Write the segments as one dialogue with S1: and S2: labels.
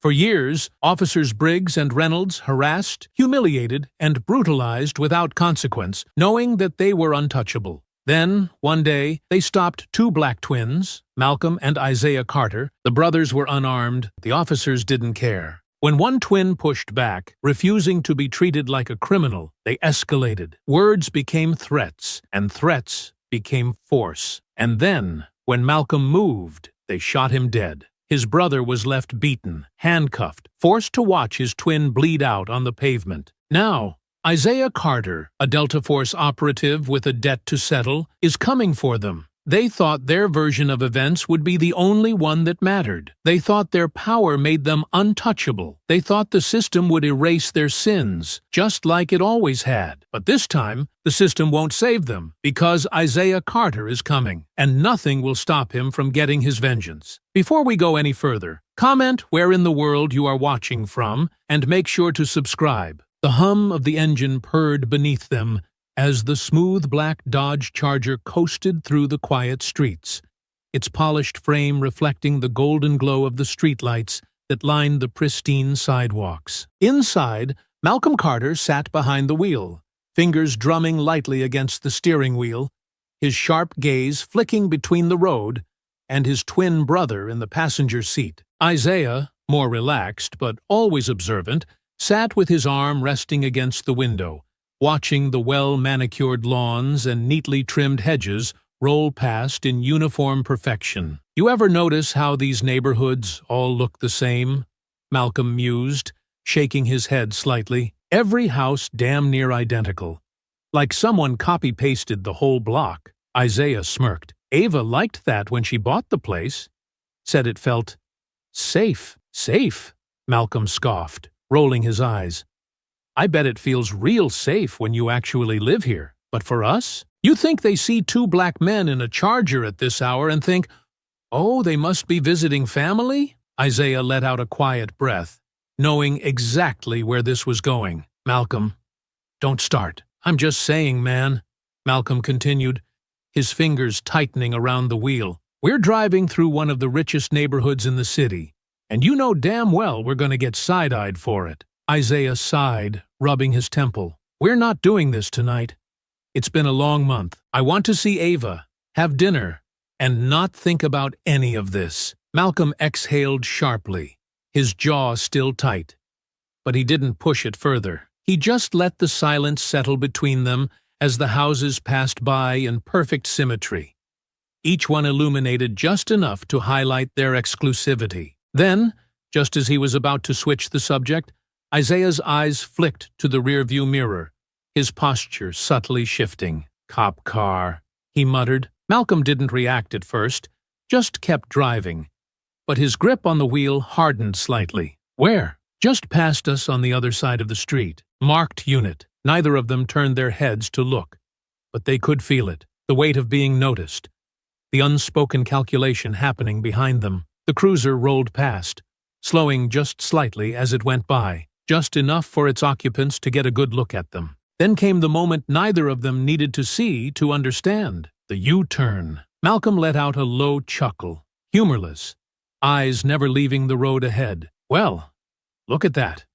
S1: For years, officers Briggs and Reynolds harassed, humiliated, and brutalized without consequence, knowing that they were untouchable. Then, one day, they stopped two black twins, Malcolm and Isaiah Carter. The brothers were unarmed. The officers didn't care. When one twin pushed back, refusing to be treated like a criminal, they escalated. Words became threats, and threats became force. And then, when Malcolm moved, they shot him dead. His brother was left beaten, handcuffed, forced to watch his twin bleed out on the pavement. Now, Isaiah Carter, a Delta Force operative with a debt to settle, is coming for them. They thought their version of events would be the only one that mattered. They thought their power made them untouchable. They thought the system would erase their sins, just like it always had. But this time, the system won't save them, because Isaiah Carter is coming, and nothing will stop him from getting his vengeance. Before we go any further, comment where in the world you are watching from, and make sure to subscribe. The hum of the engine purred beneath them as the smooth black Dodge Charger coasted through the quiet streets, its polished frame reflecting the golden glow of the streetlights that lined the pristine sidewalks. Inside, Malcolm Carter sat behind the wheel, fingers drumming lightly against the steering wheel, his sharp gaze flicking between the road and his twin brother in the passenger seat. Isaiah, more relaxed but always observant, sat with his arm resting against the window, watching the well-manicured lawns and neatly trimmed hedges roll past in uniform perfection. You ever notice how these neighborhoods all look the same? Malcolm mused, shaking his head slightly. Every house damn near identical. Like someone copy-pasted the whole block. Isaiah smirked. Ava liked that when she bought the place. Said it felt safe. Safe, Malcolm scoffed, rolling his eyes. I bet it feels real safe when you actually live here. But for us? You think they see two black men in a Charger at this hour and think, oh, they must be visiting family? Isaiah let out a quiet breath, knowing exactly where this was going. Malcolm, don't start. I'm just saying, man, Malcolm continued, his fingers tightening around the wheel. We're driving through one of the richest neighborhoods in the city, and you know damn well we're going to get side-eyed for it. Isaiah sighed, rubbing his temple. We're not doing this tonight. It's been a long month. I want to see Ava, have dinner, and not think about any of this. Malcolm exhaled sharply, his jaw still tight. But he didn't push it further. He just let the silence settle between them as the houses passed by in perfect symmetry, each one illuminated just enough to highlight their exclusivity. Then, just as he was about to switch the subject, Isaiah's eyes flicked to the rearview mirror, his posture subtly shifting. Cop car, he muttered. Malcolm didn't react at first, just kept driving. But his grip on the wheel hardened slightly. Where? Just past us on the other side of the street. Marked unit. Neither of them turned their heads to look. But they could feel it, the weight of being noticed. The unspoken calculation happening behind them. The cruiser rolled past, slowing just slightly as it went by, just enough for its occupants to get a good look at them. Then came the moment neither of them needed to see to understand. The U-turn. Malcolm let out a low chuckle, humorless, eyes never leaving the road ahead. Well, look at that.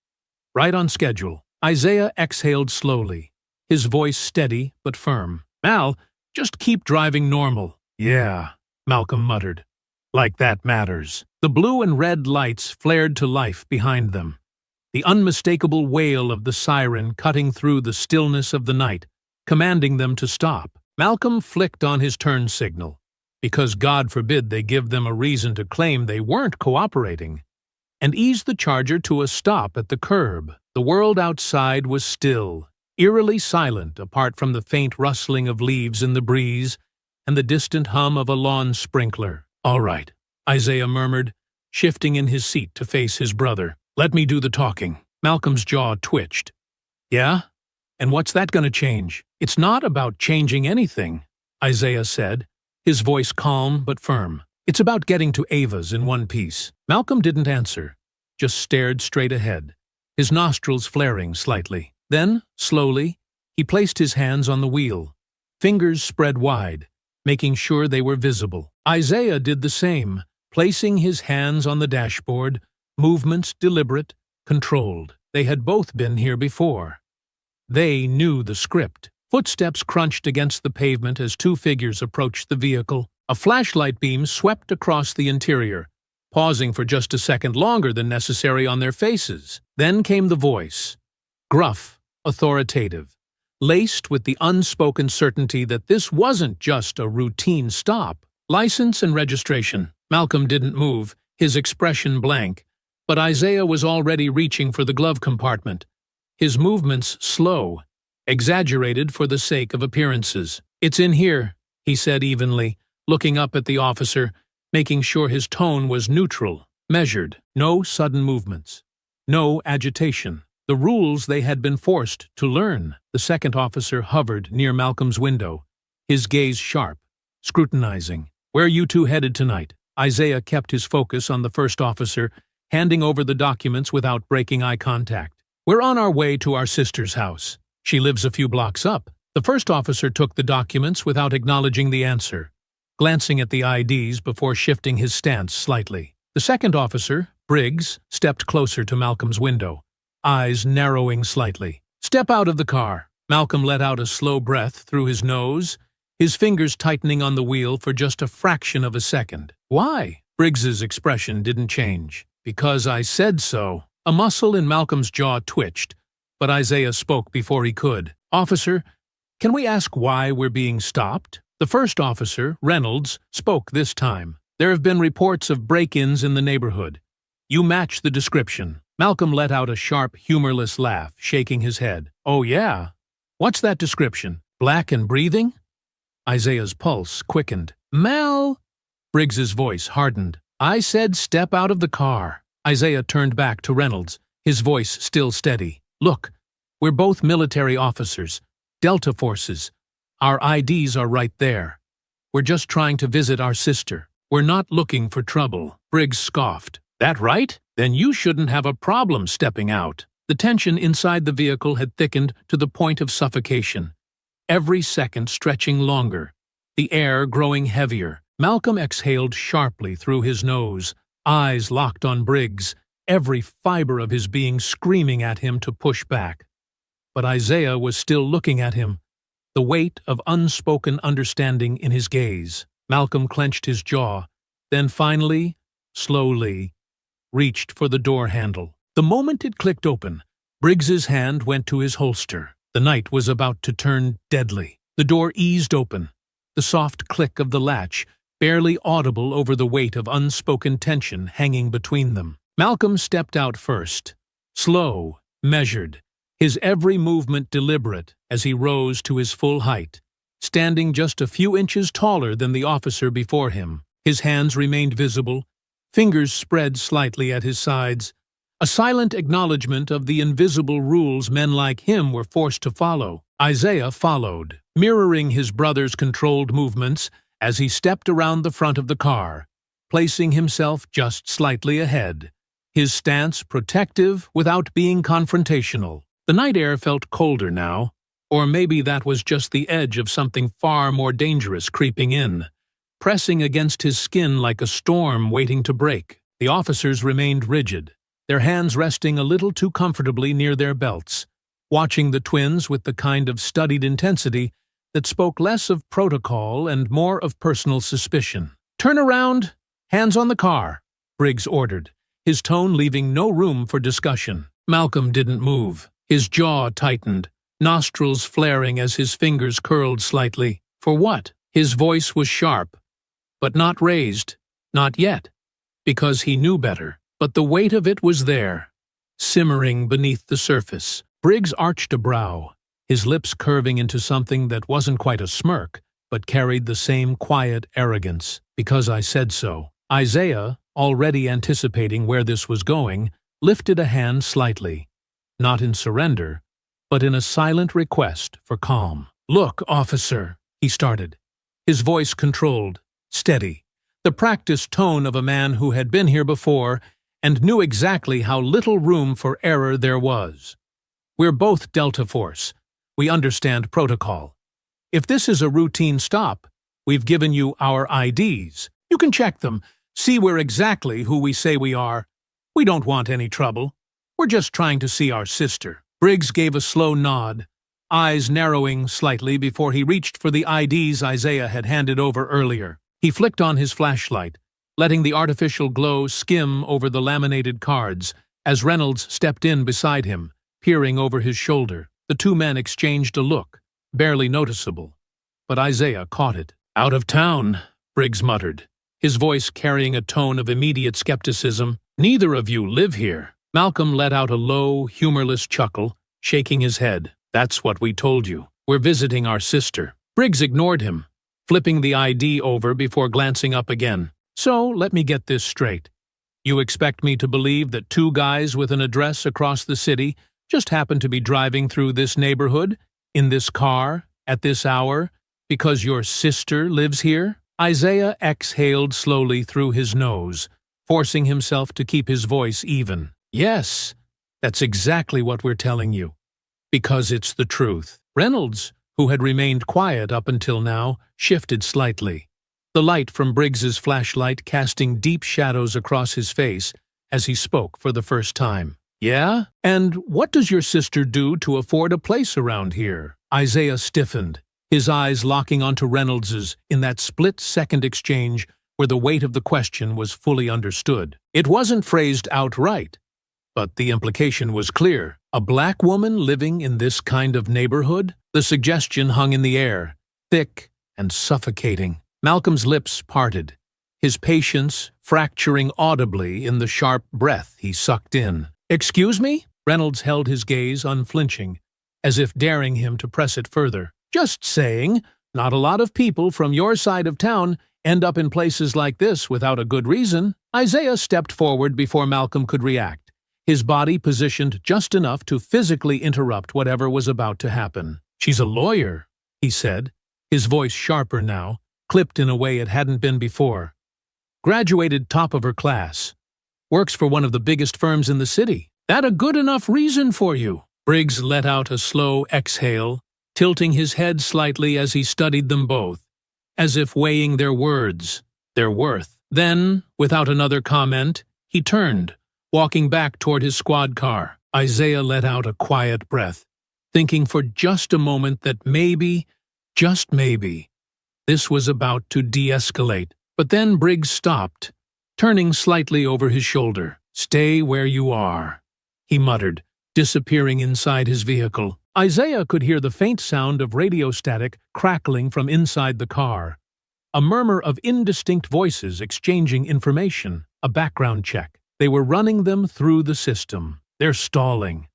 S1: Right on schedule. Isaiah exhaled slowly, his voice steady but firm. Mal, just keep driving normal. Yeah, Malcolm muttered. Like that matters. The blue and red lights flared to life behind them, the unmistakable wail of the siren cutting through the stillness of the night, commanding them to stop. Malcolm flicked on his turn signal, because God forbid they give them a reason to claim they weren't cooperating, and eased the Charger to a stop at the curb. The world outside was still, eerily silent apart from the faint rustling of leaves in the breeze and the distant hum of a lawn sprinkler. All right, Isaiah murmured, shifting in his seat to face his brother. Let me do the talking. Malcolm's jaw twitched. Yeah? And what's that going to change? It's not about changing anything, Isaiah said, his voice calm but firm. It's about getting to Ava's in one piece. Malcolm didn't answer, just stared straight ahead, his nostrils flaring slightly. Then, slowly, he placed his hands on the wheel, fingers spread wide, making sure they were visible. Isaiah did the same, placing his hands on the dashboard, movements deliberate, controlled. They had both been here before. They knew the script. Footsteps crunched against the pavement as two figures approached the vehicle. A flashlight beam swept across the interior, pausing for just a second longer than necessary on their faces. Then came the voice, gruff, authoritative, laced with the unspoken certainty that this wasn't just a routine stop. License and registration. Malcolm didn't move, his expression blank, but Isaiah was already reaching for the glove compartment, his movements slow, exaggerated for the sake of appearances. "It's in here," he said evenly, looking up at the officer, making sure his tone was neutral, measured. No sudden movements. No agitation. The rules they had been forced to learn. The second officer hovered near Malcolm's window, his gaze sharp, scrutinizing. "Where are you two headed tonight?" Isaiah kept his focus on the first officer, handing over the documents without breaking eye contact. "We're on our way to our sister's house. She lives a few blocks up." The first officer took the documents without acknowledging the answer, glancing at the IDs before shifting his stance slightly. The second officer, Briggs, stepped closer to Malcolm's window, eyes narrowing slightly. "Step out of the car." Malcolm let out a slow breath through his nose, his fingers tightening on the wheel for just a fraction of a second. "Why?" Briggs's expression didn't change. "Because I said so." A muscle in Malcolm's jaw twitched, but Isaiah spoke before he could. "Officer, can we ask why we're being stopped?" The first officer, Reynolds, spoke this time. "There have been reports of break-ins in the neighborhood. You match the description." Malcolm let out a sharp, humorless laugh, shaking his head. "Oh yeah? What's that description? Black and breathing?" Isaiah's pulse quickened. "Mal!" Briggs's voice hardened. "I said step out of the car." Isaiah turned back to Reynolds, his voice still steady. "Look, we're both military officers, Delta forces. Our IDs are right there. We're just trying to visit our sister. We're not looking for trouble." Briggs scoffed. "That right? Then you shouldn't have a problem stepping out." The tension inside the vehicle had thickened to the point of suffocation, every second stretching longer, the air growing heavier. Malcolm exhaled sharply through his nose, eyes locked on Briggs, every fiber of his being screaming at him to push back. But Isaiah was still looking at him, the weight of unspoken understanding in his gaze. Malcolm clenched his jaw, then finally, slowly, reached for the door handle. The moment it clicked open, Briggs's hand went to his holster. The night was about to turn deadly. The door eased open, the soft click of the latch, barely audible over the weight of unspoken tension hanging between them. Malcolm stepped out first, slow, measured, his every movement deliberate as he rose to his full height, standing just a few inches taller than the officer before him. His hands remained visible, fingers spread slightly at his sides, a silent acknowledgement of the invisible rules men like him were forced to follow. Isaiah followed, mirroring his brother's controlled movements as he stepped around the front of the car, placing himself just slightly ahead, his stance protective without being confrontational. The night air felt colder now, or maybe that was just the edge of something far more dangerous creeping in, pressing against his skin like a storm waiting to break. The officers remained rigid, their hands resting a little too comfortably near their belts, watching the twins with the kind of studied intensity that spoke less of protocol and more of personal suspicion. "Turn around, hands on the car," Briggs ordered, his tone leaving no room for discussion. Malcolm didn't move, his jaw tightened, nostrils flaring as his fingers curled slightly. For what? His voice was sharp, but not raised, not yet, because he knew better. But the weight of it was there, simmering beneath the surface. Briggs arched a brow, his lips curving into something that wasn't quite a smirk, but carried the same quiet arrogance. "Because I said so." Isaiah, already anticipating where this was going, lifted a hand slightly, not in surrender, but in a silent request for calm. "Look, officer," he started, his voice controlled, steady, the practiced tone of a man who had been here before and knew exactly how little room for error there was. "We're both Delta Force. We understand protocol. If this is a routine stop, we've given you our IDs. You can check them, see we're exactly who we say we are. We don't want any trouble. We're just trying to see our sister." Briggs gave a slow nod, eyes narrowing slightly before he reached for the IDs Isaiah had handed over earlier. He flicked on his flashlight, letting the artificial glow skim over the laminated cards as Reynolds stepped in beside him, peering over his shoulder. The two men exchanged a look, barely noticeable, but Isaiah caught it. "Out of town," Briggs muttered, his voice carrying a tone of immediate skepticism. "Neither of you live here." Malcolm let out a low, humorless chuckle, shaking his head. "That's what we told you. We're visiting our sister." Briggs ignored him, flipping the ID over before glancing up again. "So, let me get this straight. You expect me to believe that two guys with an address across the city just happen to be driving through this neighborhood, in this car, at this hour, because your sister lives here?" Isaiah exhaled slowly through his nose, forcing himself to keep his voice even. "Yes, that's exactly what we're telling you, because it's the truth." Reynolds, who had remained quiet up until now, shifted slightly, the light from Briggs's flashlight casting deep shadows across his face as he spoke for the first time. "Yeah? And what does your sister do to afford a place around here?" Isaiah stiffened, his eyes locking onto Reynolds's in that split-second exchange where the weight of the question was fully understood. It wasn't phrased outright, but the implication was clear. A black woman living in this kind of neighborhood? The suggestion hung in the air, thick and suffocating. Malcolm's lips parted, his patience fracturing audibly in the sharp breath he sucked in. "Excuse me?" Reynolds held his gaze unflinching, as if daring him to press it further. "Just saying, not a lot of people from your side of town end up in places like this without a good reason." Isaiah stepped forward before Malcolm could react, his body positioned just enough to physically interrupt whatever was about to happen. "She's a lawyer," he said, his voice sharper now, clipped in a way it hadn't been before. "Graduated top of her class. Works for one of the biggest firms in the city. That a good enough reason for you?" Briggs let out a slow exhale, tilting his head slightly as he studied them both, as if weighing their words, their worth. Then, without another comment, he turned, walking back toward his squad car. Isaiah let out a quiet breath, thinking for just a moment that maybe, just maybe, this was about to de-escalate. But then Briggs stopped, turning slightly over his shoulder. "Stay where you are," he muttered, disappearing inside his vehicle. Isaiah could hear the faint sound of radio static crackling from inside the car, a murmur of indistinct voices exchanging information, a background check. They were running them through the system. "They're stalling,"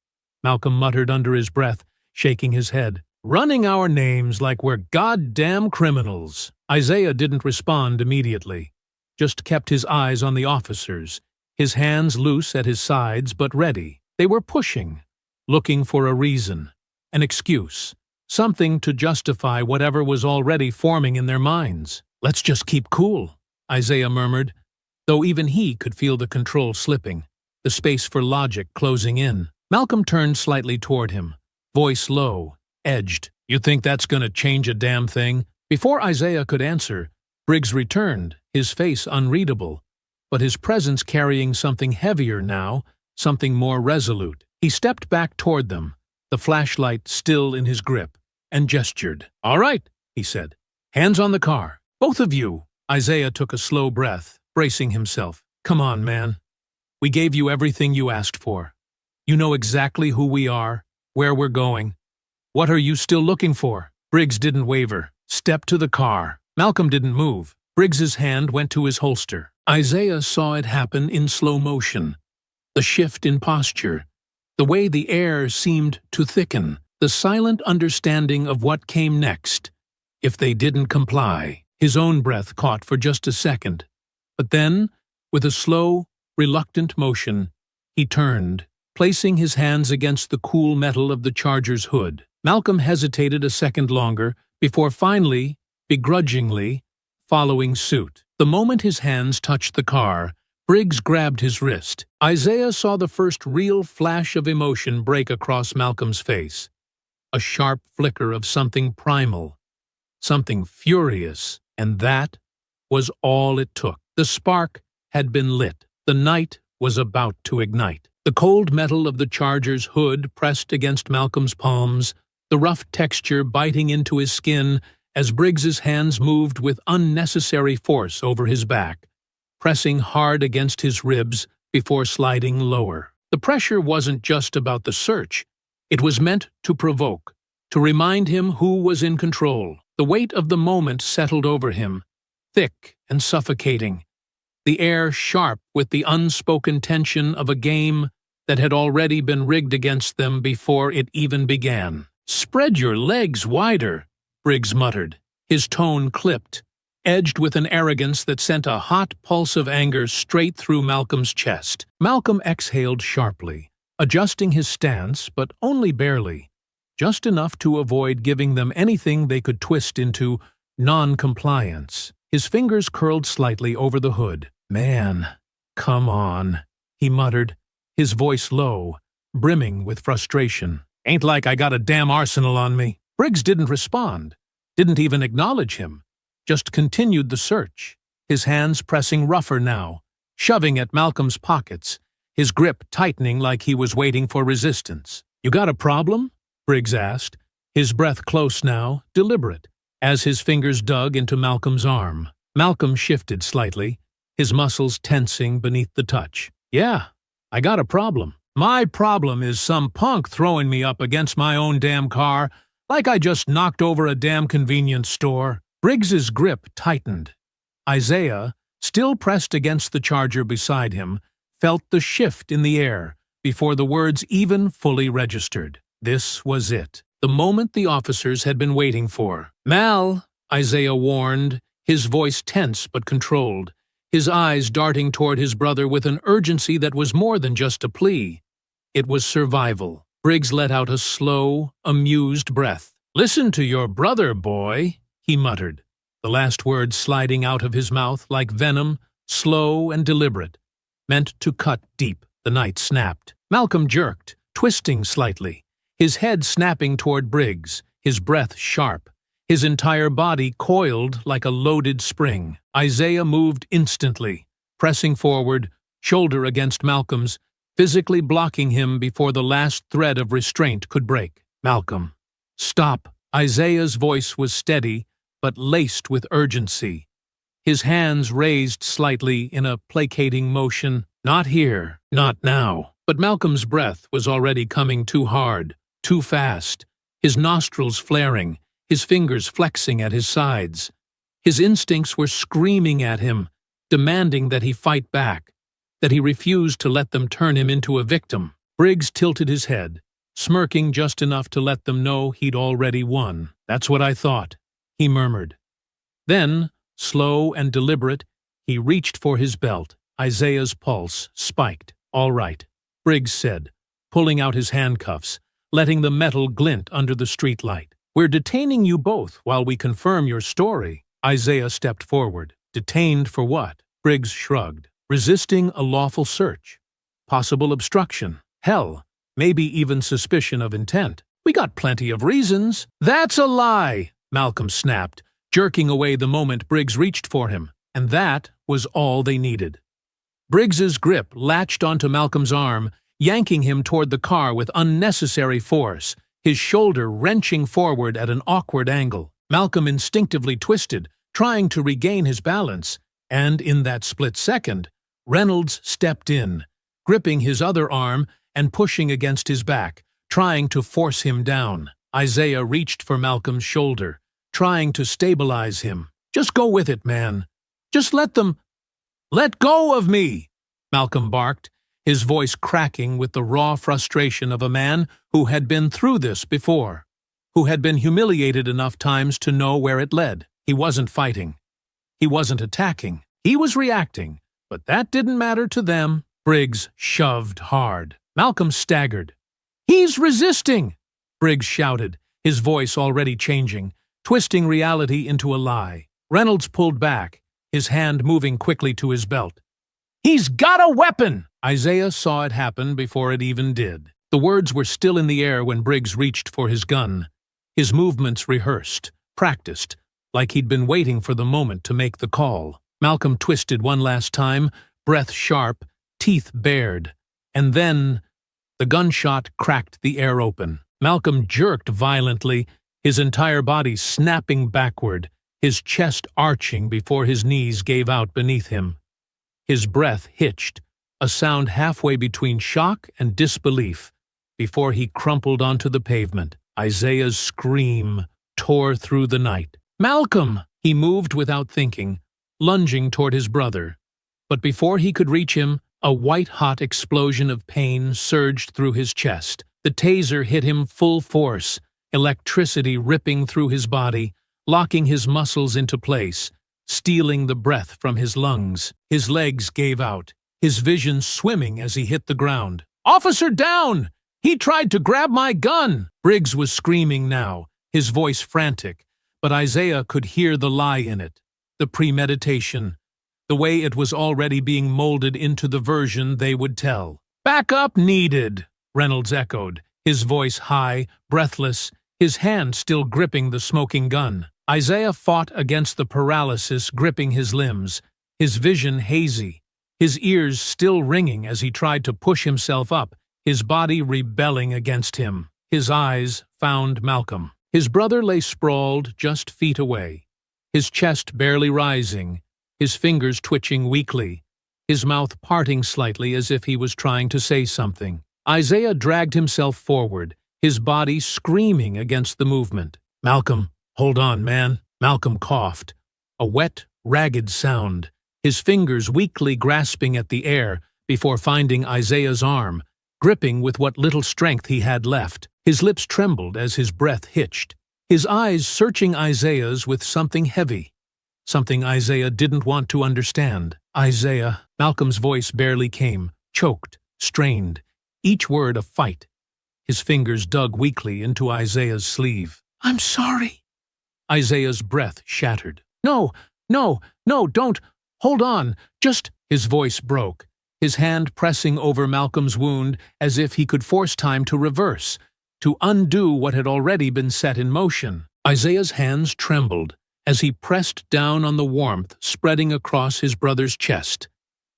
S1: Malcolm muttered under his breath, shaking his head. "Running our names like we're goddamn criminals." Isaiah didn't respond immediately, just kept his eyes on the officers, his hands loose at his sides but ready. They were pushing, looking for a reason, an excuse, something to justify whatever was already forming in their minds. "Let's just keep cool," Isaiah murmured, though even he could feel the control slipping, the space for logic closing in. Malcolm turned slightly toward him, voice low, edged. "You think that's gonna change a damn thing?" Before Isaiah could answer, Briggs returned, his face unreadable, but his presence carrying something heavier now, something more resolute. He stepped back toward them, the flashlight still in his grip, and gestured. "All right," he said. "Hands on the car. Both of you." Isaiah took a slow breath, bracing himself. "Come on, man. We gave you everything you asked for. You know exactly who we are, where we're going. What are you still looking for?" Briggs didn't waver. "Step to the car." Malcolm didn't move. Briggs's hand went to his holster. Isaiah saw it happen in slow motion. The shift in posture, the way the air seemed to thicken, the silent understanding of what came next, if they didn't comply. His own breath caught for just a second. But then, with a slow, reluctant motion, he turned, placing his hands against the cool metal of the Charger's hood. Malcolm hesitated a second longer before finally, begrudgingly, following suit. The moment his hands touched the car, Briggs grabbed his wrist. Isaiah saw the first real flash of emotion break across Malcolm's face. A sharp flicker of something primal, something furious, and that was all it took. The spark had been lit. The night was about to ignite. The cold metal of the charger's hood pressed against Malcolm's palms, the rough texture biting into his skin as Briggs's hands moved with unnecessary force over his back, pressing hard against his ribs before sliding lower. The pressure wasn't just about the search. It was meant to provoke, to remind him who was in control. The weight of the moment settled over him, thick and suffocating, the air sharp with the unspoken tension of a game that had already been rigged against them before it even began. "Spread your legs wider," Briggs muttered, his tone clipped, edged with an arrogance that sent a hot pulse of anger straight through Malcolm's chest. Malcolm exhaled sharply, adjusting his stance, but only barely, just enough to avoid giving them anything they could twist into non-compliance. His fingers curled slightly over the hood. "Man, come on," he muttered, his voice low, brimming with frustration. "Ain't like I got a damn arsenal on me." Briggs didn't respond, didn't even acknowledge him, just continued the search, his hands pressing rougher now, shoving at Malcolm's pockets, his grip tightening like he was waiting for resistance. "You got a problem?" Briggs asked, his breath close now, deliberate, as his fingers dug into Malcolm's arm. Malcolm shifted slightly, his muscles tensing beneath the touch. "Yeah, I got a problem. My problem is some punk throwing me up against my own damn car like I just knocked over a damn convenience store." Briggs's grip tightened. Isaiah, still pressed against the charger beside him, felt the shift in the air before the words even fully registered. This was it, the moment the officers had been waiting for. "Mal," Isaiah warned, his voice tense but controlled, his eyes darting toward his brother with an urgency that was more than just a plea. It was survival. Briggs let out a slow, amused breath. "Listen to your brother, boy," he muttered, the last words sliding out of his mouth like venom, slow and deliberate, meant to cut deep. The night snapped. Malcolm jerked, twisting slightly, his head snapping toward Briggs, his breath sharp, his entire body coiled like a loaded spring. Isaiah moved instantly, pressing forward, shoulder against Malcolm's, physically blocking him before the last thread of restraint could break. "Malcolm, stop." Isaiah's voice was steady, but laced with urgency, his hands raised slightly in a placating motion. "Not here, not now." But Malcolm's breath was already coming too hard, too fast, his nostrils flaring, his fingers flexing at his sides. His instincts were screaming at him, demanding that he fight back, that he refused to let them turn him into a victim. Briggs tilted his head, smirking just enough to let them know he'd already won. "That's what I thought," he murmured. Then, slow and deliberate, he reached for his belt. Isaiah's pulse spiked. "All right," Briggs said, pulling out his handcuffs, letting the metal glint under the streetlight. "We're detaining you both while we confirm your story." Isaiah stepped forward. "Detained for what?" Briggs shrugged. "Resisting a lawful search. Possible obstruction. Hell, maybe even suspicion of intent. We got plenty of reasons." "That's a lie," Malcolm snapped, jerking away the moment Briggs reached for him. And that was all they needed. Briggs's grip latched onto Malcolm's arm, yanking him toward the car with unnecessary force, his shoulder wrenching forward at an awkward angle. Malcolm instinctively twisted, trying to regain his balance, and in that split second, Reynolds stepped in, gripping his other arm and pushing against his back, trying to force him down. Isaiah reached for Malcolm's shoulder, trying to stabilize him. "Just go with it, man. Just let them—" "Let go of me!" Malcolm barked, his voice cracking with the raw frustration of a man who had been through this before, who had been humiliated enough times to know where it led. He wasn't fighting. He wasn't attacking. He was reacting, but that didn't matter to them. Briggs shoved hard. Malcolm staggered. "He's resisting!" Briggs shouted, his voice already changing, twisting reality into a lie. Reynolds pulled back, his hand moving quickly to his belt. "He's got a weapon!" Isaiah saw it happen before it even did. The words were still in the air when Briggs reached for his gun, his movements rehearsed, practiced, like he'd been waiting for the moment to make the call. Malcolm twisted one last time, breath sharp, teeth bared, and then the gunshot cracked the air open. Malcolm jerked violently, his entire body snapping backward, his chest arching before his knees gave out beneath him. His breath hitched, a sound halfway between shock and disbelief, before he crumpled onto the pavement. Isaiah's scream tore through the night. "Malcolm!" He moved without thinking, lunging toward his brother. But before he could reach him, a white-hot explosion of pain surged through his chest. The taser hit him full force, electricity ripping through his body, locking his muscles into place, stealing the breath from his lungs. His legs gave out, his vision swimming as he hit the ground. "Officer down! He tried to grab my gun!" Briggs was screaming now, his voice frantic, but Isaiah could hear the lie in it, the premeditation, the way it was already being molded into the version they would tell. "Backup needed," Reynolds echoed, his voice high, breathless, his hand still gripping the smoking gun. Isaiah fought against the paralysis gripping his limbs, his vision hazy, his ears still ringing as he tried to push himself up, his body rebelling against him. His eyes found Malcolm. His brother lay sprawled just feet away, his chest barely rising, his fingers twitching weakly, his mouth parting slightly as if he was trying to say something. Isaiah dragged himself forward, his body screaming against the movement. "Malcolm, hold on, man." Malcolm coughed, a wet, ragged sound, his fingers weakly grasping at the air before finding Isaiah's arm, gripping with what little strength he had left. His lips trembled as his breath hitched, his eyes searching Isaiah's with something heavy, something Isaiah didn't want to understand. "Isaiah," Malcolm's voice barely came, choked, strained, each word a fight. His fingers dug weakly into Isaiah's sleeve. "I'm sorry." Isaiah's breath shattered. "No, no, no, don't. Hold on. Just—" His voice broke, his hand pressing over Malcolm's wound as if he could force time to reverse, to undo what had already been set in motion. Isaiah's hands trembled as he pressed down on the warmth spreading across his brother's chest,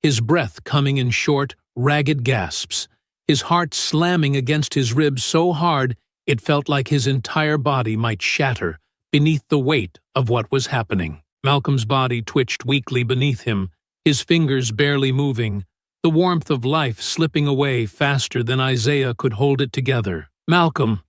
S1: his breath coming in short, ragged gasps, his heart slamming against his ribs so hard it felt like his entire body might shatter beneath the weight of what was happening. Malcolm's body twitched weakly beneath him, his fingers barely moving, the warmth of life slipping away faster than Isaiah could hold it together. "Malcolm,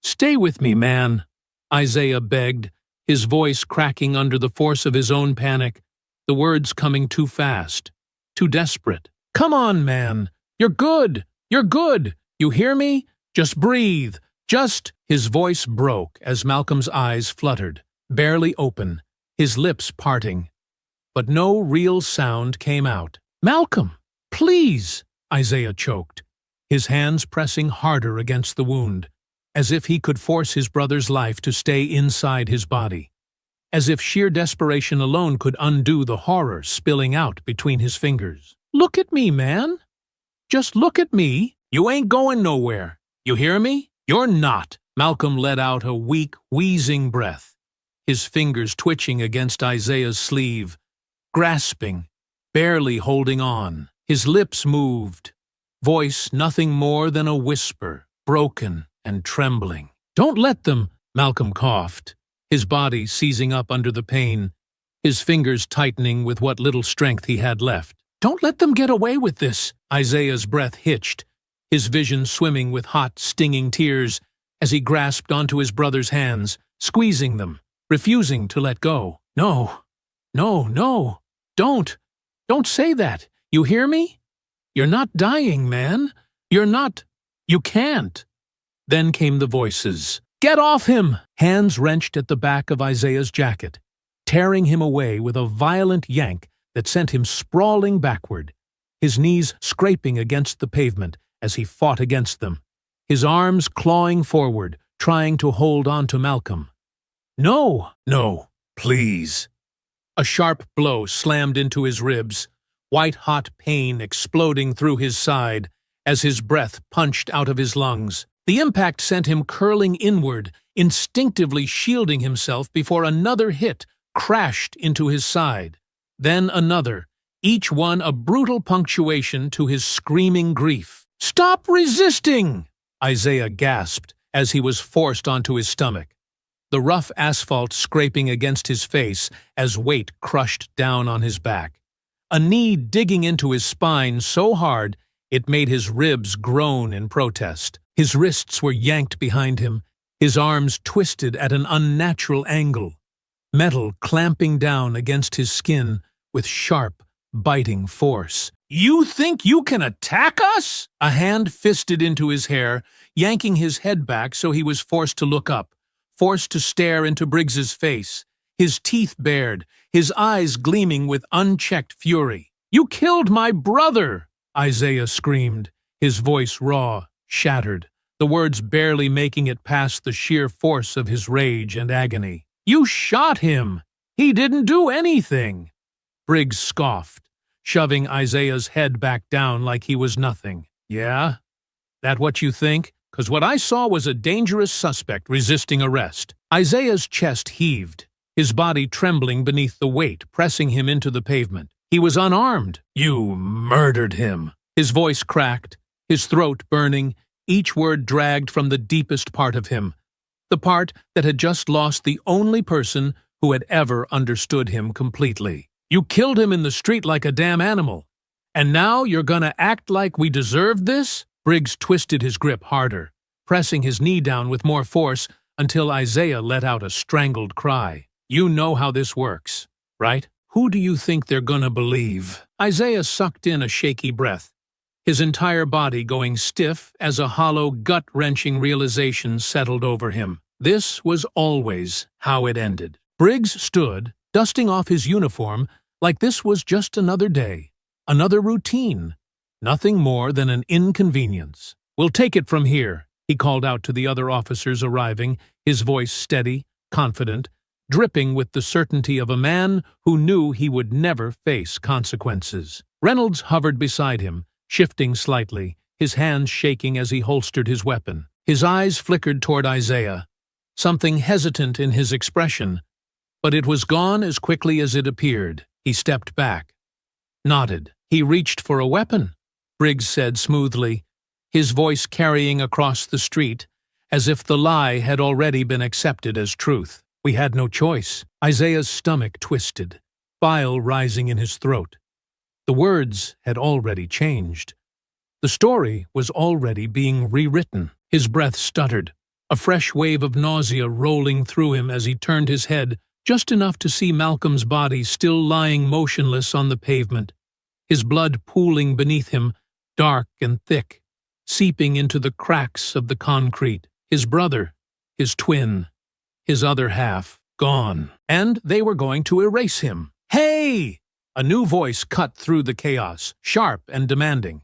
S1: stay with me, man," Isaiah begged, his voice cracking under the force of his own panic, the words coming too fast, too desperate. "Come on, man. You're good. You're good. You hear me? Just breathe. Just—" His voice broke as Malcolm's eyes fluttered, barely open, his lips parting. But no real sound came out. "Malcolm, please," Isaiah choked, his hands pressing harder against the wound, as if he could force his brother's life to stay inside his body, as if sheer desperation alone could undo the horror spilling out between his fingers. "Look at me, man. Just look at me. You ain't going nowhere. You hear me? You're not." Malcolm let out a weak, wheezing breath, his fingers twitching against Isaiah's sleeve, grasping, barely holding on. His lips moved, voice nothing more than a whisper, broken and trembling. "Don't let them," Malcolm coughed, his body seizing up under the pain, his fingers tightening with what little strength he had left. "Don't let them get away with this." Isaiah's breath hitched, his vision swimming with hot, stinging tears as he grasped onto his brother's hands, squeezing them, refusing to let go. "No, no, no, don't say that. You hear me? You're not dying, man. You're not. You can't." Then came the voices. "Get off him!" Hands wrenched at the back of Isaiah's jacket, tearing him away with a violent yank that sent him sprawling backward, his knees scraping against the pavement as he fought against them, his arms clawing forward, trying to hold on to Malcolm. "No, no, please." A sharp blow slammed into his ribs, white-hot pain exploding through his side as his breath punched out of his lungs. The impact sent him curling inward, instinctively shielding himself before another hit crashed into his side. Then another, each one a brutal punctuation to his screaming grief. "Stop resisting!" Isaiah gasped as he was forced onto his stomach, the rough asphalt scraping against his face as weight crushed down on his back. A knee digging into his spine so hard it made his ribs groan in protest. His wrists were yanked behind him, his arms twisted at an unnatural angle, metal clamping down against his skin with sharp, biting force. "You think you can attack us?" A hand fisted into his hair, yanking his head back so he was forced to look up, forced to stare into Briggs's face, his teeth bared, his eyes gleaming with unchecked fury. "You killed my brother!" Isaiah screamed, his voice raw, shattered, the words barely making it past the sheer force of his rage and agony. "You shot him! He didn't do anything!" Briggs scoffed, shoving Isaiah's head back down like he was nothing. "Yeah? That what you think? 'Cause what I saw was a dangerous suspect resisting arrest." Isaiah's chest heaved, his body trembling beneath the weight pressing him into the pavement. He was unarmed. "You murdered him." His voice cracked, his throat burning, each word dragged from the deepest part of him, the part that had just lost the only person who had ever understood him completely. "You killed him in the street like a damn animal. And now you're gonna act like we deserved this?" Briggs twisted his grip harder, pressing his knee down with more force until Isaiah let out a strangled cry. "You know how this works, right? Who do you think they're gonna believe?" Isaiah sucked in a shaky breath, his entire body going stiff as a hollow, gut-wrenching realization settled over him. This was always how it ended. Briggs stood, dusting off his uniform like this was just another day, another routine, nothing more than an inconvenience. "We'll take it from here," he called out to the other officers arriving, his voice steady, confident, dripping with the certainty of a man who knew he would never face consequences. Reynolds hovered beside him, shifting slightly, his hands shaking as he holstered his weapon. His eyes flickered toward Isaiah, something hesitant in his expression, but it was gone as quickly as it appeared. He stepped back, nodded. "He reached for a weapon," Briggs said smoothly, his voice carrying across the street, as if the lie had already been accepted as truth. "We had no choice." Isaiah's stomach twisted, bile rising in his throat. The words had already changed. The story was already being rewritten. His breath stuttered, a fresh wave of nausea rolling through him as he turned his head just enough to see Malcolm's body still lying motionless on the pavement, his blood pooling beneath him, dark and thick, seeping into the cracks of the concrete. His brother, his twin, his other half, gone. And they were going to erase him. "Hey!" A new voice cut through the chaos, sharp and demanding.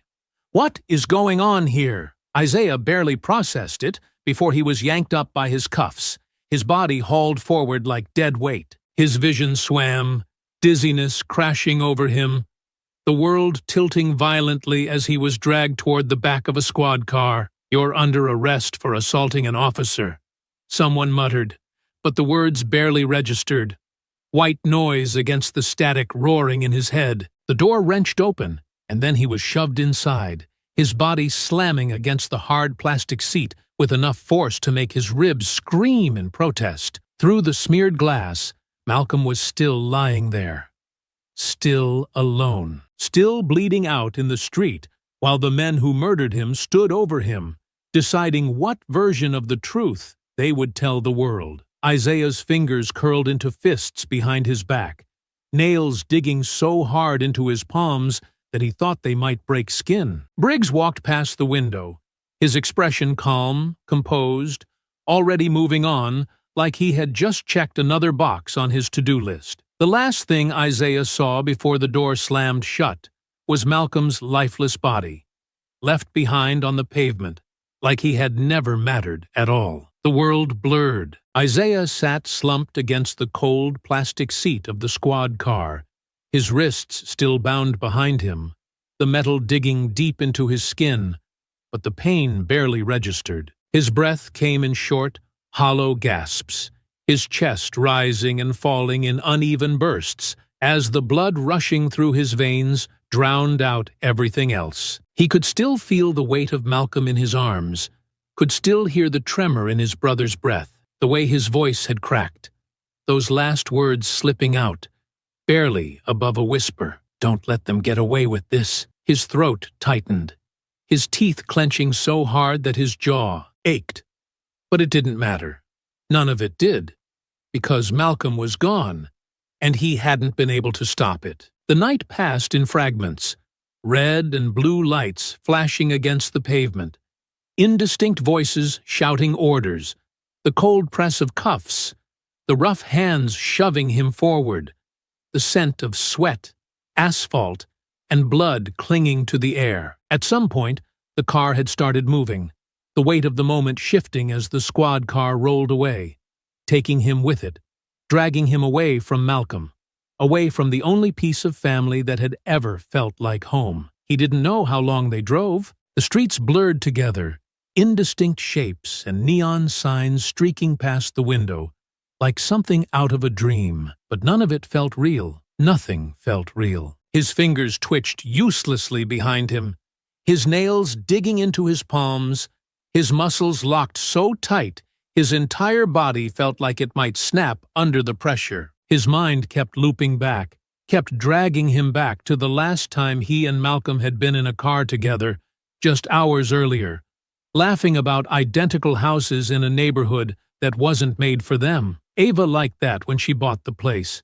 S1: "What is going on here?" Isaiah barely processed it before he was yanked up by his cuffs, his body hauled forward like dead weight. His vision swam, dizziness crashing over him, the world tilting violently as he was dragged toward the back of a squad car. "You're under arrest for assaulting an officer," someone muttered, but the words barely registered. White noise against the static roaring in his head. The door wrenched open, and then he was shoved inside, his body slamming against the hard plastic seat with enough force to make his ribs scream in protest. Through the smeared glass, Malcolm was still lying there. Still alone. Still bleeding out in the street, while the men who murdered him stood over him, deciding what version of the truth they would tell the world. Isaiah's fingers curled into fists behind his back, nails digging so hard into his palms that he thought they might break skin. Briggs walked past the window, his expression calm, composed, already moving on, like he had just checked another box on his to-do list. The last thing Isaiah saw before the door slammed shut was Malcolm's lifeless body, left behind on the pavement, like he had never mattered at all. The world blurred. Isaiah sat slumped against the cold plastic seat of the squad car, his wrists still bound behind him, the metal digging deep into his skin, but the pain barely registered. His breath came in short, hollow gasps, his chest rising and falling in uneven bursts as the blood rushing through his veins drowned out everything else. He could still feel the weight of Malcolm in his arms, could still hear the tremor in his brother's breath, the way his voice had cracked, those last words slipping out, barely above a whisper. "Don't let them get away with this." His throat tightened, his teeth clenching so hard that his jaw ached. But it didn't matter. None of it did, because Malcolm was gone, and he hadn't been able to stop it. The night passed in fragments, red and blue lights flashing against the pavement, indistinct voices shouting orders, the cold press of cuffs, the rough hands shoving him forward, the scent of sweat, asphalt, and blood clinging to the air. At some point, the car had started moving, the weight of the moment shifting as the squad car rolled away, taking him with it, dragging him away from Malcolm, away from the only piece of family that had ever felt like home. He didn't know how long they drove. The streets blurred together, indistinct shapes and neon signs streaking past the window, like something out of a dream. But none of it felt real. Nothing felt real. His fingers twitched uselessly behind him, his nails digging into his palms, his muscles locked so tight his entire body felt like it might snap under the pressure. His mind kept looping back, kept dragging him back to the last time he and Malcolm had been in a car together, just hours earlier, laughing about identical houses in a neighborhood that wasn't made for them. Ava liked that when she bought the place,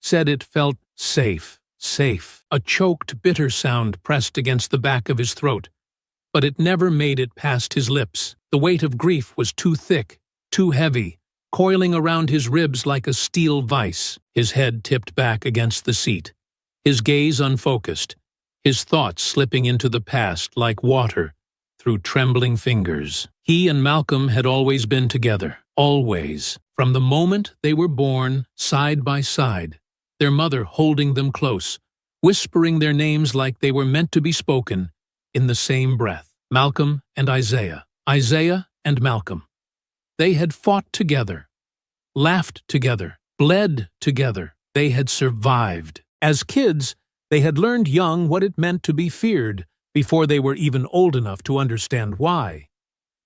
S1: said it felt safe. Safe. A choked, bitter sound pressed against the back of his throat, but it never made it past his lips. The weight of grief was too thick, too heavy, coiling around his ribs like a steel vice. His head tipped back against the seat, his gaze unfocused, his thoughts slipping into the past like water through trembling fingers. He and Malcolm had always been together, always, from the moment they were born, side by side, their mother holding them close, whispering their names like they were meant to be spoken in the same breath. Malcolm and Isaiah. Isaiah and Malcolm. They had fought together, laughed together, bled together. They had survived. As kids, they had learned young what it meant to be feared before they were even old enough to understand why.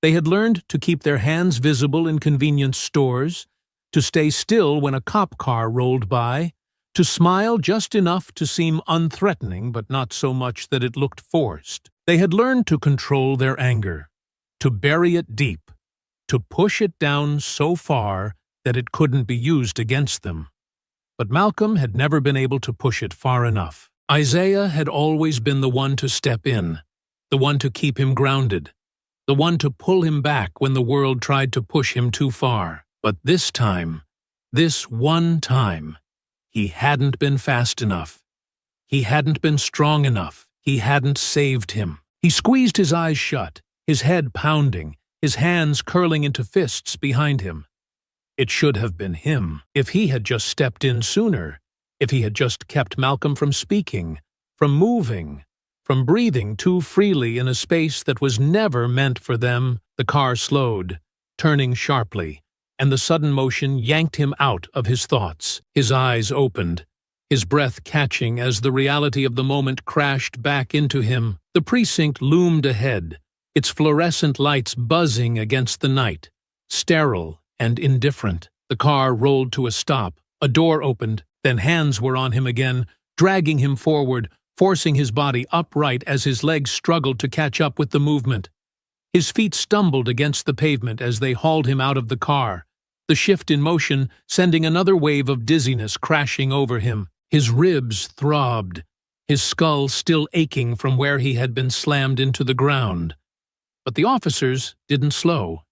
S1: They had learned to keep their hands visible in convenience stores, to stay still when a cop car rolled by, to smile just enough to seem unthreatening but not so much that it looked forced. They had learned to control their anger, to bury it deep, to push it down so far that it couldn't be used against them. But Malcolm had never been able to push it far enough. Isaiah had always been the one to step in, the one to keep him grounded, the one to pull him back when the world tried to push him too far. But this time, this one time, he hadn't been fast enough. He hadn't been strong enough. He hadn't saved him. He squeezed his eyes shut, his head pounding, his hands curling into fists behind him. It should have been him. If he had just stepped in sooner, if he had just kept Malcolm from speaking, from moving, from breathing too freely in a space that was never meant for them. The car slowed, turning sharply, and the sudden motion yanked him out of his thoughts. His eyes opened, his breath catching as the reality of the moment crashed back into him. The precinct loomed ahead, its fluorescent lights buzzing against the night, sterile and indifferent. The car rolled to a stop. A door opened, then hands were on him again, dragging him forward, forcing his body upright as his legs struggled to catch up with the movement. His feet stumbled against the pavement as they hauled him out of the car, the shift in motion sending another wave of dizziness crashing over him. His ribs throbbed, his skull still aching from where he had been slammed into the ground. But the officers didn't slow,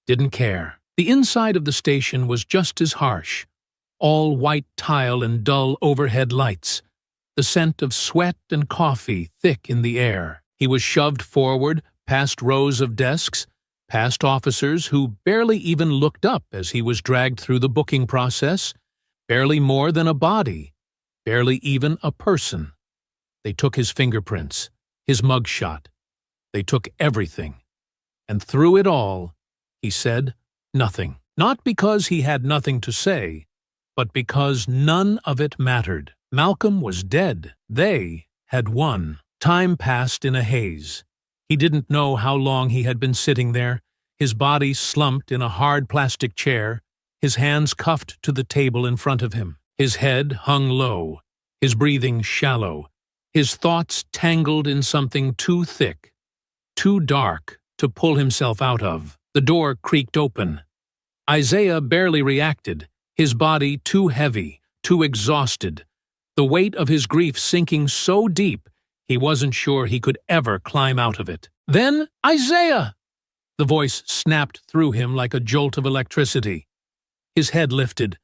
S1: didn't care. The inside of the station was just as harsh, all white tile and dull overhead lights, the scent of sweat and coffee thick in the air. He was shoved forward, past rows of desks, past officers who barely even looked up as he was dragged through the booking process, barely more than a body, barely even a person. They took his fingerprints, his mugshot. They took everything. And through it all, he said nothing. Not because he had nothing to say, but because none of it mattered. Malcolm was dead. They had won. Time passed in a haze. He didn't know how long he had been sitting there, his body slumped in a hard plastic chair, his hands cuffed to the table in front of him. His head hung low, his breathing shallow, his thoughts tangled in something too thick, too dark to pull himself out of. The door creaked open. Isaiah barely reacted, his body too heavy, too exhausted, the weight of his grief sinking so deep he wasn't sure he could ever climb out of it. Then, Isaiah! The voice snapped through him like a jolt of electricity. His head lifted.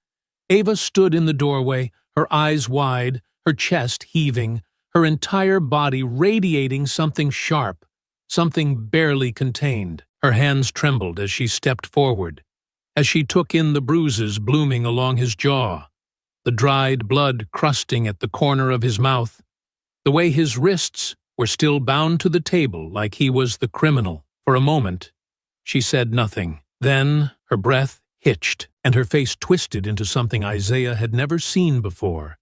S1: Ava stood in the doorway, her eyes wide, her chest heaving, her entire body radiating something sharp, something barely contained. Her hands trembled as she stepped forward, as she took in the bruises blooming along his jaw, the dried blood crusting at the corner of his mouth, the way his wrists were still bound to the table like he was the criminal. For a moment, she said nothing. Then her breath hitched, and her face twisted into something Isaiah had never seen before.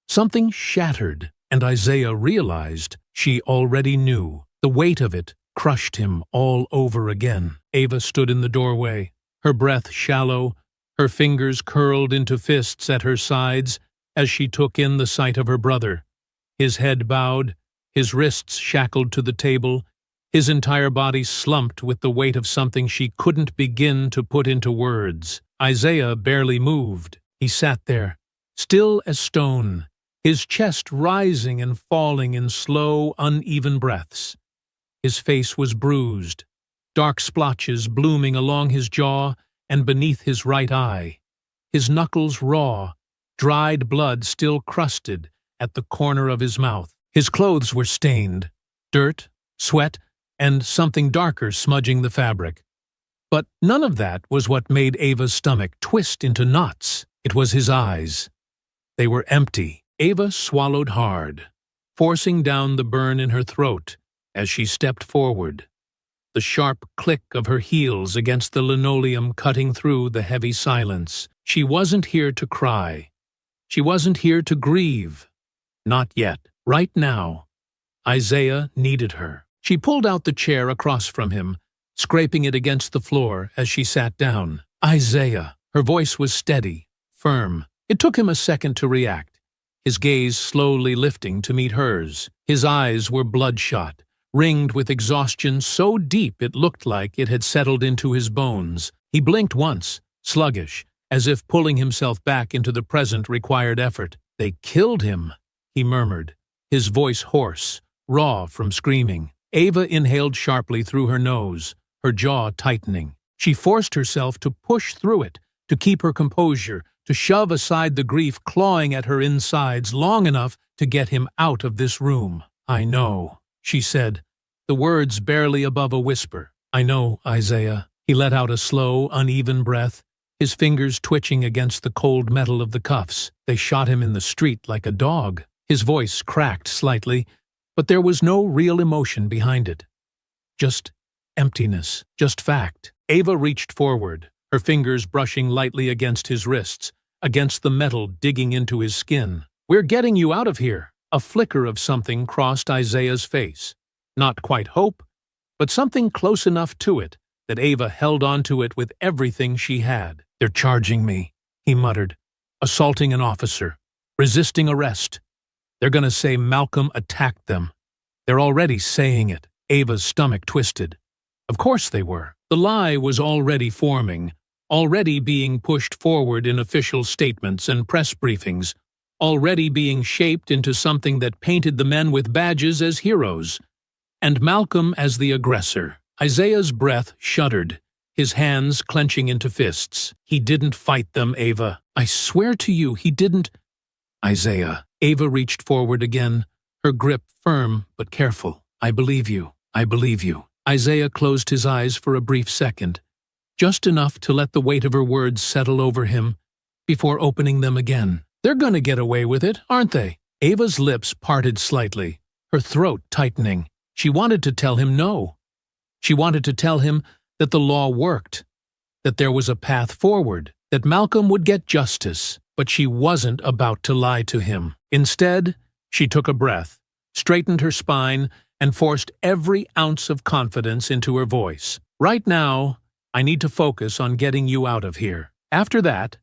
S1: Something shattered, and Isaiah realized she already knew. The weight of it crushed him all over again. Ava stood in the doorway, her breath shallow, her fingers curled into fists at her sides as she took in the sight of her brother. His head bowed, his wrists shackled to the table, his entire body slumped with the weight of something she couldn't begin to put into words. Isaiah barely moved. He sat there, still as stone, his chest rising and falling in slow, uneven breaths. His face was bruised, dark splotches blooming along his jaw and beneath his right eye, his knuckles raw, dried blood still crusted at the corner of his mouth. His clothes were stained, dirt, sweat, and something darker smudging the fabric. But none of that was what made Ava's stomach twist into knots. It was his eyes. They were empty. Ava swallowed hard, forcing down the burn in her throat as she stepped forward, the sharp click of her heels against the linoleum cutting through the heavy silence. She wasn't here to cry. She wasn't here to grieve. Not yet. Right now, Isaiah needed her. She pulled out the chair across from him, scraping it against the floor as she sat down. Isaiah. Her voice was steady, firm. It took him a second to react, his gaze slowly lifting to meet hers. His eyes were bloodshot, ringed with exhaustion so deep it looked like it had settled into his bones. He blinked once, sluggish, as if pulling himself back into the present required effort. "They killed him," he murmured, his voice hoarse, raw from screaming. Ava inhaled sharply through her nose, her jaw tightening. She forced herself to push through it, to keep her composure, to shove aside the grief clawing at her insides long enough to get him out of this room. "I know," she said, the words barely above a whisper. "I know, Isaiah." He let out a slow, uneven breath, his fingers twitching against the cold metal of the cuffs. "They shot him in the street like a dog." His voice cracked slightly, but there was no real emotion behind it. Just emptiness, just fact. Ava reached forward, her fingers brushing lightly against his wrists, against the metal digging into his skin. "We're getting you out of here." A flicker of something crossed Isaiah's face. Not quite hope, but something close enough to it that Ava held onto it with everything she had. "They're charging me," he muttered. "Assaulting an officer. Resisting arrest. They're going to say Malcolm attacked them. They're already saying it." Ava's stomach twisted. Of course they were. The lie was already forming, already being pushed forward in official statements and press briefings, already being shaped into something that painted the men with badges as heroes, and Malcolm as the aggressor. Isaiah's breath shuddered, his hands clenching into fists. "He didn't fight them, Ava. I swear to you, he didn't." "Isaiah." Ava reached forward again, her grip firm but careful. "I believe you. I believe you." Isaiah closed his eyes for a brief second, just enough to let the weight of her words settle over him before opening them again. "They're gonna get away with it, aren't they?" Ava's lips parted slightly, her throat tightening. She wanted to tell him no. She wanted to tell him that the law worked, that there was a path forward, that Malcolm would get justice, but she wasn't about to lie to him. Instead, she took a breath, straightened her spine, and forced every ounce of confidence into her voice. Right now, I need to focus on getting you out of here. After that,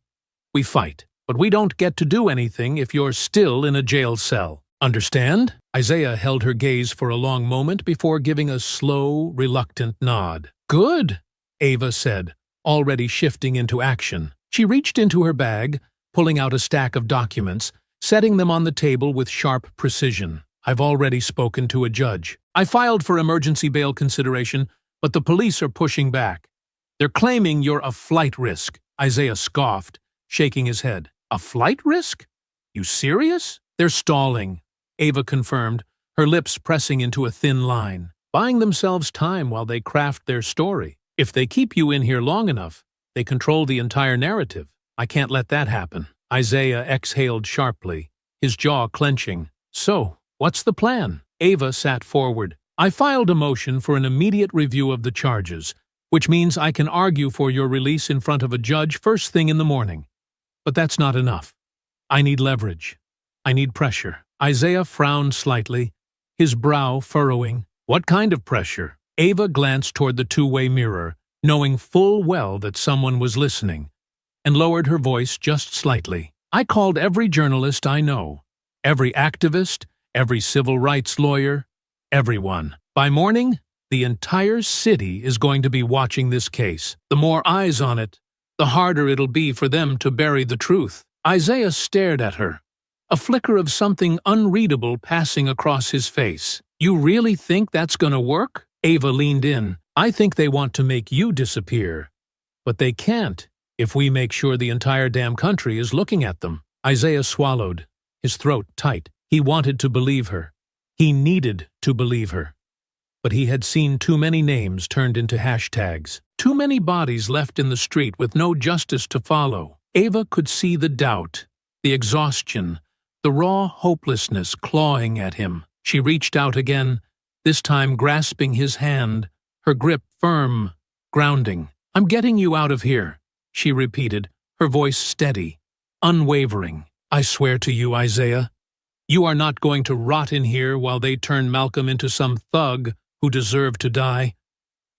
S1: we fight. But we don't get to do anything if you're still in a jail cell. Understand? Isaiah held her gaze for a long moment before giving a slow, reluctant nod. Good, Ava said, already shifting into action. She reached into her bag, pulling out a stack of documents, setting them on the table with sharp precision. I've already spoken to a judge. I filed for emergency bail consideration, but the police are pushing back. They're claiming you're a flight risk. Isaiah scoffed, shaking his head. A flight risk? You serious? They're stalling, Ava confirmed, her lips pressing into a thin line, buying themselves time while they craft their story. If they keep you in here long enough, they control the entire narrative. I can't let that happen. Isaiah exhaled sharply, his jaw clenching. So, what's the plan? Ava sat forward. I filed a motion for an immediate review of the charges, which means I can argue for your release in front of a judge first thing in the morning. But that's not enough. I need leverage. I need pressure. Isaiah frowned slightly, his brow furrowing. What kind of pressure? Ava glanced toward the two-way mirror, knowing full well that someone was listening, and lowered her voice just slightly. I called every journalist I know, every activist, every civil rights lawyer, everyone. By morning, the entire city is going to be watching this case. The more eyes on it, the harder it'll be for them to bury the truth. Isaiah stared at her, a flicker of something unreadable passing across his face. You really think that's gonna work? Ava leaned in. I think they want to make you disappear. But they can't if we make sure the entire damn country is looking at them. Isaiah swallowed, his throat tight. He wanted to believe her. He needed to believe her. But he had seen too many names turned into hashtags, too many bodies left in the street with no justice to follow. Ava could see the doubt, the exhaustion, the raw hopelessness clawing at him. She reached out again, this time grasping his hand, her grip firm, grounding. I'm getting you out of here, she repeated, her voice steady, unwavering. I swear to you, Isaiah, you are not going to rot in here while they turn Malcolm into some thug who deserved to die.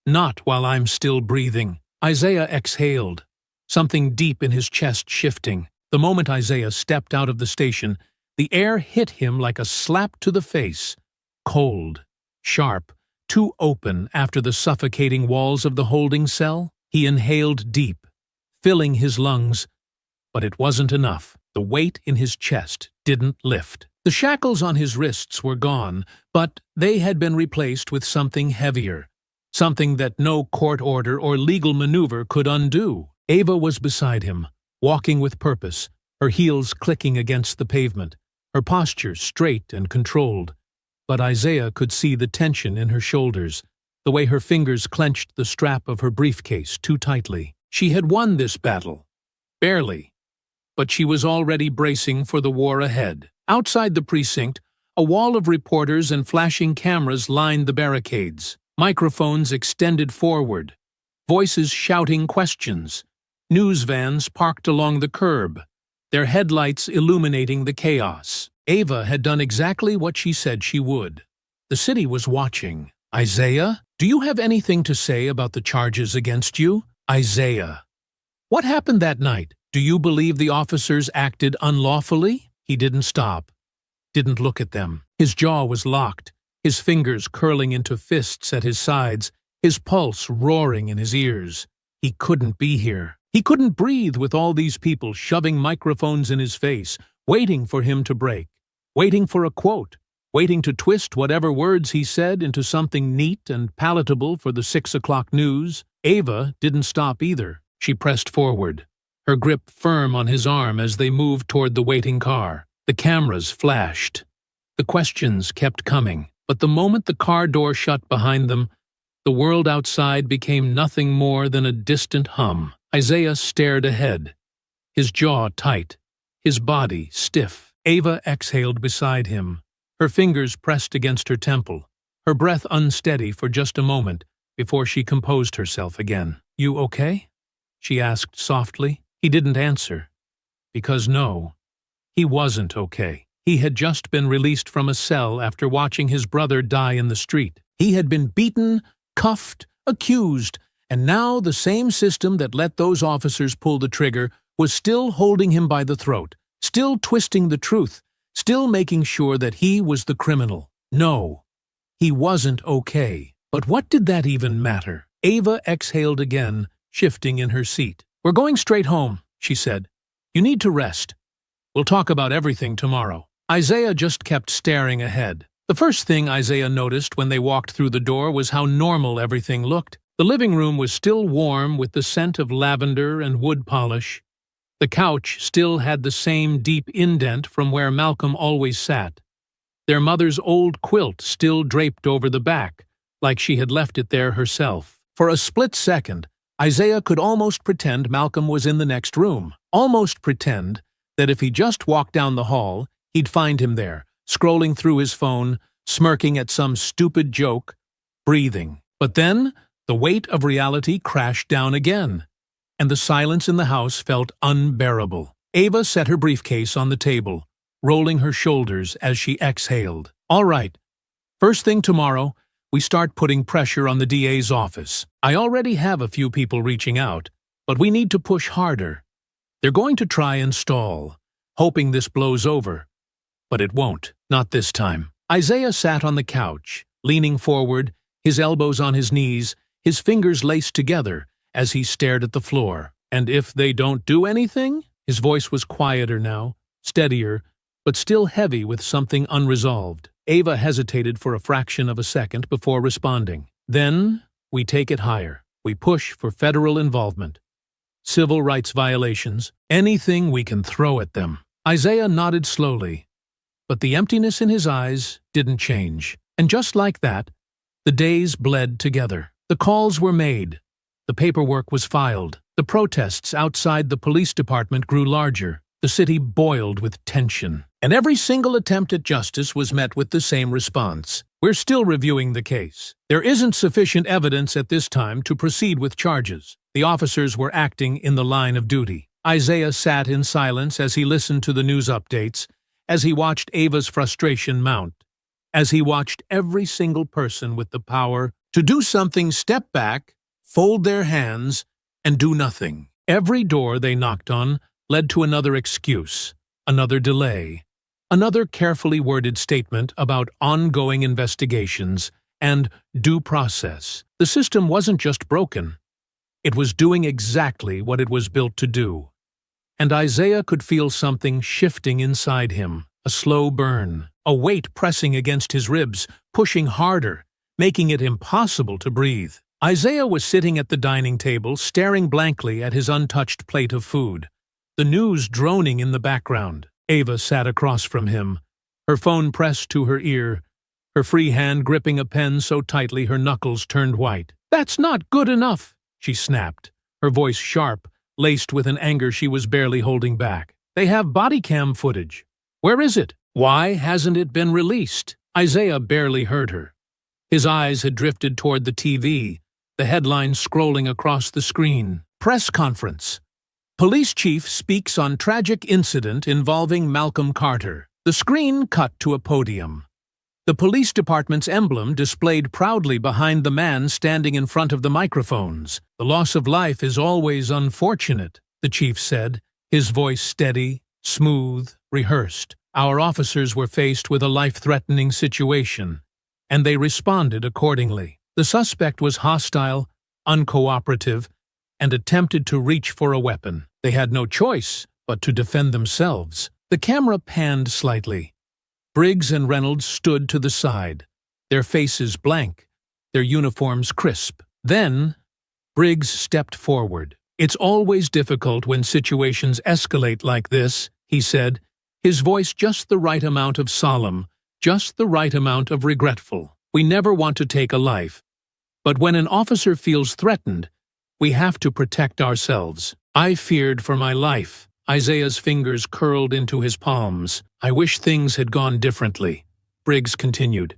S1: Not while I'm still breathing. Isaiah exhaled, something deep in his chest shifting. The moment Isaiah stepped out of the station, the air hit him like a slap to the face. Cold, sharp, too open after the suffocating walls of the holding cell. He inhaled deep, filling his lungs, but it wasn't enough. The weight in his chest didn't lift. The shackles on his wrists were gone, but they had been replaced with something heavier, something that no court order or legal maneuver could undo. Ava was beside him, walking with purpose, her heels clicking against the pavement, her posture straight and controlled. But Isaiah could see the tension in her shoulders, the way her fingers clenched the strap of her briefcase too tightly. She had won this battle. Barely. But she was already bracing for the war ahead. Outside the precinct, a wall of reporters and flashing cameras lined the barricades, microphones extended forward, voices shouting questions, news vans parked along the curb, their headlights illuminating the chaos. Ava had done exactly what she said she would. The city was watching. Isaiah, do you have anything to say about the charges against you? Isaiah. What happened that night? Do you believe the officers acted unlawfully? He didn't stop, didn't look at them. His jaw was locked, his fingers curling into fists at his sides, his pulse roaring in his ears. He couldn't be here. He couldn't breathe with all these people shoving microphones in his face, waiting for him to break, waiting for a quote, waiting to twist whatever words he said into something neat and palatable for the 6 o'clock news. Ava didn't stop either. She pressed forward, her grip firm on his arm as they moved toward the waiting car. The cameras flashed. The questions kept coming, but the moment the car door shut behind them, the world outside became nothing more than a distant hum. Isaiah stared ahead, his jaw tight, his body stiff. Ava exhaled beside him, her fingers pressed against her temple, her breath unsteady for just a moment before she composed herself again. You okay? She asked softly. He didn't answer, because no, he wasn't okay. He had just been released from a cell after watching his brother die in the street. He had been beaten, cuffed, accused, and now the same system that let those officers pull the trigger was still holding him by the throat, still twisting the truth, still making sure that he was the criminal. No, he wasn't okay. But what did that even matter? Ava exhaled again, shifting in her seat. "We're going straight home," she said. "You need to rest. We'll talk about everything tomorrow." Isaiah just kept staring ahead. The first thing Isaiah noticed when they walked through the door was how normal everything looked. The living room was still warm with the scent of lavender and wood polish. The couch still had the same deep indent from where Malcolm always sat. Their mother's old quilt still draped over the back, like she had left it there herself. For a split second, Isaiah could almost pretend Malcolm was in the next room, almost pretend that if he just walked down the hall, he'd find him there, scrolling through his phone, smirking at some stupid joke, breathing. But then, the weight of reality crashed down again, and the silence in the house felt unbearable. Ava set her briefcase on the table, rolling her shoulders as she exhaled. "All right. First thing tomorrow, we start putting pressure on the DA's office. I already have a few people reaching out, but we need to push harder. They're going to try and stall, hoping this blows over. But it won't, not this time." Isaiah sat on the couch, leaning forward, his elbows on his knees, his fingers laced together as he stared at the floor. "And if they don't do anything?" His voice was quieter now, steadier, but still heavy with something unresolved. Ava hesitated for a fraction of a second before responding. "Then we take it higher. We push for federal involvement. Civil rights violations, anything we can throw at them." Isaiah nodded slowly, but the emptiness in his eyes didn't change. And just like that, the days bled together. The calls were made. The paperwork was filed. The protests outside the police department grew larger. The city boiled with tension. And every single attempt at justice was met with the same response. "We're still reviewing the case. There isn't sufficient evidence at this time to proceed with charges." The officers were acting in the line of duty. Isaiah sat in silence as he listened to the news updates, as he watched Ava's frustration mount, as he watched every single person with the power to do something step back, fold their hands, and do nothing. Every door they knocked on led to another excuse, another delay, another carefully worded statement about ongoing investigations and due process. The system wasn't just broken. It was doing exactly what it was built to do. And Isaiah could feel something shifting inside him, a slow burn, a weight pressing against his ribs, pushing harder, making it impossible to breathe. Isaiah was sitting at the dining table, staring blankly at his untouched plate of food, the news droning in the background. Ava sat across from him, her phone pressed to her ear, her free hand gripping a pen so tightly her knuckles turned white. "That's not good enough," she snapped, her voice sharp, laced with an anger she was barely holding back. "They have body cam footage. Where is it? Why hasn't it been released?" Isaiah barely heard her. His eyes had drifted toward the TV, the headline scrolling across the screen. "Press conference. Police chief speaks on tragic incident involving Malcolm Carter." The screen cut to a podium. The police department's emblem displayed proudly behind the man standing in front of the microphones. "The loss of life is always unfortunate," the chief said, his voice steady, smooth, rehearsed. "Our officers were faced with a life-threatening situation, and they responded accordingly. The suspect was hostile, uncooperative, and attempted to reach for a weapon. They had no choice but to defend themselves." The camera panned slightly. Briggs and Reynolds stood to the side, their faces blank, their uniforms crisp. Then, Briggs stepped forward. "It's always difficult when situations escalate like this," he said, his voice just the right amount of solemn, just the right amount of regretful. "We never want to take a life, but when an officer feels threatened, we have to protect ourselves. I feared for my life." Isaiah's fingers curled into his palms. "I wish things had gone differently," Briggs continued.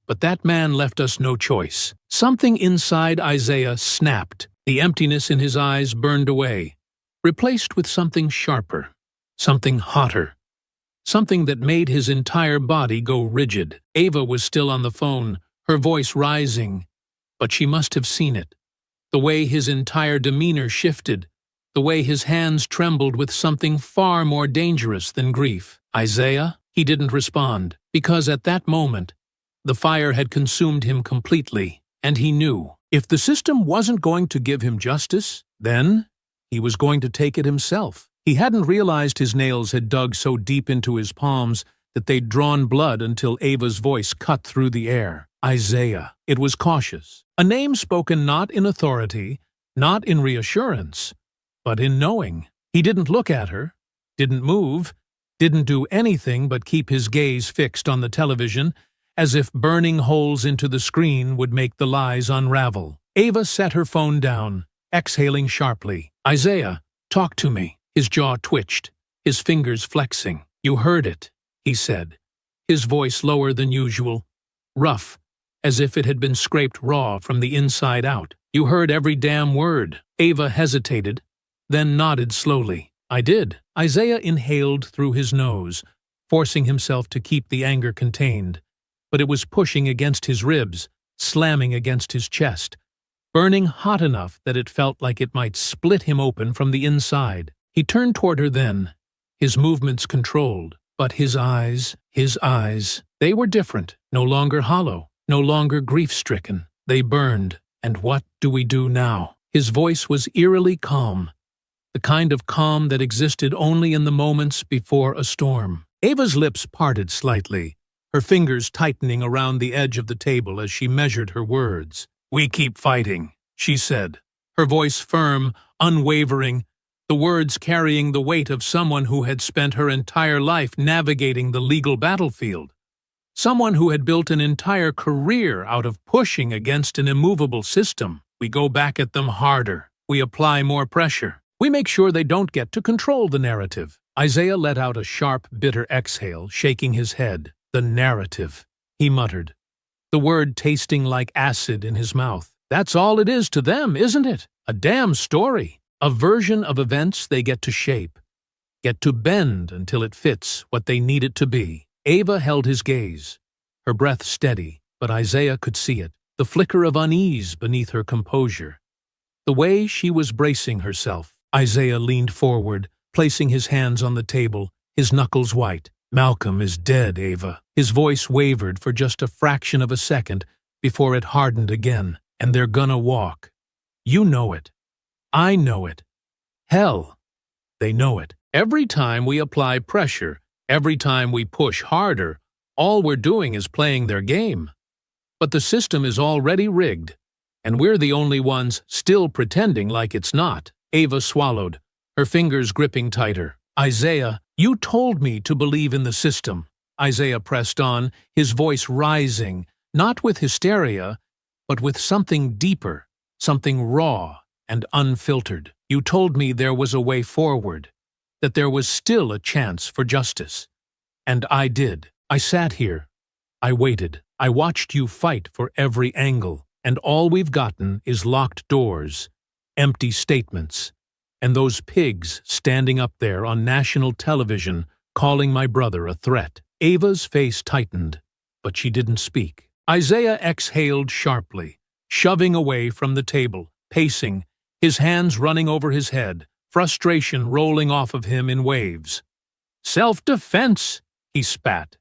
S1: "But that man left us no choice." Something inside Isaiah snapped. The emptiness in his eyes burned away, replaced with something sharper, something hotter. something that made his entire body go rigid. Ava was still on the phone, her voice rising, but she must have seen it. The way his entire demeanor shifted, the way his hands trembled with something far more dangerous than grief. "Isaiah?" He didn't respond, because at that moment, the fire had consumed him completely, and he knew. If the system wasn't going to give him justice, then he was going to take it himself. He hadn't realized his nails had dug so deep into his palms that they'd drawn blood until Ava's voice cut through the air. Isaiah. It was cautious. A name spoken not in authority, not in reassurance, but in knowing. He didn't look at her, didn't move, didn't do anything but keep his gaze fixed on the television, as if burning holes into the screen would make the lies unravel. Ava set her phone down, exhaling sharply. "Isaiah, talk to me." His jaw twitched, his fingers flexing. "You heard it," he said, his voice lower than usual, rough, as if it had been scraped raw from the inside out. "You heard every damn word." Ava hesitated, then nodded slowly. "I did." Isaiah inhaled through his nose, forcing himself to keep the anger contained, but it was pushing against his ribs, slamming against his chest, burning hot enough that it felt like it might split him open from the inside. He turned toward her then, his movements controlled, but his eyes, they were different, no longer hollow, no longer grief-stricken. They burned. "And what do we do now?" His voice was eerily calm, the kind of calm that existed only in the moments before a storm. Ava's lips parted slightly, her fingers tightening around the edge of the table as she measured her words. "We keep fighting," she said, her voice firm, unwavering, the words carrying the weight of someone who had spent her entire life navigating the legal battlefield, someone who had built an entire career out of pushing against an immovable system. "We go back at them harder. We apply more pressure. We make sure they don't get to control the narrative." Isaiah let out a sharp, bitter exhale, shaking his head. "The narrative," he muttered, the word tasting like acid in his mouth. "That's all it is to them, isn't it? A damn story. A version of events they get to shape, get to bend until it fits what they need it to be." Ava held his gaze, her breath steady, but Isaiah could see it, the flicker of unease beneath her composure, the way she was bracing herself. Isaiah leaned forward, placing his hands on the table, his knuckles white. "Malcolm is dead, Ava." His voice wavered for just a fraction of a second before it hardened again. "And they're gonna walk. You know it. I know it. Hell, they know it. Every time we apply pressure, every time we push harder, all we're doing is playing their game. But the system is already rigged, and we're the only ones still pretending like it's not." Ava swallowed, her fingers gripping tighter. "Isaiah, you told me to believe in the system." Isaiah pressed on, his voice rising, not with hysteria, but with something deeper, something raw and unfiltered. "You told me there was a way forward, that there was still a chance for justice. And I did. I sat here. I waited. I watched you fight for every angle, and all we've gotten is locked doors, empty statements, and those pigs standing up there on national television calling my brother a threat." Ava's face tightened, but she didn't speak. Isaiah exhaled sharply, shoving away from the table, pacing, his hands running over his head, frustration rolling off of him in waves. "Self-defense," he spat.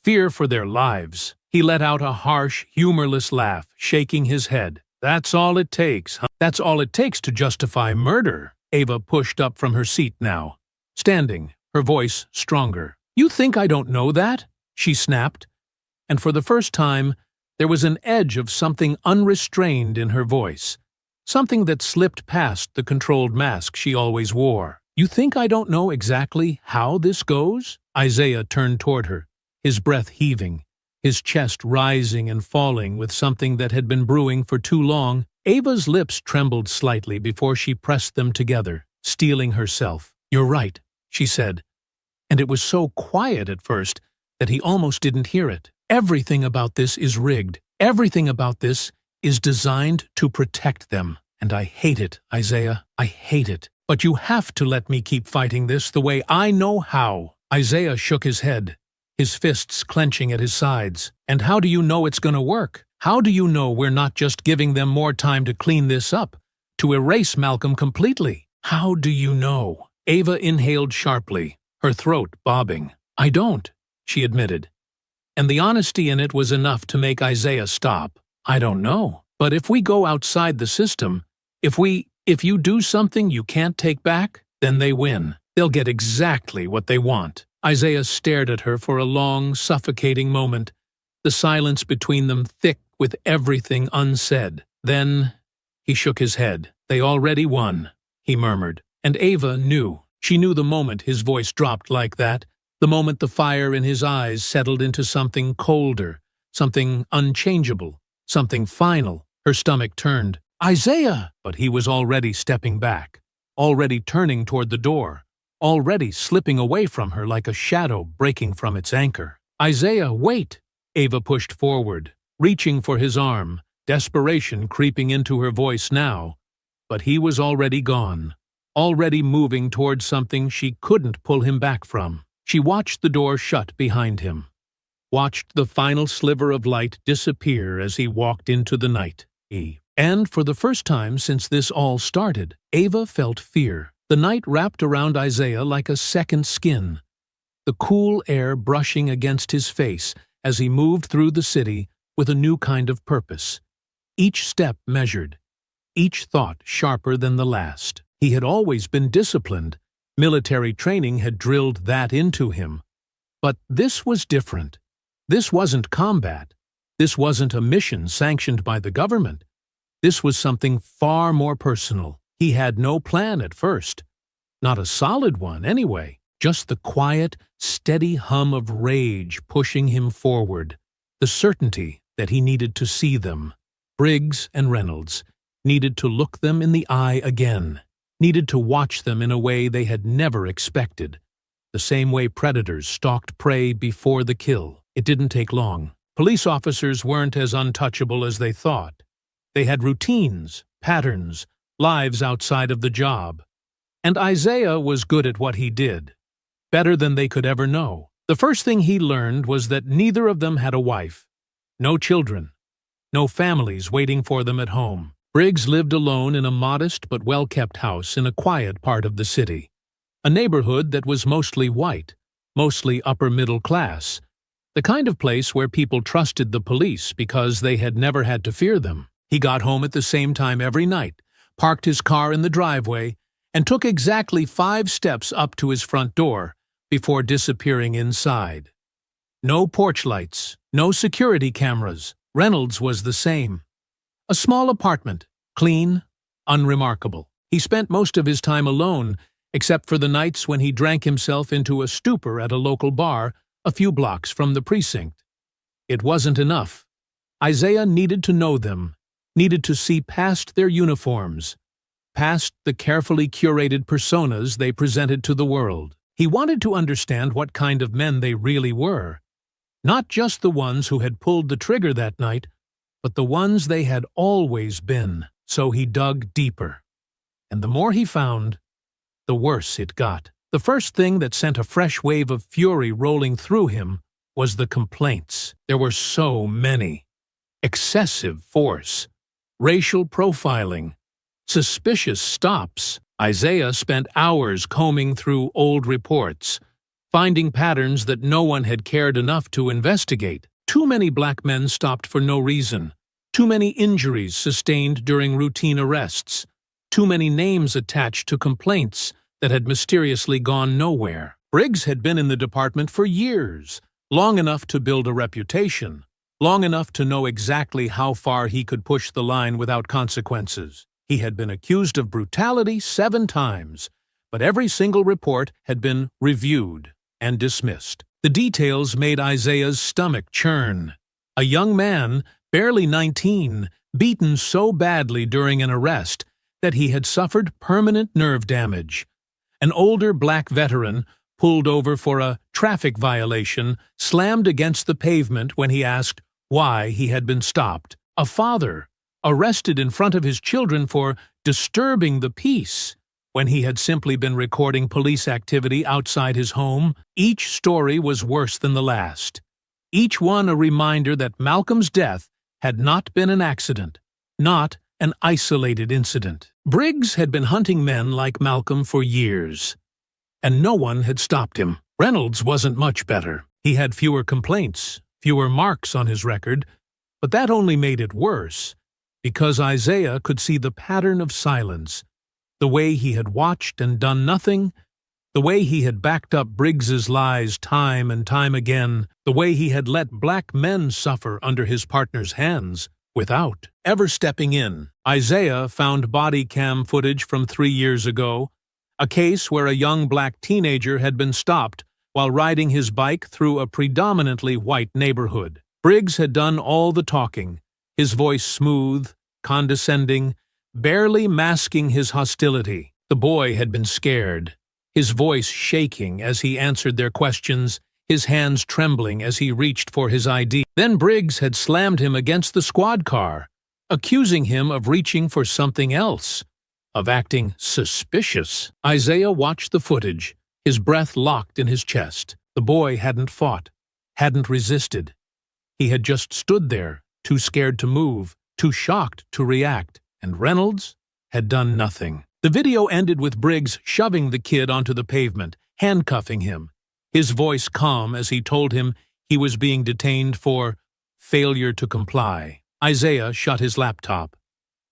S1: "Fear for their lives." He let out a harsh, humorless laugh, shaking his head. "That's all it takes, huh? That's all it takes to justify murder." Ava pushed up from her seat now, standing, her voice stronger. "You think I don't know that?" she snapped, and for the first time, there was an edge of something unrestrained in her voice, something that slipped past the controlled mask she always wore. "You think I don't know exactly how this goes?" Isaiah turned toward her, his breath heaving, his chest rising and falling with something that had been brewing for too long. Ava's lips trembled slightly before she pressed them together, steeling herself. "You're right," she said, and it was so quiet at first that he almost didn't hear it. "Everything about this is rigged. Everything about this is designed to protect them. And I hate it, Isaiah. I hate it. But you have to let me keep fighting this the way I know how." Isaiah shook his head, his fists clenching at his sides. And how do you know it's gonna work? How do you know we're not just giving them more time to clean this up, to erase Malcolm completely? How do you know? Ava inhaled sharply, her throat bobbing. I don't, she admitted. And the honesty in it was enough to make Isaiah stop. I don't know. But if we go outside the system, if you do something you can't take back, then they win. They'll get exactly what they want. Isaiah stared at her for a long, suffocating moment, the silence between them thick with everything unsaid. Then he shook his head. They already won, he murmured. And Ava knew. She knew the moment his voice dropped like that, the moment the fire in his eyes settled into something colder, something unchangeable, something final. Her stomach turned. Isaiah! But he was already stepping back, already turning toward the door, already slipping away from her like a shadow breaking from its anchor. Isaiah, wait! Ava pushed forward, reaching for his arm, desperation creeping into her voice now. But he was already gone, already moving toward something she couldn't pull him back from. She watched the door shut behind him, watched the final sliver of light disappear as he walked into the night. And for the first time since this all started, Ava felt fear. The night wrapped around Isaiah like a second skin, the cool air brushing against his face as he moved through the city with a new kind of purpose. Each step measured, each thought sharper than the last. He had always been disciplined. Military training had drilled that into him. But this was different. This wasn't combat. This wasn't a mission sanctioned by the government. This was something far more personal. He had no plan at first. Not a solid one, anyway. Just the quiet, steady hum of rage pushing him forward. The certainty that he needed to see them. Briggs and Reynolds needed to look them in the eye again. Needed to watch them in a way they had never expected. The same way predators stalked prey before the kill. It didn't take long. Police officers weren't as untouchable as they thought. They had routines, patterns, lives outside of the job. And Isaiah was good at what he did. Better than they could ever know. The first thing he learned was that neither of them had a wife. No children. No families waiting for them at home. Briggs lived alone in a modest but well-kept house in a quiet part of the city. A neighborhood that was mostly white, mostly upper-middle class. The kind of place where people trusted the police because they had never had to fear them. He got home at the same time every night, parked his car in the driveway, and took exactly 5 steps up to his front door before disappearing inside. No porch lights, no security cameras. Reynolds was the same. A small apartment, clean, unremarkable. He spent most of his time alone, except for the nights when he drank himself into a stupor at a local bar a few blocks from the precinct. It wasn't enough. Isaiah needed to know them, needed to see past their uniforms, past the carefully curated personas they presented to the world. He wanted to understand what kind of men they really were. Not just the ones who had pulled the trigger that night, but the ones they had always been. So he dug deeper. And the more he found, the worse it got. The first thing that sent a fresh wave of fury rolling through him was the complaints. There were so many. Excessive force, racial profiling, suspicious stops. Isaiah spent hours combing through old reports, finding patterns that no one had cared enough to investigate. Too many black men stopped for no reason. Too many injuries sustained during routine arrests. Too many names attached to complaints that had mysteriously gone nowhere. Briggs had been in the department for years, long enough to build a reputation, long enough to know exactly how far he could push the line without consequences. He had been accused of brutality 7 times, but every single report had been reviewed and dismissed. The details made Isaiah's stomach churn. A young man, barely 19, beaten so badly during an arrest that he had suffered permanent nerve damage. An older black veteran, pulled over for a traffic violation, slammed against the pavement when he asked why he had been stopped. A father, arrested in front of his children for disturbing the peace, when he had simply been recording police activity outside his home. Each story was worse than the last. Each one a reminder that Malcolm's death had not been an accident, not an isolated incident. Briggs had been hunting men like Malcolm for years, and no one had stopped him. Reynolds wasn't much better. He had fewer complaints, fewer marks on his record, but that only made it worse, because Isaiah could see the pattern of silence, the way he had watched and done nothing, the way he had backed up Briggs's lies time and time again, the way he had let black men suffer under his partner's hands without ever stepping in. Isaiah found body cam footage from 3 years ago, a case where a young black teenager had been stopped while riding his bike through a predominantly white neighborhood. Briggs had done all the talking, his voice smooth, condescending, barely masking his hostility. The boy had been scared, his voice shaking as he answered their questions, his hands trembling as he reached for his ID. Then Briggs had slammed him against the squad car, accusing him of reaching for something else, of acting suspicious. Isaiah watched the footage, his breath locked in his chest. The boy hadn't fought, hadn't resisted. He had just stood there, too scared to move, too shocked to react, and Reynolds had done nothing. The video ended with Briggs shoving the kid onto the pavement, handcuffing him, his voice calm as he told him he was being detained for failure to comply. Isaiah shut his laptop.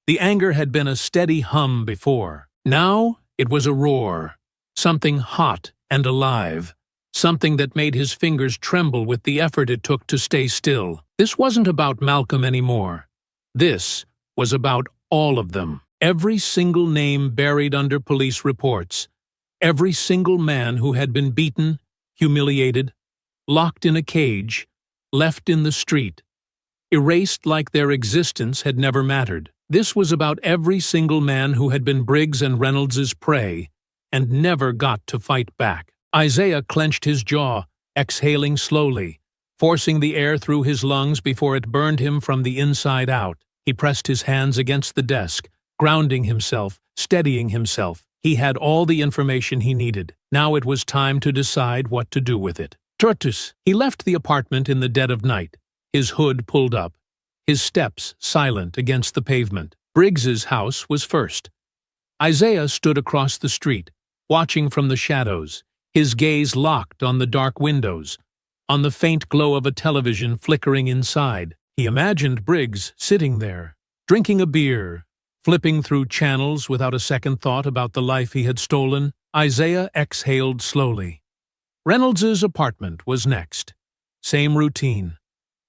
S1: The anger had been a steady hum before. Now it was a roar, something hot and alive, something that made his fingers tremble with the effort it took to stay still. This wasn't about Malcolm anymore. This was about all of them. Every single name buried under police reports. Every single man who had been beaten, humiliated, locked in a cage, left in the street, erased like their existence had never mattered. This was about every single man who had been Briggs and Reynolds's prey and never got to fight back. Isaiah clenched his jaw, exhaling slowly, forcing the air through his lungs before it burned him from the inside out. He pressed his hands against the desk, grounding himself, steadying himself. He had all the information he needed. Now it was time to decide what to do with it. Tertus. He left the apartment in the dead of night, his hood pulled up, his steps silent against the pavement. Briggs's house was first. Isaiah stood across the street, watching from the shadows, his gaze locked on the dark windows, on the faint glow of a television flickering inside. He imagined Briggs sitting there, drinking a beer, flipping through channels without a second thought about the life he had stolen. Isaiah exhaled slowly. Reynolds's apartment was next. Same routine.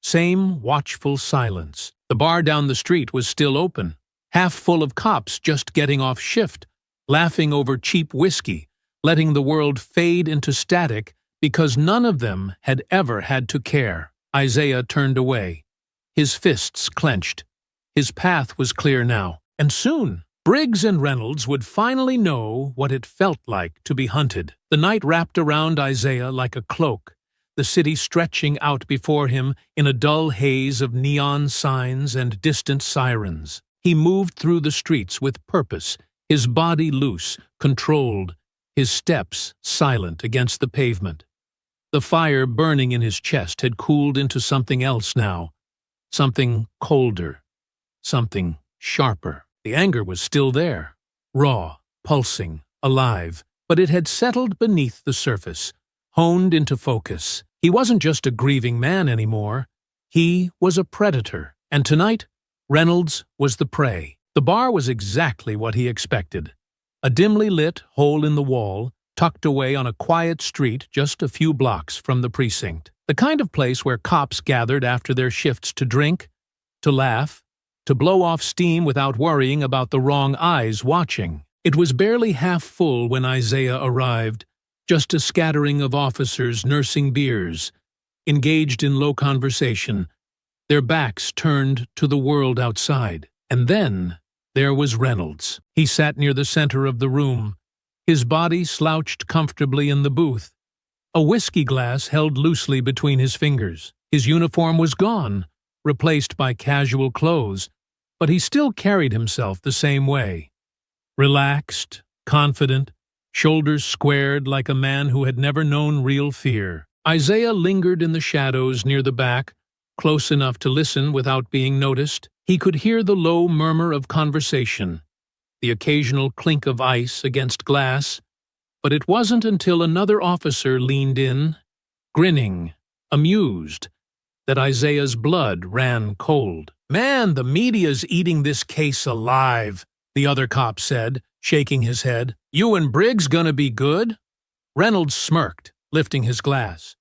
S1: Same watchful silence. The bar down the street was still open, half full of cops just getting off shift, laughing over cheap whiskey, letting the world fade into static because none of them had ever had to care. Isaiah turned away, his fists clenched. His path was clear now, and soon Briggs and Reynolds would finally know what it felt like to be hunted. The night wrapped around Isaiah like a cloak, the city stretching out before him in a dull haze of neon signs and distant sirens. He moved through the streets with purpose, his body loose, controlled, his steps silent against the pavement. The fire burning in his chest had cooled into something else now, something colder, something sharper. The anger was still there, raw, pulsing, alive, but it had settled beneath the surface, honed into focus. He wasn't just a grieving man anymore. He was a predator, and tonight, Reynolds was the prey. The bar was exactly what he expected. A dimly lit hole in the wall, tucked away on a quiet street just a few blocks from the precinct. The kind of place where cops gathered after their shifts to drink, to laugh, to blow off steam without worrying about the wrong eyes watching. It was barely half full when Isaiah arrived, just a scattering of officers nursing beers, engaged in low conversation, their backs turned to the world outside. And then there was Reynolds. He sat near the center of the room, his body slouched comfortably in the booth, a whiskey glass held loosely between his fingers. His uniform was gone, replaced by casual clothes, but he still carried himself the same way. Relaxed, confident, shoulders squared like a man who had never known real fear. Isaiah lingered in the shadows near the back, close enough to listen without being noticed. He could hear the low murmur of conversation, the occasional clink of ice against glass, but it wasn't until another officer leaned in, grinning, amused, that Isaiah's blood ran cold. "Man, the media's eating this case alive," the other cop said, shaking his head. "You and Briggs gonna be good?" Reynolds smirked, lifting his glass.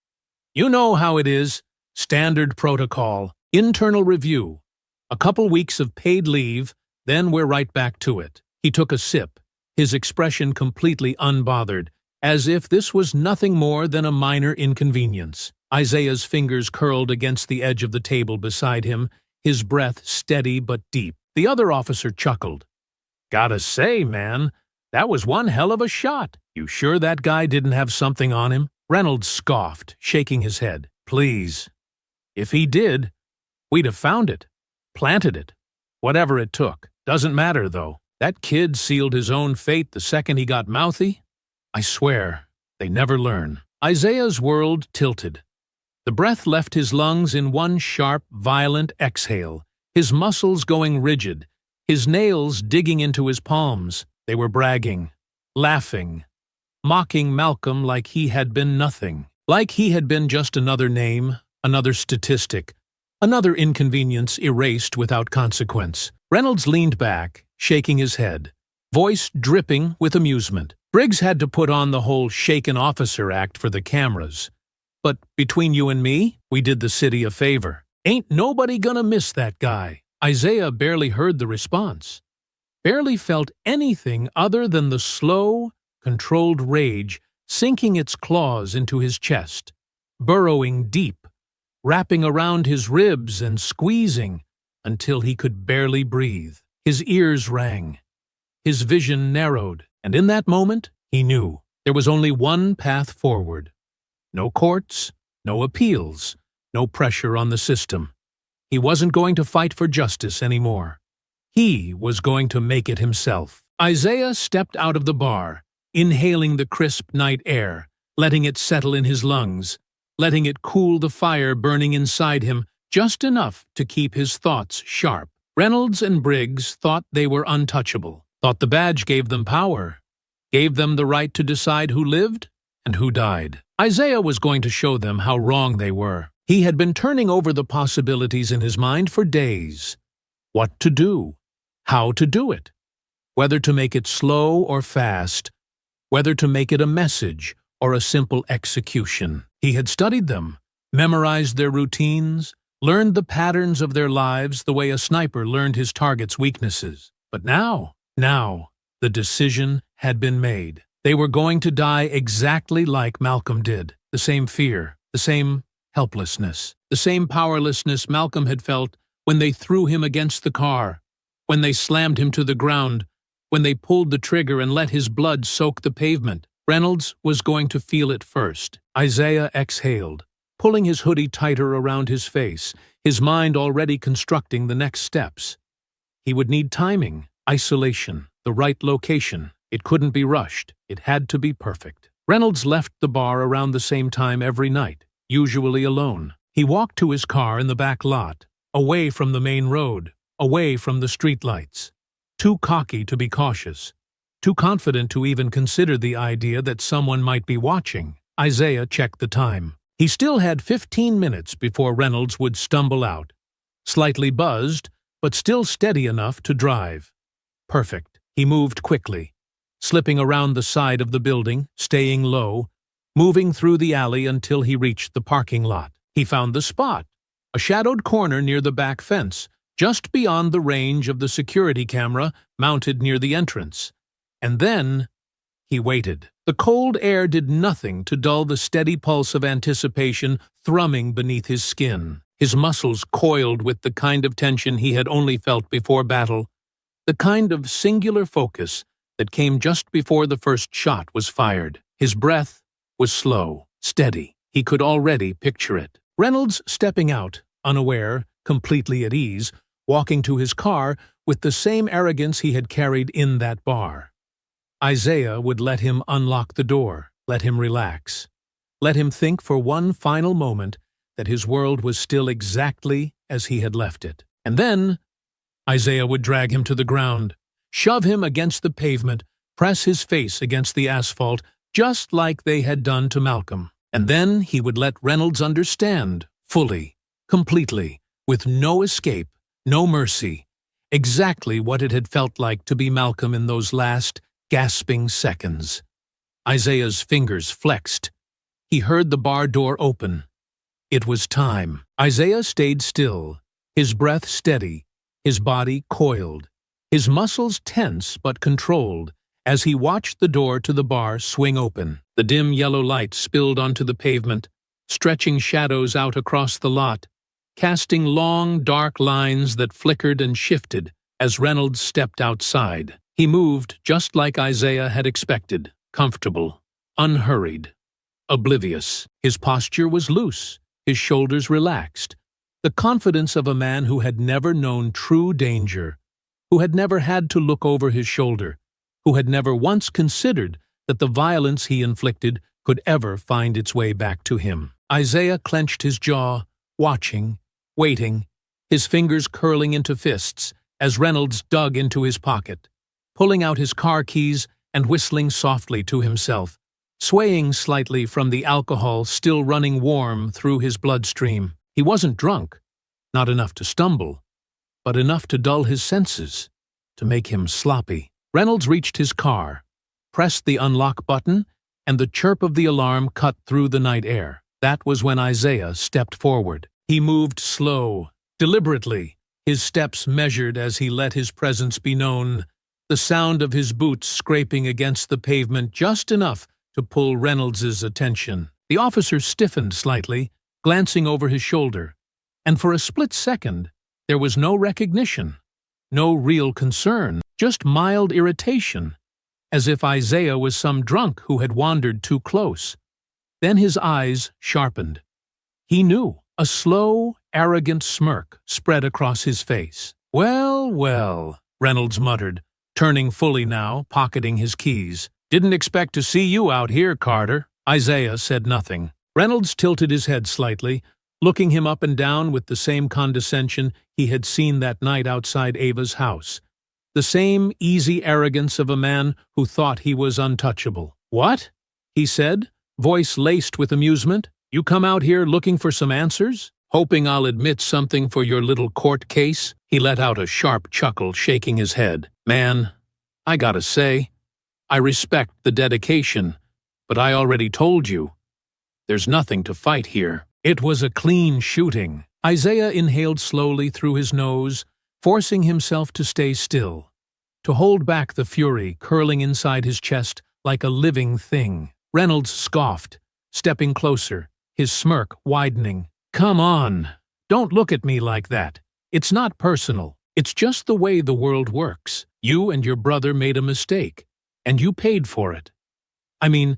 S1: "You know how it is. Standard protocol. Internal review. A couple weeks of paid leave, then we're right back to it." He took a sip, his expression completely unbothered, as if this was nothing more than a minor inconvenience. Isaiah's fingers curled against the edge of the table beside him, his breath steady but deep. The other officer chuckled. "Gotta say, man, that was one hell of a shot. You sure that guy didn't have something on him?" Reynolds scoffed, shaking his head. "Please. If he did, we'd have found it, planted it, whatever it took. Doesn't matter, though. That kid sealed his own fate the second he got mouthy. I swear, they never learn." Isaiah's world tilted. The breath left his lungs in one sharp, violent exhale, his muscles going rigid, his nails digging into his palms. They were bragging, laughing, mocking Malcolm like he had been nothing, like he had been just another name, another statistic, another inconvenience erased without consequence. Reynolds leaned back, shaking his head, voice dripping with amusement. Briggs had to put on the whole shaken officer act for the cameras. But between you and me, we did the city a favor. Ain't nobody gonna miss that guy. Isaiah barely heard the response, barely felt anything other than the slow, controlled rage sinking its claws into his chest, burrowing deep, wrapping around his ribs and squeezing until he could barely breathe. His ears rang, his vision narrowed, and in that moment, he knew there was only one path forward. No courts, no appeals, no pressure on the system. He wasn't going to fight for justice anymore. He was going to make it himself. Isaiah stepped out of the bar, inhaling the crisp night air, letting it settle in his lungs, letting it cool the fire burning inside him just enough to keep his thoughts sharp. Reynolds and Briggs thought they were untouchable, thought the badge gave them power, gave them the right to decide who lived and who died. Isaiah was going to show them how wrong they were. He had been turning over the possibilities in his mind for days. What to do, how to do it, whether to make it slow or fast, whether to make it a message or a simple execution. He had studied them, memorized their routines, learned the patterns of their lives the way a sniper learned his target's weaknesses. But now, the decision had been made. They were going to die exactly like Malcolm did. The same fear, the same helplessness, the same powerlessness Malcolm had felt when they threw him against the car, when they slammed him to the ground, when they pulled the trigger and let his blood soak the pavement. Reynolds was going to feel it first. Isaiah exhaled, pulling his hoodie tighter around his face, his mind already constructing the next steps. He would need timing, isolation, the right location. It couldn't be rushed. It had to be perfect. Reynolds left the bar around the same time every night, usually alone. He walked to his car in the back lot, away from the main road, away from the streetlights. Too cocky to be cautious, too confident to even consider the idea that someone might be watching. Isaiah checked the time. He still had 15 minutes before Reynolds would stumble out, slightly buzzed, but still steady enough to drive. Perfect. He moved quickly, slipping around the side of the building, staying low, moving through the alley until he reached the parking lot. He found the spot, a shadowed corner near the back fence, just beyond the range of the security camera mounted near the entrance. And then he waited. The cold air did nothing to dull the steady pulse of anticipation thrumming beneath his skin. His muscles coiled with the kind of tension he had only felt before battle, the kind of singular focus that came just before the first shot was fired. His breath was slow, steady. He could already picture it. Reynolds stepping out, unaware, completely at ease, walking to his car with the same arrogance he had carried in that bar. Isaiah would let him unlock the door, let him relax, let him think for one final moment that his world was still exactly as he had left it. And then Isaiah would drag him to the ground, shove him against the pavement, press his face against the asphalt, just like they had done to Malcolm. And then he would let Reynolds understand, fully, completely, with no escape, no mercy, exactly what it had felt like to be Malcolm in those last, gasping seconds. Isaiah's fingers flexed. He heard the bar door open. It was time. Isaiah stayed still, his breath steady, his body coiled, his muscles tense but controlled, as he watched the door to the bar swing open. The dim yellow light spilled onto the pavement, stretching shadows out across the lot, casting long, dark lines that flickered and shifted as Reynolds stepped outside. He moved just like Isaiah had expected, comfortable, unhurried, oblivious. His posture was loose, his shoulders relaxed, the confidence of a man who had never known true danger, who had never had to look over his shoulder, who had never once considered that the violence he inflicted could ever find its way back to him. Isaiah clenched his jaw, watching, waiting, his fingers curling into fists as Reynolds dug into his pocket, pulling out his car keys and whistling softly to himself, swaying slightly from the alcohol still running warm through his bloodstream. He wasn't drunk, not enough to stumble, but enough to dull his senses, to make him sloppy. Reynolds reached his car, pressed the unlock button, and the chirp of the alarm cut through the night air. That was when Isaiah stepped forward. He moved slow, deliberately, his steps measured as he let his presence be known, the sound of his boots scraping against the pavement just enough to pull Reynolds's attention. The officer stiffened slightly, glancing over his shoulder, and for a split second, there was no recognition, no real concern, just mild irritation, as if Isaiah was some drunk who had wandered too close. Then his eyes sharpened. He knew. A slow, arrogant smirk spread across his face. "Well, well," Reynolds muttered, turning fully now, pocketing his keys. "Didn't expect to see you out here, Carter." Isaiah said nothing. Reynolds tilted his head slightly, looking him up and down with the same condescension he had seen that night outside Ava's house. The same easy arrogance of a man who thought he was untouchable. "What?" he said, voice laced with amusement. "You come out here looking for some answers? Hoping I'll admit something for your little court case?" He let out a sharp chuckle, shaking his head. "Man, I gotta say, I respect the dedication, but I already told you. There's nothing to fight here." It was a clean shooting. Isaiah inhaled slowly through his nose, forcing himself to stay still, to hold back the fury curling inside his chest like a living thing. Reynolds scoffed, stepping closer, his smirk widening. "Come on, don't look at me like that. It's not personal. It's just the way the world works. You and your brother made a mistake, and you paid for it. I mean,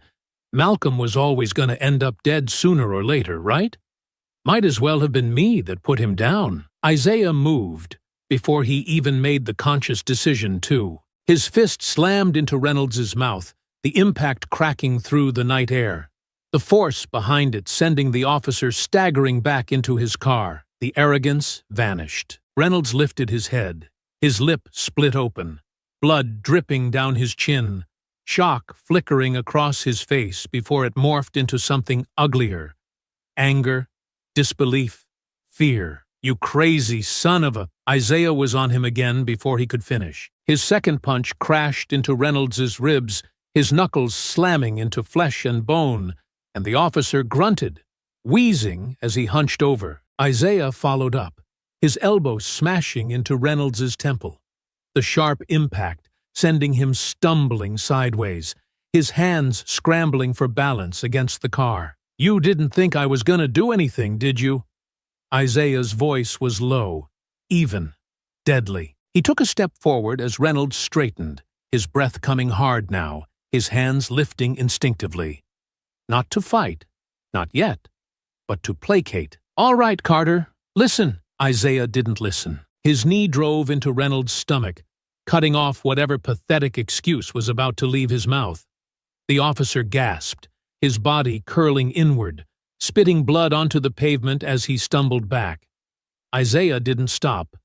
S1: Malcolm was always going to end up dead sooner or later, right? Might as well have been me that put him down." Isaiah moved, before he even made the conscious decision to. His fist slammed into Reynolds's mouth, the impact cracking through the night air, the force behind it sending the officer staggering back into his car. The arrogance vanished. Reynolds lifted his head, his lip split open, blood dripping down his chin, shock flickering across his face before it morphed into something uglier. Anger, disbelief, fear. "You crazy son of a—" Isaiah was on him again before he could finish. His second punch crashed into Reynolds's ribs, his knuckles slamming into flesh and bone, and the officer grunted, wheezing as he hunched over. Isaiah followed up, his elbow smashing into Reynolds's temple, the sharp impact sending him stumbling sideways, his hands scrambling for balance against the car. "You didn't think I was gonna do anything, did you?" Isaiah's voice was low, even, deadly. He took a step forward as Reynolds straightened, his breath coming hard now, his hands lifting instinctively. Not to fight, not yet, but to placate. "All right, Carter, listen." Isaiah didn't listen. His knee drove into Reynolds' stomach, cutting off whatever pathetic excuse was about to leave his mouth. The officer gasped, his body curling inward, spitting blood onto the pavement as he stumbled back. Isaiah didn't stop.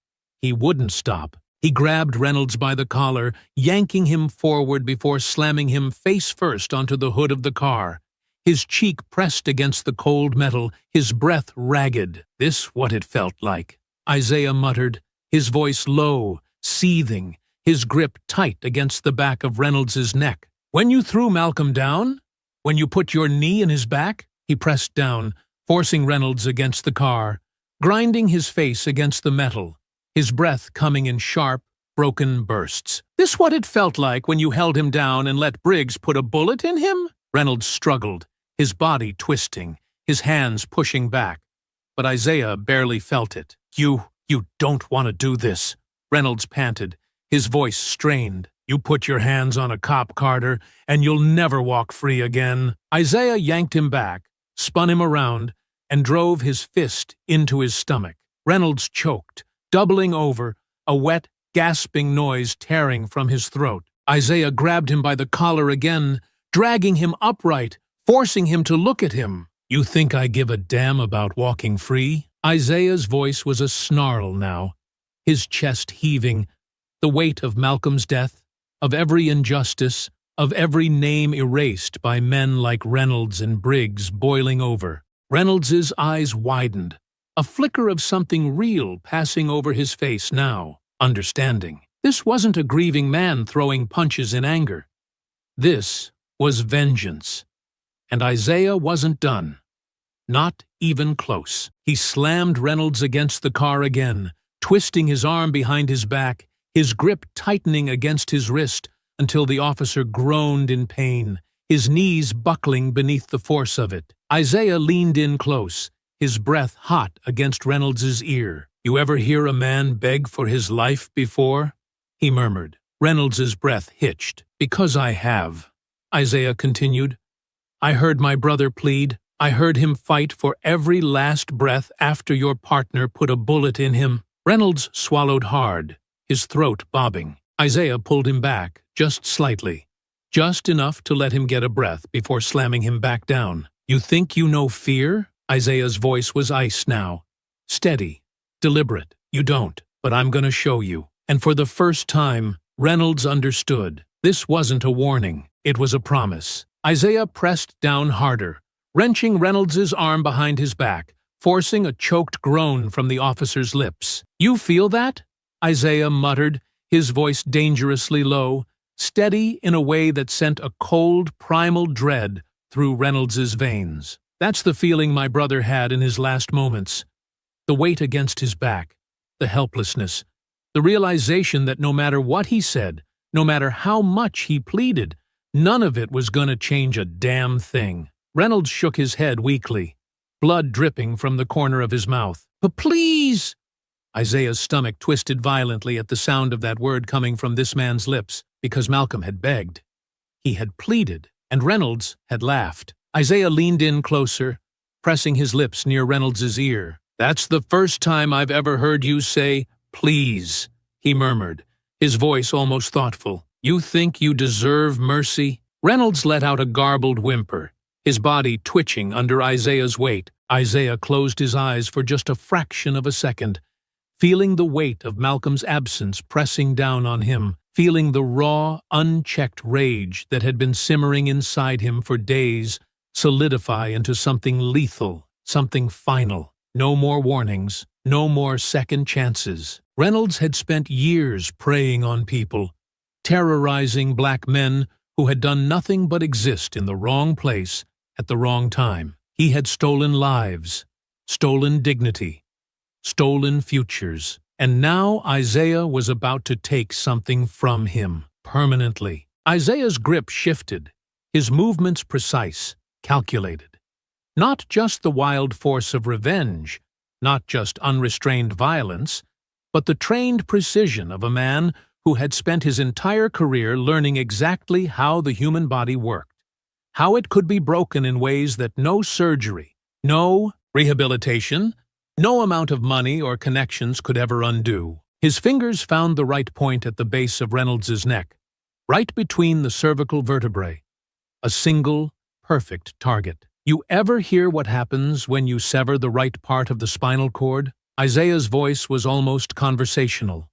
S1: He wouldn't stop. He grabbed Reynolds by the collar, yanking him forward before slamming him face first onto the hood of the car. His cheek pressed against the cold metal, his breath ragged. This what it felt like, Isaiah muttered, his voice low, seething, his grip tight against the back of Reynolds's neck. When you threw Malcolm down? When you put your knee in his back? He pressed down, forcing Reynolds against the car, grinding his face against the metal, his breath coming in sharp, broken bursts. This what it felt like when you held him down and let Briggs put a bullet in him? Reynolds struggled, his body twisting, his hands pushing back. But Isaiah barely felt it. You don't want to do this, Reynolds panted, his voice strained. You put your hands on a cop, Carter, and you'll never walk free again. Isaiah yanked him back, spun him around, and drove his fist into his stomach. Reynolds choked, doubling over, a wet, gasping noise tearing from his throat. Isaiah grabbed him by the collar again, dragging him upright, forcing him to look at him. You think I give a damn about walking free? Isaiah's voice was a snarl now, his chest heaving, the weight of Malcolm's death, of every injustice, of every name erased by men like Reynolds and Briggs boiling over. Reynolds's eyes widened, a flicker of something real passing over his face now, understanding. This wasn't a grieving man throwing punches in anger. This was vengeance. And Isaiah wasn't done. Not even close. He slammed Reynolds against the car again, twisting his arm behind his back, his grip tightening against his wrist until the officer groaned in pain, his knees buckling beneath the force of it. Isaiah leaned in close, his breath hot against Reynolds's ear. You ever hear a man beg for his life before? He murmured. Reynolds's breath hitched. Because I have, Isaiah continued. I heard my brother plead. I heard him fight for every last breath after your partner put a bullet in him. Reynolds swallowed hard, his throat bobbing. Isaiah pulled him back, just slightly, just enough to let him get a breath before slamming him back down. You think you know fear? Isaiah's voice was ice now. Steady, deliberate. You don't, but I'm gonna show you. And for the first time, Reynolds understood. This wasn't a warning, it was a promise. Isaiah pressed down harder, wrenching Reynolds's arm behind his back, forcing a choked groan from the officer's lips. You feel that? Isaiah muttered, his voice dangerously low, steady in a way that sent a cold, primal dread through Reynolds's veins. That's the feeling my brother had in his last moments. The weight against his back, the helplessness, the realization that no matter what he said, no matter how much he pleaded, none of it was going to change a damn thing. Reynolds shook his head weakly, blood dripping from the corner of his mouth. But please! Isaiah's stomach twisted violently at the sound of that word coming from this man's lips, because Malcolm had begged. He had pleaded, and Reynolds had laughed. Isaiah leaned in closer, pressing his lips near Reynolds's ear. That's the first time I've ever heard you say, please, he murmured, his voice almost thoughtful. You think you deserve mercy? Reynolds let out a garbled whimper, his body twitching under Isaiah's weight. Isaiah closed his eyes for just a fraction of a second, feeling the weight of Malcolm's absence pressing down on him, feeling the raw, unchecked rage that had been simmering inside him for days solidify into something lethal, something final. No more warnings, no more second chances. Reynolds had spent years preying on people, terrorizing black men who had done nothing but exist in the wrong place at the wrong time. He had stolen lives, stolen dignity, stolen futures, and now Isaiah was about to take something from him, permanently. Isaiah's grip shifted, his movements precise, calculated. Not just the wild force of revenge, not just unrestrained violence, but the trained precision of a man who had spent his entire career learning exactly how the human body worked, how it could be broken in ways that no surgery, no rehabilitation, no amount of money or connections could ever undo. His fingers found the right point at the base of Reynolds's neck, right between the cervical vertebrae. A single, perfect target. You ever hear what happens when you sever the right part of the spinal cord? Isaiah's voice was almost conversational.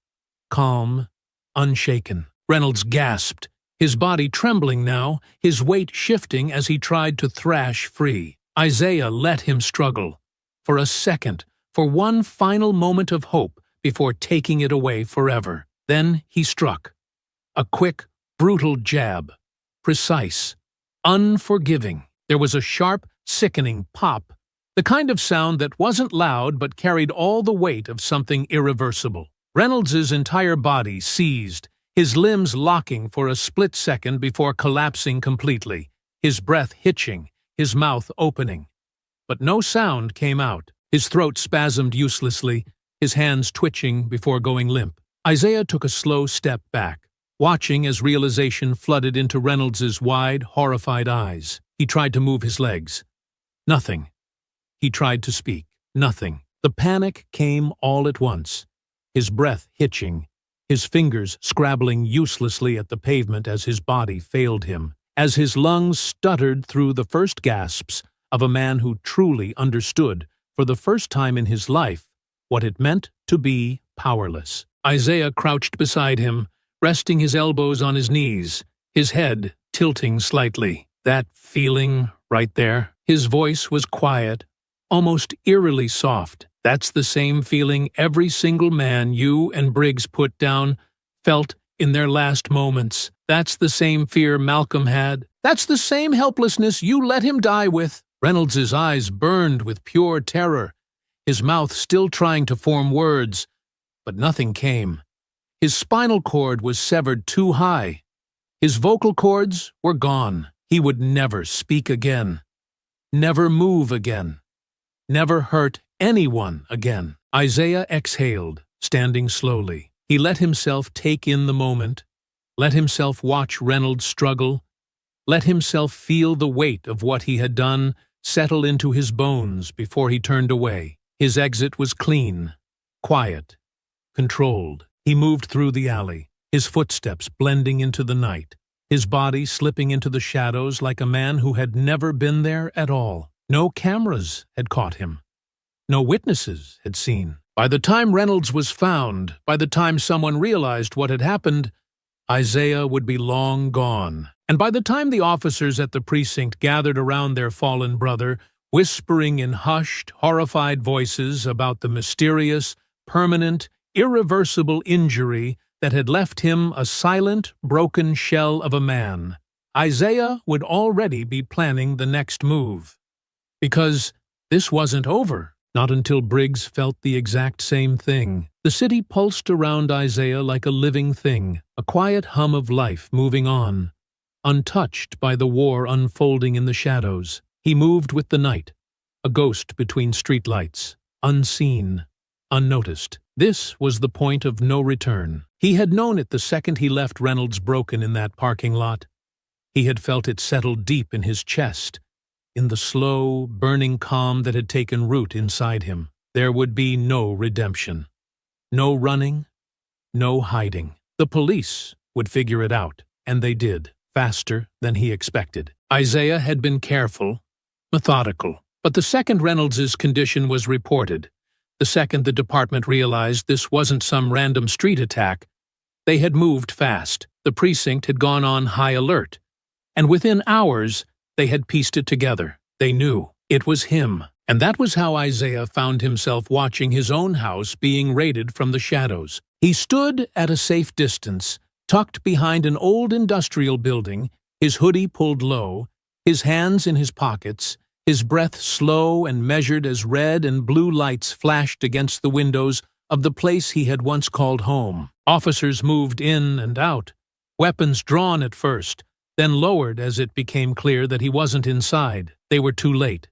S1: Calm, unshaken. Reynolds gasped, his body trembling now, his weight shifting as he tried to thrash free. Isaiah let him struggle. For a second, for one final moment of hope before taking it away forever. Then he struck. A quick, brutal jab. Precise. Unforgiving. There was a sharp, sickening pop. The kind of sound that wasn't loud but carried all the weight of something irreversible. Reynolds's entire body seized, his limbs locking for a split second before collapsing completely, his breath hitching, his mouth opening. But no sound came out. His throat spasmed uselessly, his hands twitching before going limp. Isaiah took a slow step back, watching as realization flooded into Reynolds's wide, horrified eyes. He tried to move his legs. Nothing. He tried to speak. Nothing. The panic came all at once, his breath hitching, his fingers scrabbling uselessly at the pavement as his body failed him, as his lungs stuttered through the first gasps of a man who truly understood, for the first time in his life, what it meant to be powerless. Isaiah crouched beside him, resting his elbows on his knees, his head tilting slightly. That feeling right there. His voice was quiet, almost eerily soft. That's the same feeling every single man you and Briggs put down felt in their last moments. That's the same fear Malcolm had. That's the same helplessness you let him die with. Reynolds's eyes burned with pure terror, his mouth still trying to form words, but nothing came. His spinal cord was severed too high. His vocal cords were gone. He would never speak again, never move again, never hurt anyone again. Isaiah exhaled, standing slowly. He let himself take in the moment, let himself watch Reynolds struggle, let himself feel the weight of what he had done settle into his bones before he turned away. His exit was clean, quiet, controlled. He moved through the alley, his footsteps blending into the night, his body slipping into the shadows like a man who had never been there at all. No cameras had caught him. No witnesses had seen. By the time Reynolds was found, by the time someone realized what had happened, Isaiah would be long gone. And by the time the officers at the precinct gathered around their fallen brother, whispering in hushed, horrified voices about the mysterious, permanent, irreversible injury that had left him a silent, broken shell of a man, Isaiah would already be planning the next move. Because this wasn't over. Not until Briggs felt the exact same thing. The city pulsed around Isaiah like a living thing, a quiet hum of life moving on, untouched by the war unfolding in the shadows. He moved with the night, a ghost between streetlights, unseen, unnoticed. This was the point of no return. He had known it the second he left Reynolds broken in that parking lot. He had felt it settle deep in his chest, in the slow, burning calm that had taken root inside him. There would be no redemption. No running, no hiding. The police would figure it out, and they did, faster than he expected. Isaiah had been careful, methodical. But the second Reynolds's condition was reported, the second the department realized this wasn't some random street attack, they had moved fast. The precinct had gone on high alert, and within hours, they had pieced it together. They knew it was him. And that was how Isaiah found himself watching his own house being raided from the shadows. He stood at a safe distance, tucked behind an old industrial building, his hoodie pulled low, his hands in his pockets, his breath slow and measured as red and blue lights flashed against the windows of the place he had once called home. Officers moved in and out, weapons drawn at first, then lowered as it became clear that he wasn't inside. They were too late.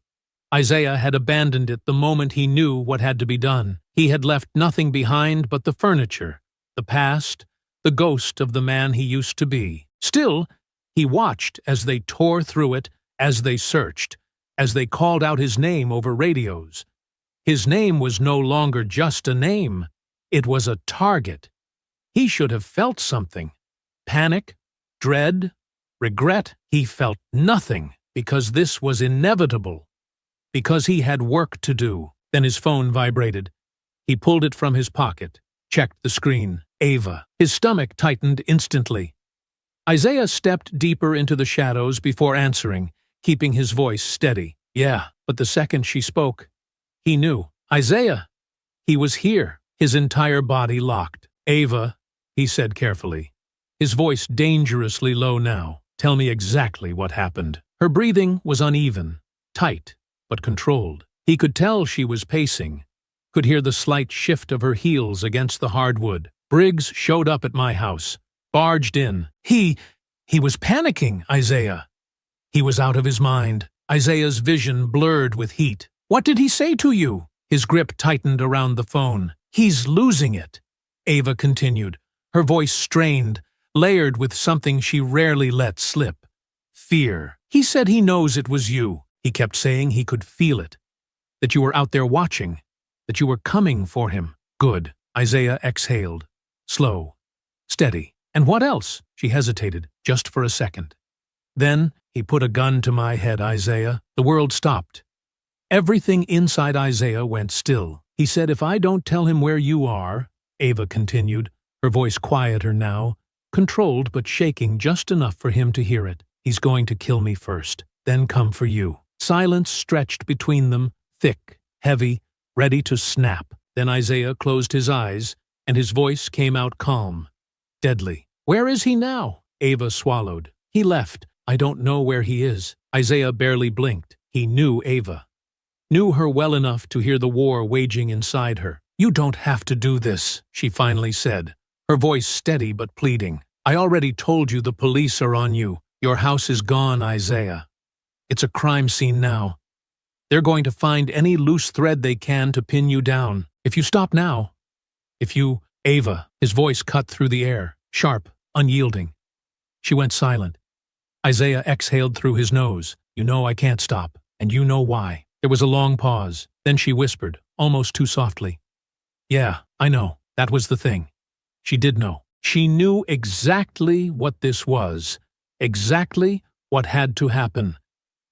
S1: Isaiah had abandoned it the moment he knew what had to be done. He had left nothing behind but the furniture, the past, the ghost of the man he used to be. Still, he watched as they tore through it, as they searched, as they called out his name over radios. His name was no longer just a name. It was a target. He should have felt something. Panic, dread, regret. He felt nothing because this was inevitable. Because he had work to do. Then his phone vibrated. He pulled it from his pocket, checked the screen. Ava. His stomach tightened instantly. Isaiah stepped deeper into the shadows before answering, keeping his voice steady. Yeah, but the second she spoke, he knew. Isaiah! He was here, his entire body locked. Ava, he said carefully, his voice dangerously low now. Tell me exactly what happened. Her breathing was uneven, tight, but controlled. He could tell she was pacing, could hear the slight shift of her heels against the hardwood. Briggs showed up at my house, barged in. He was panicking, Isaiah. He was out of his mind. Isaiah's vision blurred with heat. What did he say to you? His grip tightened around the phone. He's losing it, Ava continued, her voice strained, layered with something she rarely let slip. Fear. He said he knows it was you. He kept saying he could feel it. That you were out there watching. That you were coming for him. Good. Isaiah exhaled. Slow. Steady. And what else? She hesitated, just for a second. Then he put a gun to my head, Isaiah. The world stopped. Everything inside Isaiah went still. He said, if I don't tell him where you are, Ava continued, her voice quieter now, controlled but shaking just enough for him to hear it. He's going to kill me first, then come for you. Silence stretched between them, thick, heavy, ready to snap. Then Isaiah closed his eyes, and his voice came out calm, deadly. Where is he now? Ava swallowed. He left. I don't know where he is. Isaiah barely blinked. He knew Ava. Knew her well enough to hear the war waging inside her. You don't have to do this, she finally said, her voice steady but pleading. I already told you the police are on you. Your house is gone, Isaiah. It's a crime scene now. They're going to find any loose thread they can to pin you down. If you stop now, Ava, his voice cut through the air, sharp, unyielding. She went silent. Isaiah exhaled through his nose. You know I can't stop, and you know why. There was a long pause. Then she whispered, almost too softly. Yeah, I know. That was the thing. She did know. She knew exactly what this was, exactly what had to happen,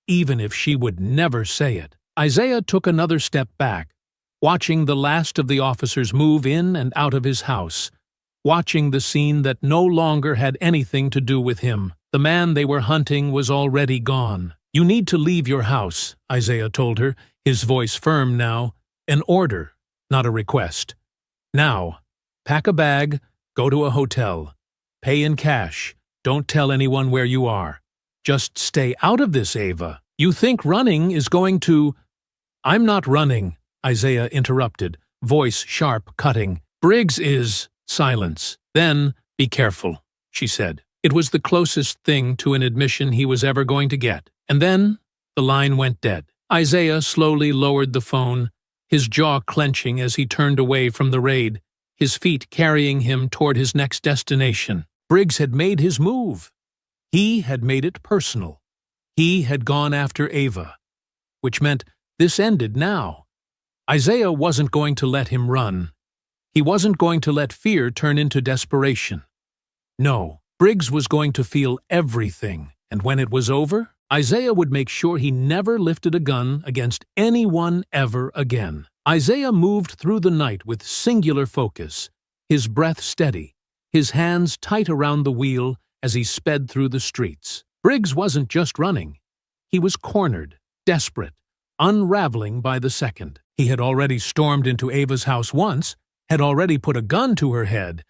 S1: even if she would never say it. Isaiah took another step back, watching the last of the officers move in and out of his house, watching the scene that no longer had anything to do with him. The man they were hunting was already gone. You need to leave your house, Isaiah told her, his voice firm now. An order, not a request. Now, pack a bag, go to a hotel. Pay in cash. Don't tell anyone where you are. Just stay out of this, Ava. You think running is going to… I'm not running, Isaiah interrupted, voice sharp, cutting. Briggs is… Silence. Then, be careful, she said. It was the closest thing to an admission he was ever going to get. And then, the line went dead. Isaiah slowly lowered the phone, his jaw clenching as he turned away from the raid, his feet carrying him toward his next destination. Briggs had made his move. He had made it personal. He had gone after Ava, which meant this ended now. Isaiah wasn't going to let him run. He wasn't going to let fear turn into desperation. No, Briggs was going to feel everything, and when it was over, Isaiah would make sure he never lifted a gun against anyone ever again. Isaiah moved through the night with singular focus, his breath steady, his hands tight around the wheel as he sped through the streets. Briggs wasn't just running. He was cornered, desperate, unraveling by the second. He had already stormed into Ava's house once, had already put a gun to her head,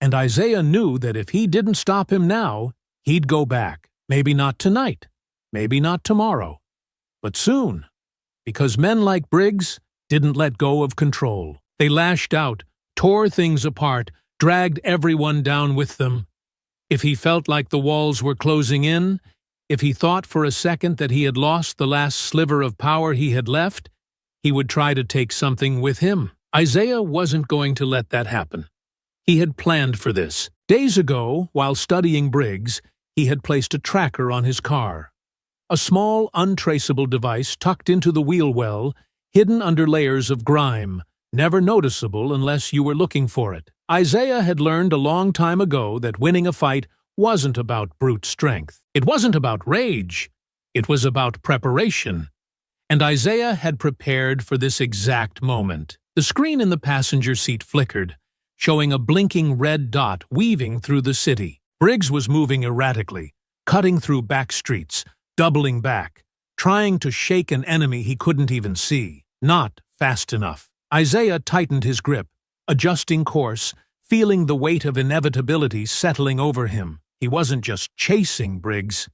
S1: and Isaiah knew that if he didn't stop him now, he'd go back. Maybe not tonight, maybe not tomorrow, but soon, because men like Briggs didn't let go of control. They lashed out, tore things apart, dragged everyone down with them. If he felt like the walls were closing in, if he thought for a second that he had lost the last sliver of power he had left, he would try to take something with him. Isaiah wasn't going to let that happen. He had planned for this. Days ago, while studying Briggs, he had placed a tracker on his car. A small, untraceable device tucked into the wheel well, hidden under layers of grime, never noticeable unless you were looking for it. Isaiah had learned a long time ago that winning a fight wasn't about brute strength. It wasn't about rage. It was about preparation. And Isaiah had prepared for this exact moment. The screen in the passenger seat flickered, showing a blinking red dot weaving through the city. Briggs was moving erratically, cutting through back streets, doubling back, trying to shake an enemy he couldn't even see. Not fast enough. Isaiah tightened his grip, adjusting course, feeling the weight of inevitability settling over him. He wasn't just chasing Briggs,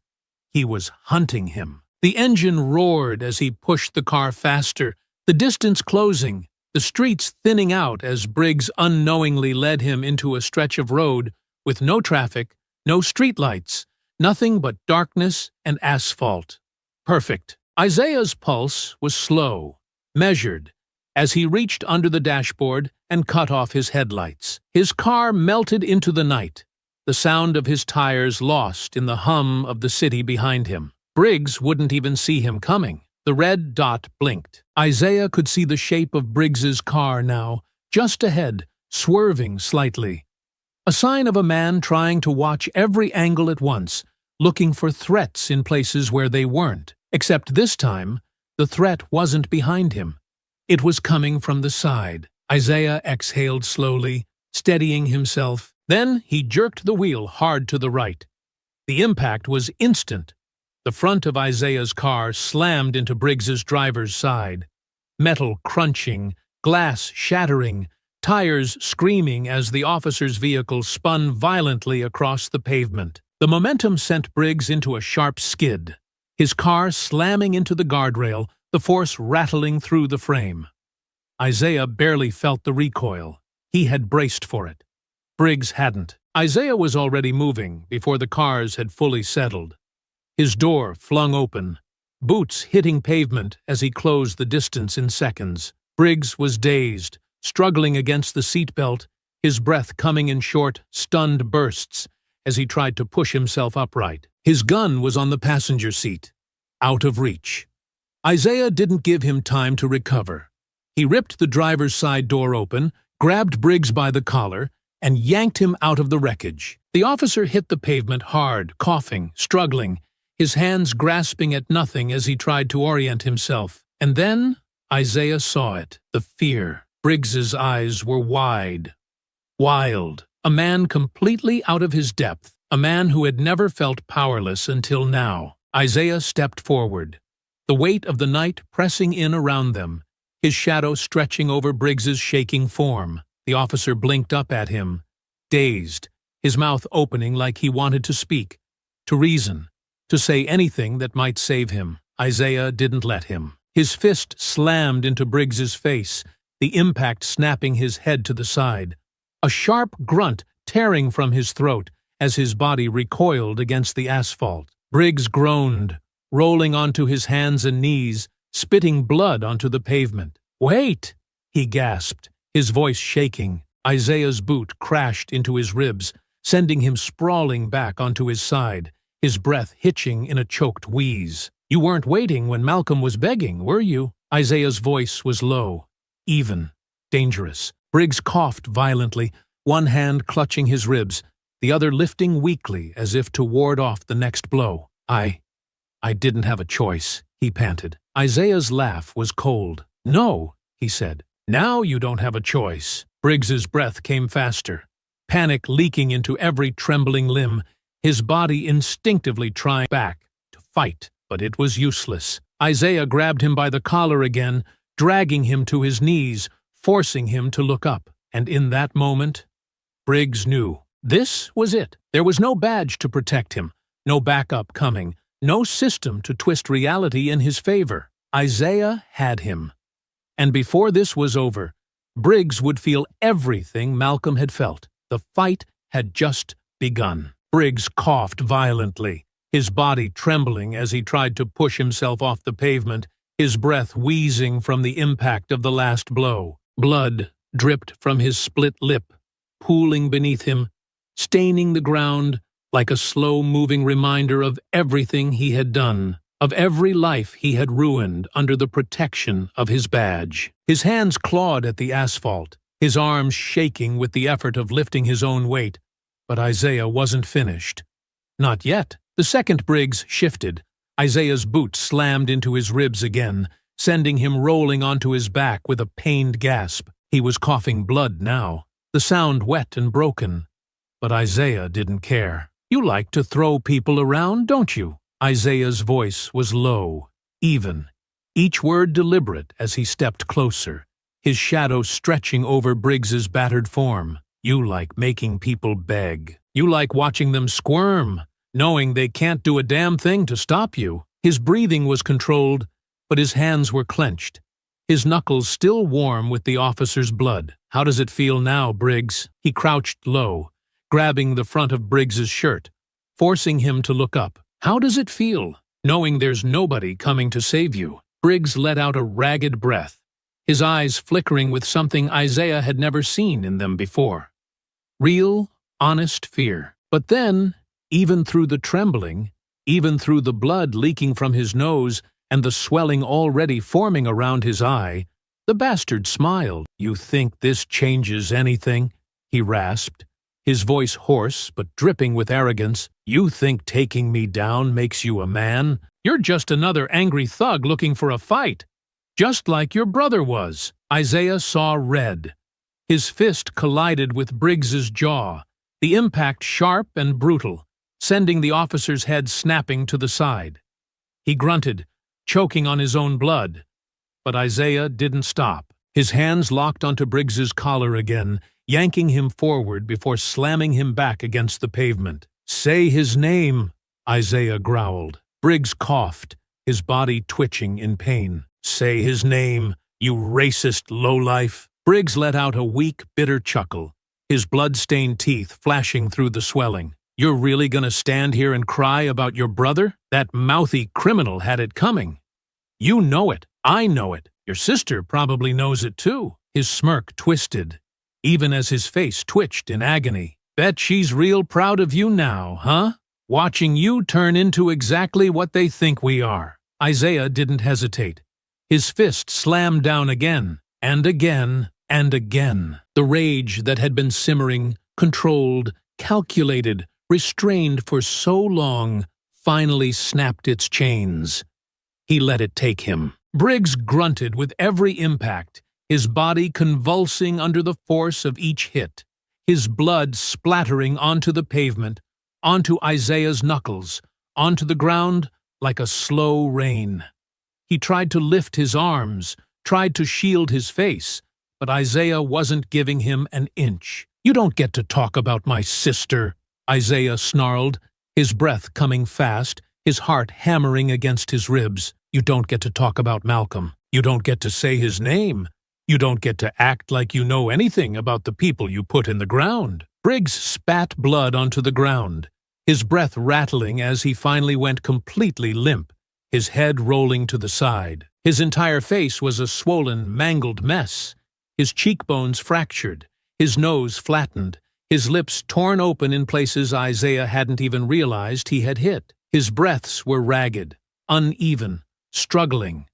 S1: he was hunting him. The engine roared as he pushed the car faster, the distance closing, the streets thinning out as Briggs unknowingly led him into a stretch of road with no traffic, no streetlights, nothing but darkness and asphalt. Perfect. Isaiah's pulse was slow, measured, as he reached under the dashboard and cut off his headlights. His car melted into the night, the sound of his tires lost in the hum of the city behind him. Briggs wouldn't even see him coming. The red dot blinked. Isaiah could see the shape of Briggs's car now, just ahead, swerving slightly. A sign of a man trying to watch every angle at once, looking for threats in places where they weren't. Except this time, the threat wasn't behind him. It was coming from the side. Isaiah exhaled slowly, steadying himself. Then he jerked the wheel hard to the right. The impact was instant. The front of Isaiah's car slammed into Briggs's driver's side. Metal crunching, glass shattering, tires screaming as the officer's vehicle spun violently across the pavement. The momentum sent Briggs into a sharp skid, his car slamming into the guardrail, the force rattling through the frame. Isaiah barely felt the recoil. He had braced for it. Briggs hadn't. Isaiah was already moving before the cars had fully settled. His door flung open, boots hitting pavement as he closed the distance in seconds. Briggs was dazed, struggling against the seatbelt, his breath coming in short, stunned bursts as he tried to push himself upright. His gun was on the passenger seat, out of reach. Isaiah didn't give him time to recover. He ripped the driver's side door open, grabbed Briggs by the collar, and yanked him out of the wreckage. The officer hit the pavement hard, coughing, struggling, his hands grasping at nothing as he tried to orient himself. And then Isaiah saw it, the fear. Briggs's eyes were wide, wild, a man completely out of his depth, a man who had never felt powerless until now. Isaiah stepped forward, the weight of the night pressing in around them, his shadow stretching over Briggs's shaking form. The officer blinked up at him, dazed, his mouth opening like he wanted to speak, to reason, to say anything that might save him. Isaiah didn't let him. His fist slammed into Briggs's face, the impact snapping his head to the side. A sharp grunt tearing from his throat as his body recoiled against the asphalt. Briggs groaned, rolling onto his hands and knees, spitting blood onto the pavement. "Wait!" he gasped, his voice shaking. Isaiah's boot crashed into his ribs, sending him sprawling back onto his side, his breath hitching in a choked wheeze. "You weren't waiting when Malcolm was begging, were you?" Isaiah's voice was low, even, dangerous. Briggs coughed violently, one hand clutching his ribs, the other lifting weakly as if to ward off the next blow. I didn't have a choice," he panted. Isaiah's laugh was cold. "No," he said. "Now you don't have a choice." Briggs's breath came faster, panic leaking into every trembling limb, his body instinctively trying back to fight, but it was useless. Isaiah grabbed him by the collar again, dragging him to his knees, forcing him to look up. And in that moment, Briggs knew. This was it. There was no badge to protect him, no backup coming, no system to twist reality in his favor. Isaiah had him. And before this was over, Briggs would feel everything Malcolm had felt. The fight had just begun. Briggs coughed violently, his body trembling as he tried to push himself off the pavement, his breath wheezing from the impact of the last blow. Blood dripped from his split lip, pooling beneath him, staining the ground like a slow-moving reminder of everything he had done. of every life he had ruined under the protection of his badge. His hands clawed at the asphalt, his arms shaking with the effort of lifting his own weight. But Isaiah wasn't finished. Not yet. The second Briggs shifted. Isaiah's boot slammed into his ribs again, sending him rolling onto his back with a pained gasp. He was coughing blood now, the sound wet and broken. But Isaiah didn't care. "You like to throw people around, don't you?" Isaiah's voice was low, even, each word deliberate as he stepped closer, his shadow stretching over Briggs's battered form. "You like making people beg. You like watching them squirm, knowing they can't do a damn thing to stop you." His breathing was controlled, but his hands were clenched, his knuckles still warm with the officer's blood. "How does it feel now, Briggs?" He crouched low, grabbing the front of Briggs's shirt, forcing him to look up. "How does it feel, knowing there's nobody coming to save you?" Briggs let out a ragged breath, his eyes flickering with something Isaiah had never seen in them before. Real, honest fear. But then, even through the trembling, even through the blood leaking from his nose and the swelling already forming around his eye, the bastard smiled. "You think this changes anything?" he rasped, his voice hoarse but dripping with arrogance. "You think taking me down makes you a man? You're just another angry thug looking for a fight, just like your brother was." Isaiah saw red. His fist collided with Briggs's jaw, the impact sharp and brutal, sending the officer's head snapping to the side. He grunted, choking on his own blood. But Isaiah didn't stop. His hands locked onto Briggs's collar again, yanking him forward before slamming him back against the pavement. "Say his name," Isaiah growled. Briggs coughed, his body twitching in pain. "Say his name, you racist lowlife." Briggs let out a weak, bitter chuckle, his blood-stained teeth flashing through the swelling. "You're really gonna stand here and cry about your brother? That mouthy criminal had it coming. You know it. I know it. Your sister probably knows it too." His smirk twisted, even as his face twitched in agony. "Bet she's real proud of you now, huh? Watching you turn into exactly what they think we are." Isaiah didn't hesitate. His fist slammed down again, and again, and again. The rage that had been simmering, controlled, calculated, restrained for so long, finally snapped its chains. He let it take him. Briggs grunted with every impact, his body convulsing under the force of each hit, his blood splattering onto the pavement, onto Isaiah's knuckles, onto the ground like a slow rain. He tried to lift his arms, tried to shield his face, but Isaiah wasn't giving him an inch. "You don't get to talk about my sister," Isaiah snarled, his breath coming fast, his heart hammering against his ribs. "You don't get to talk about Malcolm. You don't get to say his name. You don't get to act like you know anything about the people you put in the ground." Briggs spat blood onto the ground, his breath rattling as he finally went completely limp, his head rolling to the side. His entire face was a swollen, mangled mess, his cheekbones fractured, his nose flattened, his lips torn open in places Isaiah hadn't even realized he had hit. His breaths were ragged, uneven, struggling.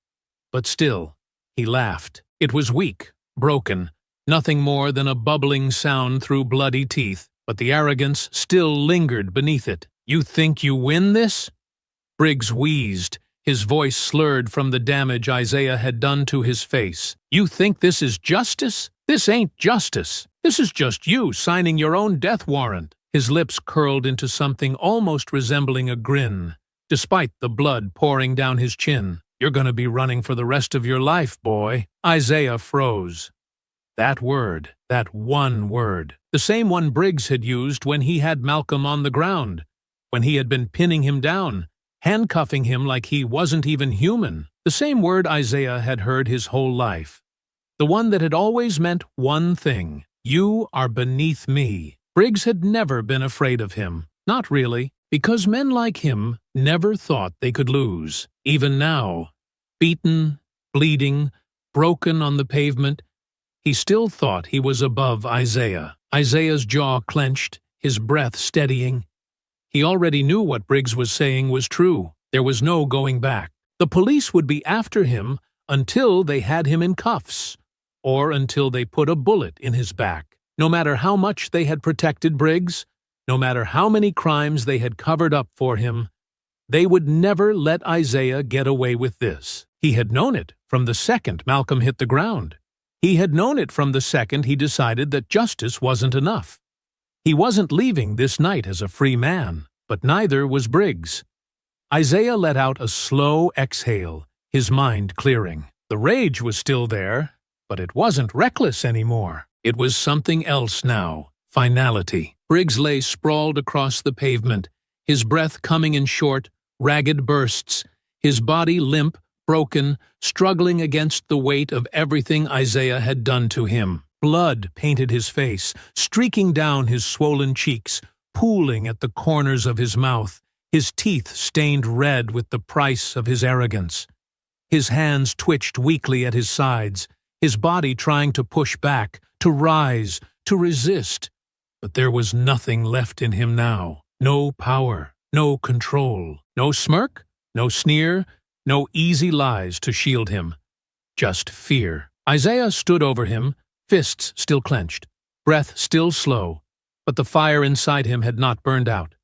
S1: But still, he laughed. It was weak, broken, nothing more than a bubbling sound through bloody teeth, but the arrogance still lingered beneath it. "You think you win this?" Briggs wheezed, his voice slurred from the damage Isaiah had done to his face. "You think this is justice? This ain't justice. This is just you signing your own death warrant." His lips curled into something almost resembling a grin, despite the blood pouring down his chin. "You're gonna be running for the rest of your life, boy." Isaiah froze. That word, that one word, the same one Briggs had used when he had Malcolm on the ground, when he had been pinning him down, handcuffing him like he wasn't even human. The same word Isaiah had heard his whole life. The one that had always meant one thing: "You are beneath me." Briggs had never been afraid of him. Not really, because men like him never thought they could lose. Even now, beaten, bleeding, broken on the pavement, he still thought he was above Isaiah. Isaiah's jaw clenched, his breath steadying. He already knew what Briggs was saying was true. There was no going back. The police would be after him until they had him in cuffs, or until they put a bullet in his back. No matter how much they had protected Briggs, no matter how many crimes they had covered up for him, they would never let Isaiah get away with this. He had known it from the second Malcolm hit the ground. He had known it from the second he decided that justice wasn't enough. He wasn't leaving this night as a free man, but neither was Briggs. Isaiah let out a slow exhale, his mind clearing. The rage was still there, but it wasn't reckless anymore. It was something else now, finality. Briggs lay sprawled across the pavement, his breath coming in short, ragged bursts, his body limp, broken, struggling against the weight of everything Isaiah had done to him. Blood painted his face, streaking down his swollen cheeks, pooling at the corners of his mouth, his teeth stained red with the price of his arrogance. His hands twitched weakly at his sides, his body trying to push back, to rise, to resist. But there was nothing left in him now. No power, no control, no smirk, no sneer, no easy lies to shield him. Just fear. Isaiah stood over him, fists still clenched, breath still slow, but the fire inside him had not burned out.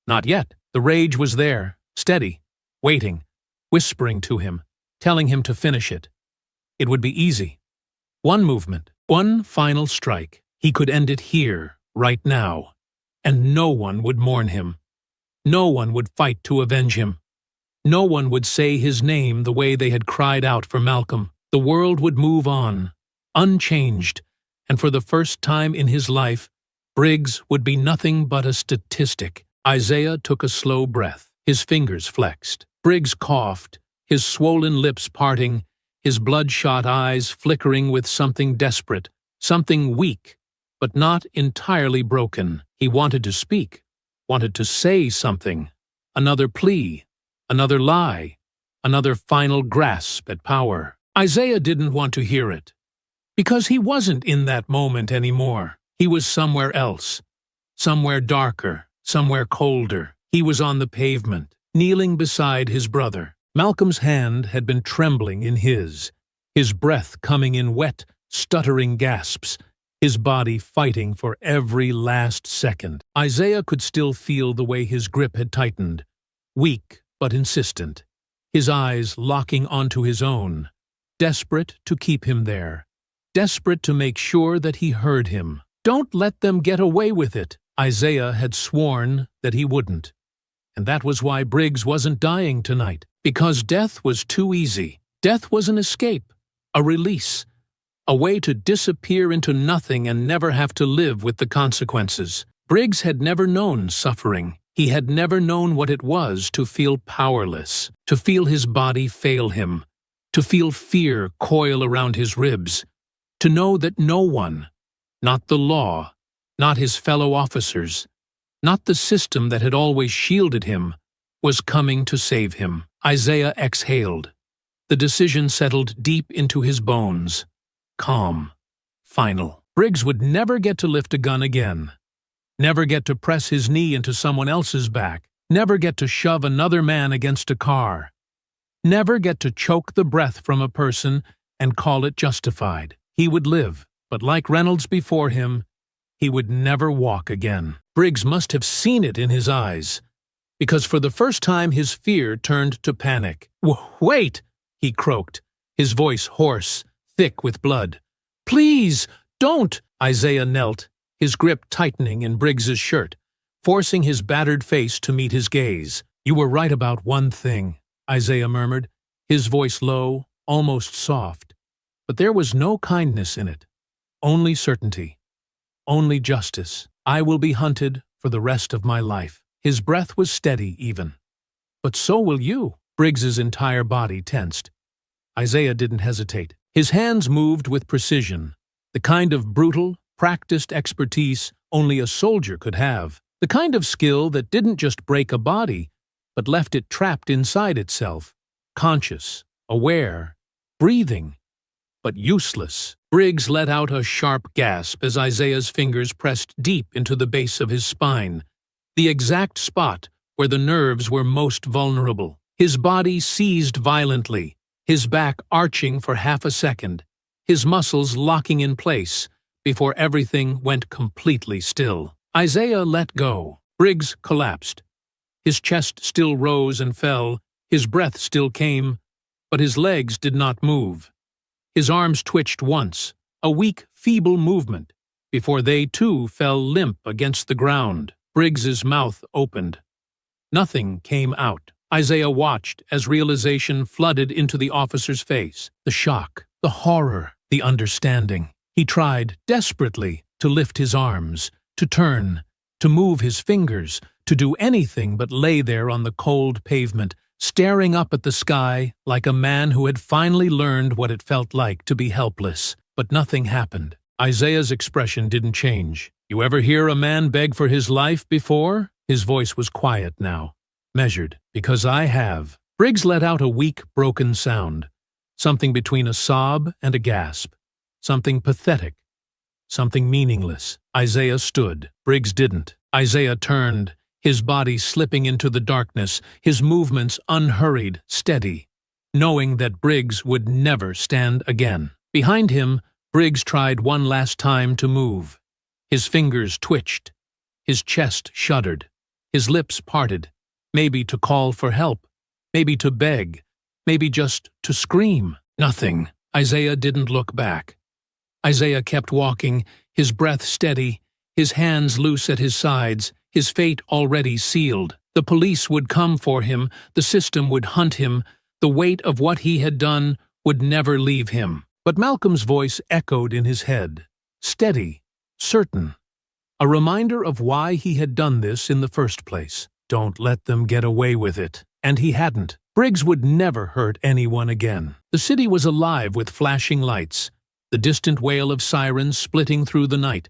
S1: Not yet. The rage was there, steady, waiting, whispering to him, telling him to finish it. It would be easy. One movement, one final strike. He could end it here, right now, and no one would mourn him. No one would fight to avenge him. No one would say his name the way they had cried out for Malcolm. The world would move on, unchanged, and for the first time in his life, Briggs would be nothing but a statistic. Isaiah took a slow breath, his fingers flexed. Briggs coughed, his swollen lips parting, his bloodshot eyes flickering with something desperate, something weak, but not entirely broken. He wanted to speak, wanted to say something, another plea, another lie, another final grasp at power. Isaiah didn't want to hear it, because he wasn't in that moment anymore. He was somewhere else, somewhere darker, somewhere colder. He was on the pavement, kneeling beside his brother. Malcolm's hand had been trembling in his breath coming in wet, stuttering gasps, his body fighting for every last second. Isaiah could still feel the way his grip had tightened, weak but insistent, his eyes locking onto his own, desperate to keep him there, desperate to make sure that he heard him. Don't let them get away with it. Isaiah had sworn that he wouldn't. And that was why Briggs wasn't dying tonight, because death was too easy. Death was an escape, a release, a way to disappear into nothing and never have to live with the consequences. Briggs had never known suffering. He had never known what it was to feel powerless, to feel his body fail him, to feel fear coil around his ribs, to know that no one, not the law, not his fellow officers, not the system that had always shielded him, was coming to save him. Isaiah exhaled. The decision settled deep into his bones. Calm. Final. Briggs would never get to lift a gun again. Never get to press his knee into someone else's back. Never get to shove another man against a car. Never get to choke the breath from a person and call it justified. He would live, but like Reynolds before him, he would never walk again. Briggs must have seen it in his eyes, because for the first time his fear turned to panic. "Wait!" he croaked, his voice hoarse, thick with blood. "Please, don't!" Isaiah knelt, his grip tightening in Briggs's shirt, forcing his battered face to meet his gaze. "You were right about one thing," Isaiah murmured, his voice low, almost soft. But there was no kindness in it, only certainty. Only justice. "I will be hunted for the rest of my life." His breath was steady, even. "But so will you." Briggs's entire body tensed. Isaiah didn't hesitate. His hands moved with precision, the kind of brutal, practiced expertise only a soldier could have, the kind of skill that didn't just break a body, but left it trapped inside itself, conscious, aware, breathing, but useless. Briggs let out a sharp gasp as Isaiah's fingers pressed deep into the base of his spine, the exact spot where the nerves were most vulnerable. His body seized violently, his back arching for half a second, his muscles locking in place before everything went completely still. Isaiah let go. Briggs collapsed. His chest still rose and fell, his breath still came, but his legs did not move. His arms twitched once, a weak, feeble movement, before they too fell limp against the ground. Briggs's mouth opened. Nothing came out. Isaiah watched as realization flooded into the officer's face. The shock, the horror, the understanding. He tried desperately to lift his arms, to turn, to move his fingers, to do anything but lay there on the cold pavement, staring up at the sky like a man who had finally learned what it felt like to be helpless. But nothing happened. Isaiah's expression didn't change. You ever hear a man beg for his life before? His voice was quiet now, measured. Because I have. Briggs let out a weak, broken sound, something between a sob and a gasp, something pathetic, something meaningless. Isaiah stood. Briggs didn't. Isaiah turned, his body slipping into the darkness, his movements unhurried, steady, knowing that Briggs would never stand again. Behind him, Briggs tried one last time to move. His fingers twitched. His chest shuddered. His lips parted, maybe to call for help, maybe to beg, maybe just to scream. Nothing. Isaiah didn't look back. Isaiah kept walking, his breath steady, his hands loose at his sides, his fate already sealed. The police would come for him, the system would hunt him, the weight of what he had done would never leave him. But Malcolm's voice echoed in his head, steady, certain, a reminder of why he had done this in the first place. Don't let them get away with it. And he hadn't. Briggs would never hurt anyone again. The city was alive with flashing lights, the distant wail of sirens splitting through the night,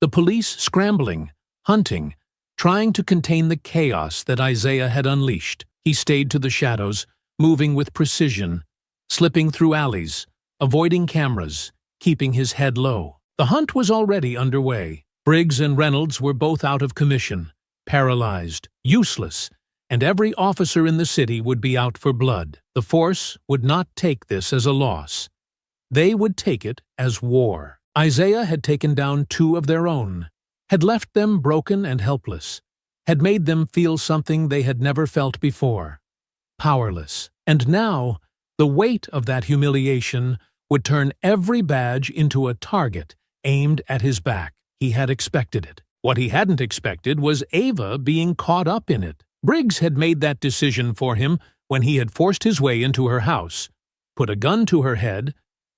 S1: the police scrambling, hunting, trying to contain the chaos that Isaiah had unleashed. He stayed to the shadows, moving with precision, slipping through alleys, avoiding cameras, keeping his head low. The hunt was already underway. Briggs and Reynolds were both out of commission, paralyzed, useless, and every officer in the city would be out for blood. The force would not take this as a loss. They would take it as war. Isaiah had taken down 2 of their own, had left them broken and helpless, had made them feel something they had never felt before, powerless. And now, the weight of that humiliation would turn every badge into a target aimed at his back. He had expected it. What he hadn't expected was Ava being caught up in it. Briggs had made that decision for him when he had forced his way into her house, put a gun to her head,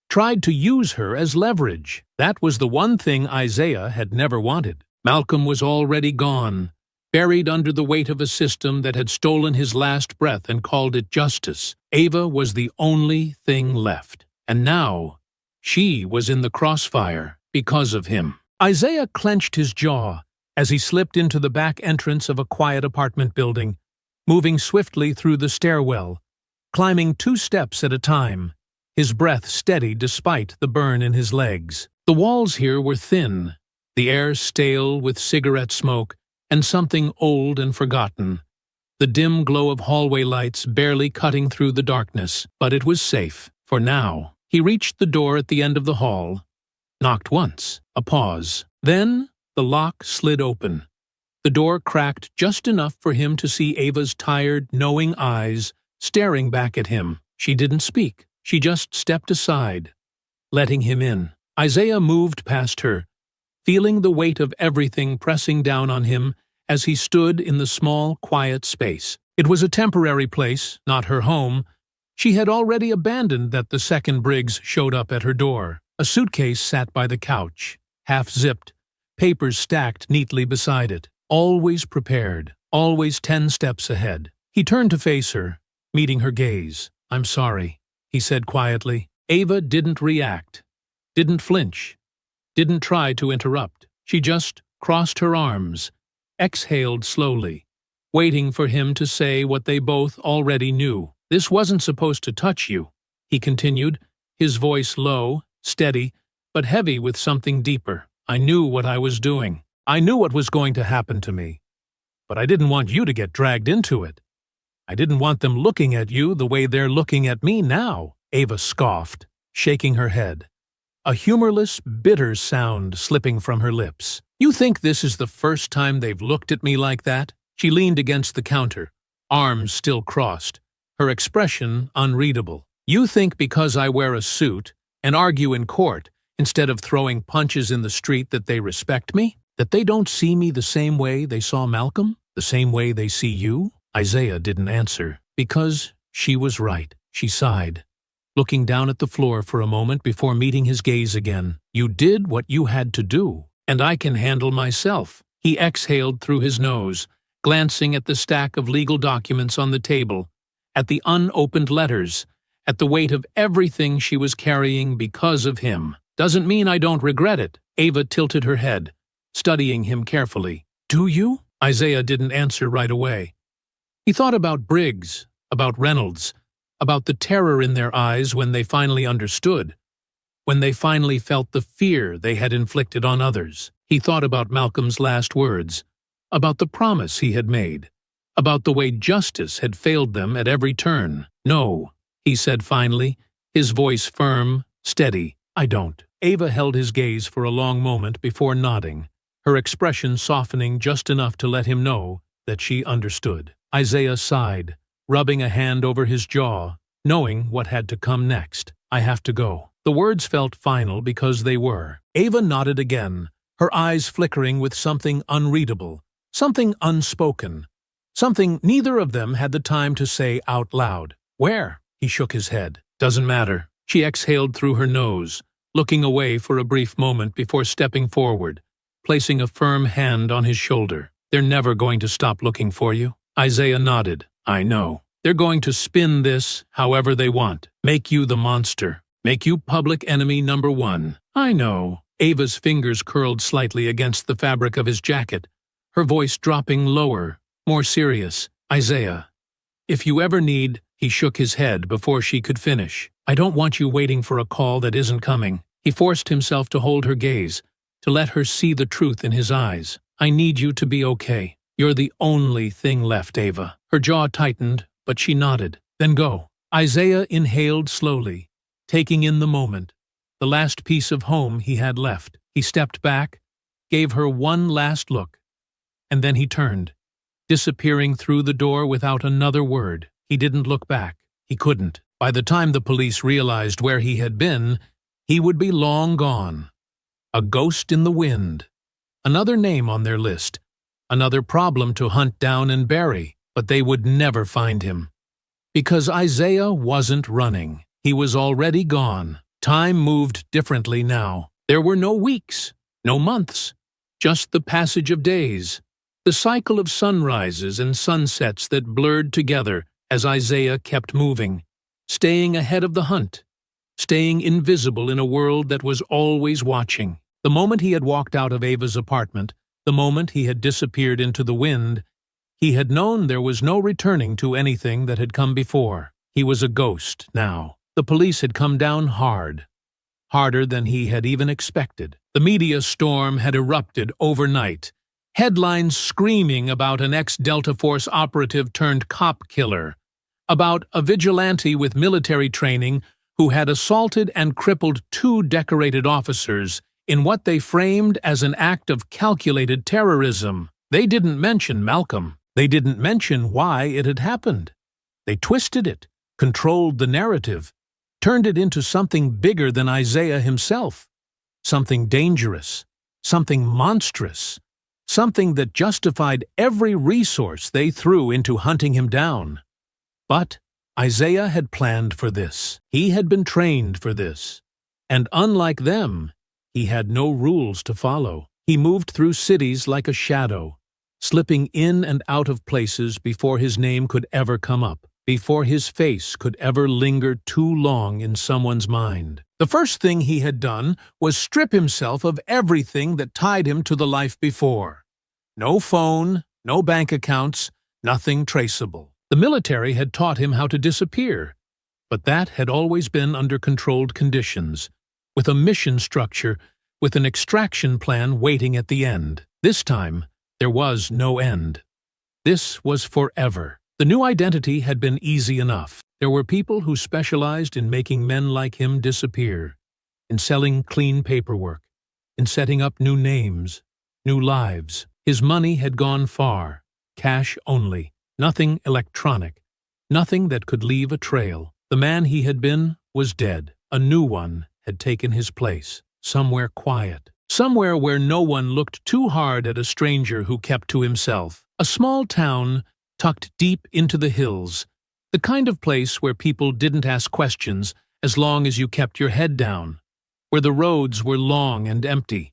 S1: tried to use her as leverage. That was the one thing Isaiah had never wanted. Malcolm was already gone, buried under the weight of a system that had stolen his last breath and called it justice. Ava was the only thing left. And now, she was in the crossfire because of him. Isaiah clenched his jaw as he slipped into the back entrance of a quiet apartment building, moving swiftly through the stairwell, climbing 2 steps at a time, his breath steady despite the burn in his legs. The walls here were thin, the air stale with cigarette smoke and something old and forgotten, the dim glow of hallway lights barely cutting through the darkness. But it was safe, for now. He reached the door at the end of the hall, knocked once, a pause. Then the lock slid open. The door cracked just enough for him to see Ava's tired, knowing eyes staring back at him. She didn't speak. She just stepped aside, letting him in. Isaiah moved past her, feeling the weight of everything pressing down on him as he stood in the small, quiet space. It was a temporary place, not her home. She had already abandoned that the second Briggs showed up at her door. A suitcase sat by the couch, half-zipped, papers stacked neatly beside it. Always prepared, always 10 steps ahead. He turned to face her, meeting her gaze. "I'm sorry," he said quietly. Ava didn't react, didn't flinch, didn't try to interrupt. She just crossed her arms, exhaled slowly, waiting for him to say what they both already knew. "This wasn't supposed to touch you," he continued, his voice low, steady, but heavy with something deeper. "I knew what I was doing. I knew what was going to happen to me. But I didn't want you to get dragged into it. I didn't want them looking at you the way they're looking at me now, Ava scoffed, shaking her head, a humorless, bitter sound slipping from her lips. You think this is the first time they've looked at me like that? She leaned against the counter, arms still crossed, her expression unreadable. You think because I wear a suit and argue in court instead of throwing punches in the street that they respect me? That they don't see me the same way they saw Malcolm? The same way they see you? Isaiah didn't answer, because she was right. She sighed, looking down at the floor for a moment before meeting his gaze again. You did what you had to do, and I can handle myself. He exhaled through his nose, glancing at the stack of legal documents on the table, at the unopened letters, at the weight of everything she was carrying because of him. Doesn't mean I don't regret it. Ava tilted her head, studying him carefully. Do you? Isaiah didn't answer right away. He thought about Briggs, about Reynolds, about the terror in their eyes when they finally understood, when they finally felt the fear they had inflicted on others. He thought about Malcolm's last words, about the promise he had made, about the way justice had failed them at every turn. No, he said finally, his voice firm, steady. I don't. Ava held his gaze for a long moment before nodding, her expression softening just enough to let him know that she understood. Isaiah sighed, rubbing a hand over his jaw, knowing what had to come next. I have to go. The words felt final because they were. Ava nodded again, her eyes flickering with something unreadable, something unspoken, something neither of them had the time to say out loud. Where? He shook his head. Doesn't matter. She exhaled through her nose, looking away for a brief moment before stepping forward, placing a firm hand on his shoulder. They're never going to stop looking for you. Isaiah nodded. I know. They're going to spin this however they want. Make you the monster. Make you public enemy number one. I know. Ava's fingers curled slightly against the fabric of his jacket, her voice dropping lower, more serious. Isaiah, if you ever need... He shook his head before she could finish. I don't want you waiting for a call that isn't coming. He forced himself to hold her gaze, to let her see the truth in his eyes. I need you to be okay. You're the only thing left, Ava. Her jaw tightened, but she nodded. Then go. Isaiah inhaled slowly, taking in the moment, the last piece of home he had left. He stepped back, gave her one last look, and then he turned, disappearing through the door without another word. He didn't look back. He couldn't. By the time the police realized where he had been, he would be long gone. A ghost in the wind. Another name on their list. Another problem to hunt down and bury. But they would never find him. Because Isaiah wasn't running. He was already gone. Time moved differently now. There were no weeks, no months, just the passage of days. The cycle of sunrises and sunsets that blurred together as Isaiah kept moving, staying ahead of the hunt, staying invisible in a world that was always watching. The moment he had walked out of Ava's apartment, the moment he had disappeared into the wind, he had known there was no returning to anything that had come before. He was a ghost now. The police had come down hard, harder than he had even expected. The media storm had erupted overnight, headlines screaming about an ex-Delta Force operative turned cop killer, about a vigilante with military training who had assaulted and crippled 2 decorated officers in what they framed as an act of calculated terrorism. They didn't mention Malcolm. They didn't mention why it had happened. They twisted it, controlled the narrative, turned it into something bigger than Isaiah himself, something dangerous, something monstrous, something that justified every resource they threw into hunting him down. But Isaiah had planned for this. He had been trained for this. And unlike them, he had no rules to follow. He moved through cities like a shadow, slipping in and out of places before his name could ever come up, before his face could ever linger too long in someone's mind. The first thing he had done was strip himself of everything that tied him to the life before. No phone, no bank accounts, nothing traceable. The military had taught him how to disappear, but that had always been under controlled conditions, with a mission structure, with an extraction plan waiting at the end. This time, there was no end. This was forever. The new identity had been easy enough. There were people who specialized in making men like him disappear, in selling clean paperwork, in setting up new names, new lives. His money had gone far, cash only, nothing electronic, nothing that could leave a trail. The man he had been was dead. A new one had taken his place, somewhere quiet, somewhere where no one looked too hard at a stranger who kept to himself. A small town tucked deep into the hills, the kind of place where people didn't ask questions as long as you kept your head down, where the roads were long and empty,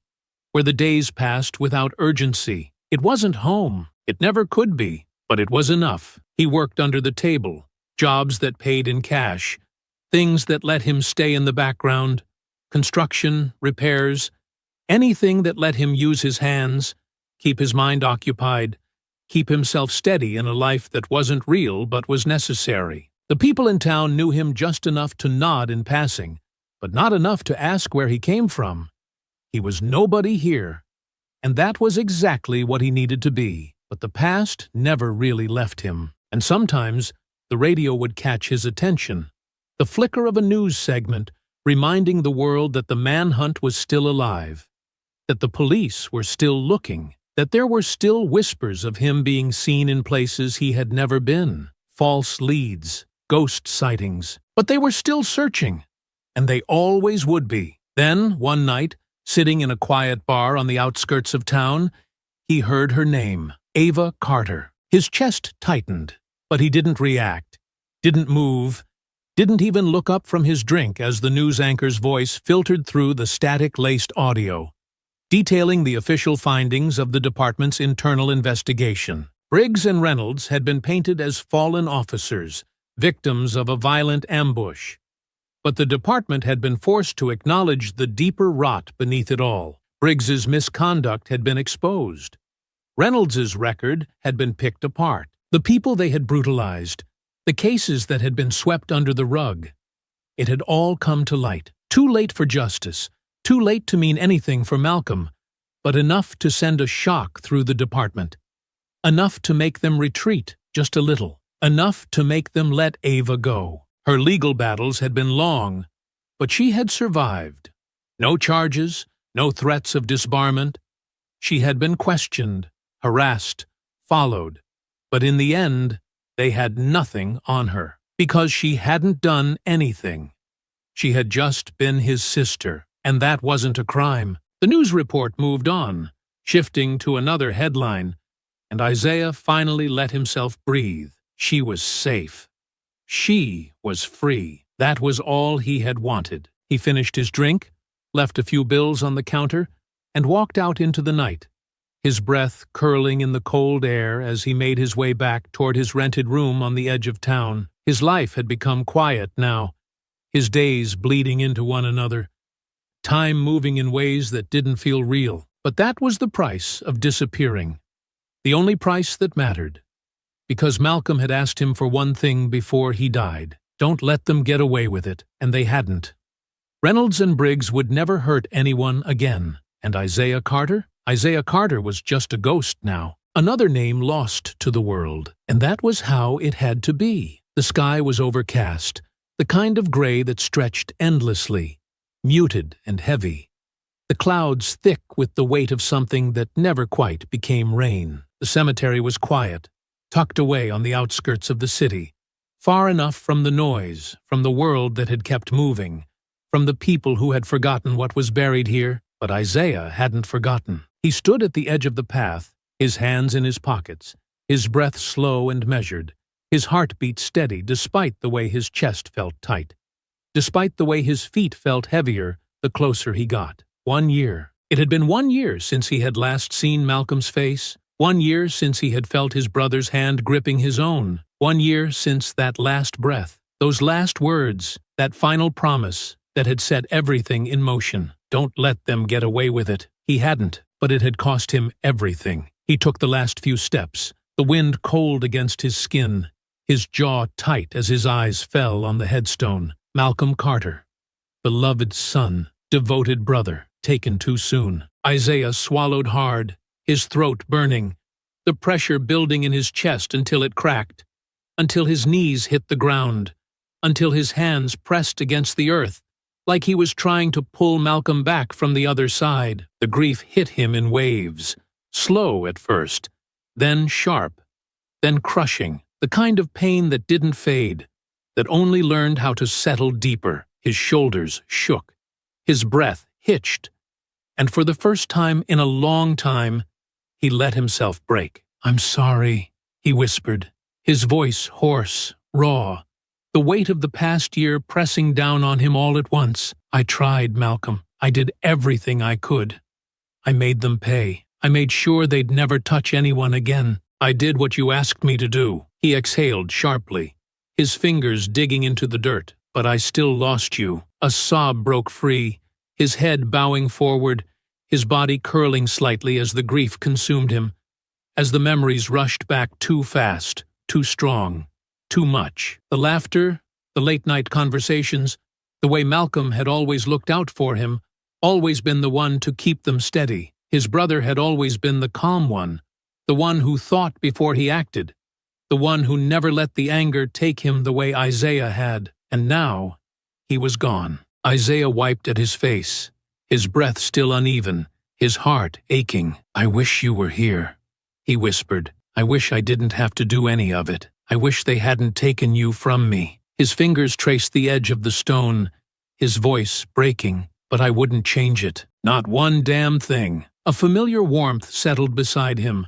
S1: where the days passed without urgency. It wasn't home. It never could be, but it was enough. He worked under the table, jobs that paid in cash, things that let him stay in the background, construction, repairs, anything that let him use his hands, keep his mind occupied, keep himself steady in a life that wasn't real but was necessary. The people in town knew him just enough to nod in passing, but not enough to ask where he came from. He was nobody here, and that was exactly what he needed to be. But the past never really left him, and sometimes the radio would catch his attention. The flicker of a news segment reminding the world that the manhunt was still alive, that the police were still looking, that there were still whispers of him being seen in places he had never been, false leads, ghost sightings. But they were still searching, and they always would be. Then, one night, sitting in a quiet bar on the outskirts of town, he heard her name, Ava Carter. His chest tightened, but he didn't react, didn't move, didn't even look up from his drink as the news anchor's voice filtered through the static-laced audio, detailing the official findings of the department's internal investigation. Briggs and Reynolds had been painted as fallen officers, victims of a violent ambush. But the department had been forced to acknowledge the deeper rot beneath it all. Briggs's misconduct had been exposed. Reynolds's record had been picked apart. The people they had brutalized, the cases that had been swept under the rug. It had all come to light. Too late for justice, too late to mean anything for Malcolm, but enough to send a shock through the department. Enough to make them retreat just a little. Enough to make them let Ava go. Her legal battles had been long, but she had survived. No charges, no threats of disbarment. She had been questioned, harassed, followed, but in the end, they had nothing on her, because she hadn't done anything. She had just been his sister, and that wasn't a crime. The news report moved on, shifting to another headline, and Isaiah finally let himself breathe. She was safe. She was free. That was all he had wanted. He finished his drink, left a few bills on the counter, and walked out into the night, his breath curling in the cold air as he made his way back toward his rented room on the edge of town. His life had become quiet now, his days bleeding into one another, time moving in ways that didn't feel real. But that was the price of disappearing, the only price that mattered, because Malcolm had asked him for one thing before he died. Don't let them get away with it, and they hadn't. Reynolds and Briggs would never hurt anyone again. And Isaiah Carter? Isaiah Carter was just a ghost now, another name lost to the world. And that was how it had to be. The sky was overcast, the kind of gray that stretched endlessly, muted and heavy. The clouds thick with the weight of something that never quite became rain. The cemetery was quiet, tucked away on the outskirts of the city, far enough from the noise, from the world that had kept moving, from the people who had forgotten what was buried here. But Isaiah hadn't forgotten. He stood at the edge of the path, his hands in his pockets, his breath slow and measured, his heartbeat steady despite the way his chest felt tight, despite the way his feet felt heavier the closer he got. 1 year. It had been 1 year since he had last seen Malcolm's face, 1 year since he had felt his brother's hand gripping his own, 1 year since that last breath, those last words, that final promise that had set everything in motion. Don't let them get away with it. He hadn't, but it had cost him everything. He took the last few steps, the wind cold against his skin, his jaw tight as his eyes fell on the headstone. Malcolm Carter, beloved son, devoted brother, taken too soon. Isaiah swallowed hard, his throat burning, the pressure building in his chest until it cracked. until his knees hit the ground, until his hands pressed against the earth, like he was trying to pull Malcolm back from the other side. The grief hit him in waves, slow at first, then sharp, then crushing, the kind of pain that didn't fade, that only learned how to settle deeper. His shoulders shook, his breath hitched, and for the first time in a long time, he let himself break. "I'm sorry," he whispered, his voice hoarse, raw, the weight of the past year pressing down on him all at once. "I tried, Malcolm. I did everything I could. I made them pay. I made sure they'd never touch anyone again. I did what you asked me to do." He exhaled sharply, his fingers digging into the dirt. "But I still lost you." A sob broke free, his head bowing forward, his body curling slightly as the grief consumed him, as the memories rushed back too fast, too strong, too much. The laughter, the late-night conversations, the way Malcolm had always looked out for him, always been the one to keep them steady. His brother had always been the calm one, the one who thought before he acted, the one who never let the anger take him the way Isaiah had. And now, he was gone. Isaiah wiped at his face, his breath still uneven, his heart aching. "I wish you were here," he whispered. "I wish I didn't have to do any of it. I wish they hadn't taken you from me." His fingers traced the edge of the stone, his voice breaking. "But I wouldn't change it. Not one damn thing." A familiar warmth settled beside him,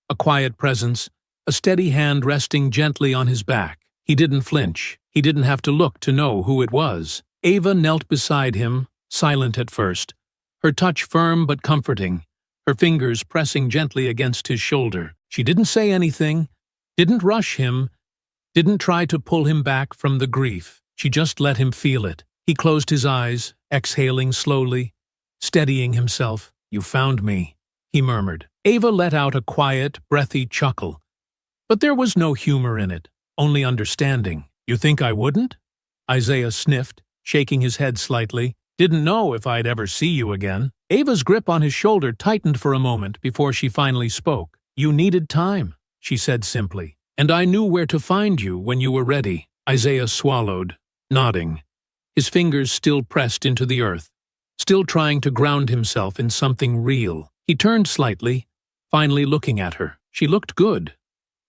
S1: a quiet presence, a steady hand resting gently on his back. He didn't flinch. He didn't have to look to know who it was. Ava knelt beside him, silent at first, her touch firm but comforting, her fingers pressing gently against his shoulder. She didn't say anything, didn't rush him, didn't try to pull him back from the grief. She just let him feel it. He closed his eyes, exhaling slowly, steadying himself. "You found me," he murmured. Ava let out a quiet, breathy chuckle, but there was no humor in it, only understanding. "You think I wouldn't?" Isaiah sniffed, shaking his head slightly. "Didn't know if I'd ever see you again." Ava's grip on his shoulder tightened for a moment before she finally spoke. "You needed time," she said simply, "and I knew where to find you when you were ready." Isaiah swallowed, nodding, his fingers still pressed into the earth, still trying to ground himself in something real. He turned slightly, finally looking at her. She looked good,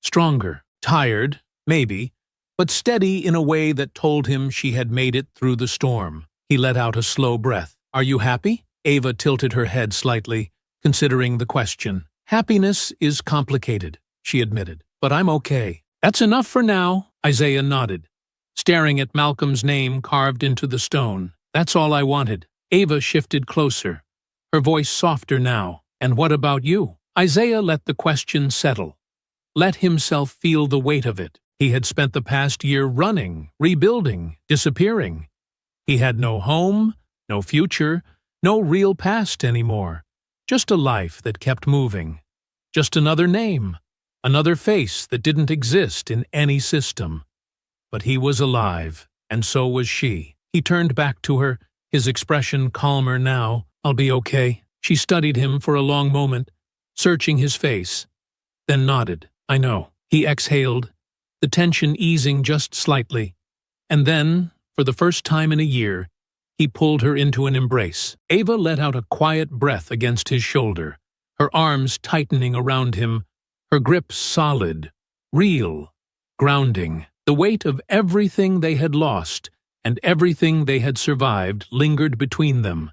S1: stronger, tired, maybe, but steady in a way that told him she had made it through the storm. He let out a slow breath. "Are you happy?" Ava tilted her head slightly, considering the question. "Happiness is complicated," she admitted, "but I'm okay." "That's enough for now," Isaiah nodded, staring at Malcolm's name carved into the stone. "That's all I wanted." Ava shifted closer, her voice softer now. "And what about you?" Isaiah let the question settle, let himself feel the weight of it. He had spent the past year running, rebuilding, disappearing. He had no home, no future, no real past anymore. Just a life that kept moving. Just another name, another face that didn't exist in any system. But he was alive, and so was she. He turned back to her, his expression calmer now. "I'll be okay." She studied him for a long moment, searching his face, then nodded. "I know." He exhaled, the tension easing just slightly, and then, for the first time in a year, he pulled her into an embrace. Ava let out a quiet breath against his shoulder, her arms tightening around him, her grip solid, real, grounding. The weight of everything they had lost and everything they had survived lingered between them,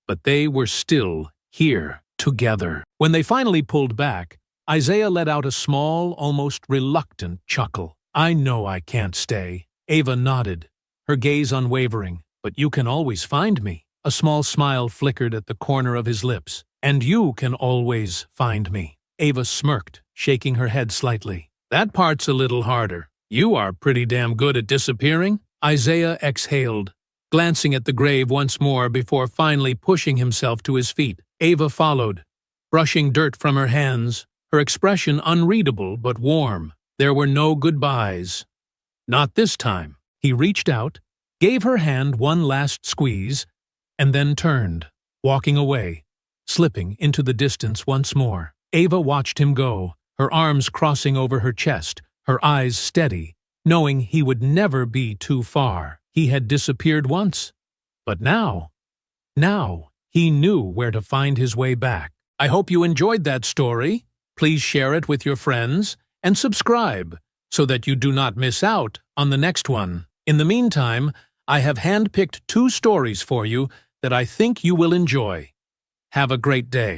S1: but they were still here, together. When they finally pulled back, Isaiah let out a small, almost reluctant chuckle. "I know I can't stay." Ava nodded, her gaze unwavering. "But you can always find me." A small smile flickered at the corner of his lips. "And you can always find me." Ava smirked, shaking her head slightly. "That part's a little harder. You are pretty damn good at disappearing." Isaiah exhaled, glancing at the grave once more before finally pushing himself to his feet. Ava followed, brushing dirt from her hands, her expression unreadable but warm. There were no goodbyes. Not this time. He reached out, gave her hand one last squeeze, and then turned, walking away, slipping into the distance once more. Ava watched him go, her arms crossing over her chest, her eyes steady, knowing he would never be too far. He had disappeared once, but now he knew where to find his way back. I hope you enjoyed that story. Please share it with your friends and subscribe so that you do not miss out on the next one. In the meantime, I have handpicked 2 stories for you that I think you will enjoy. Have a great day.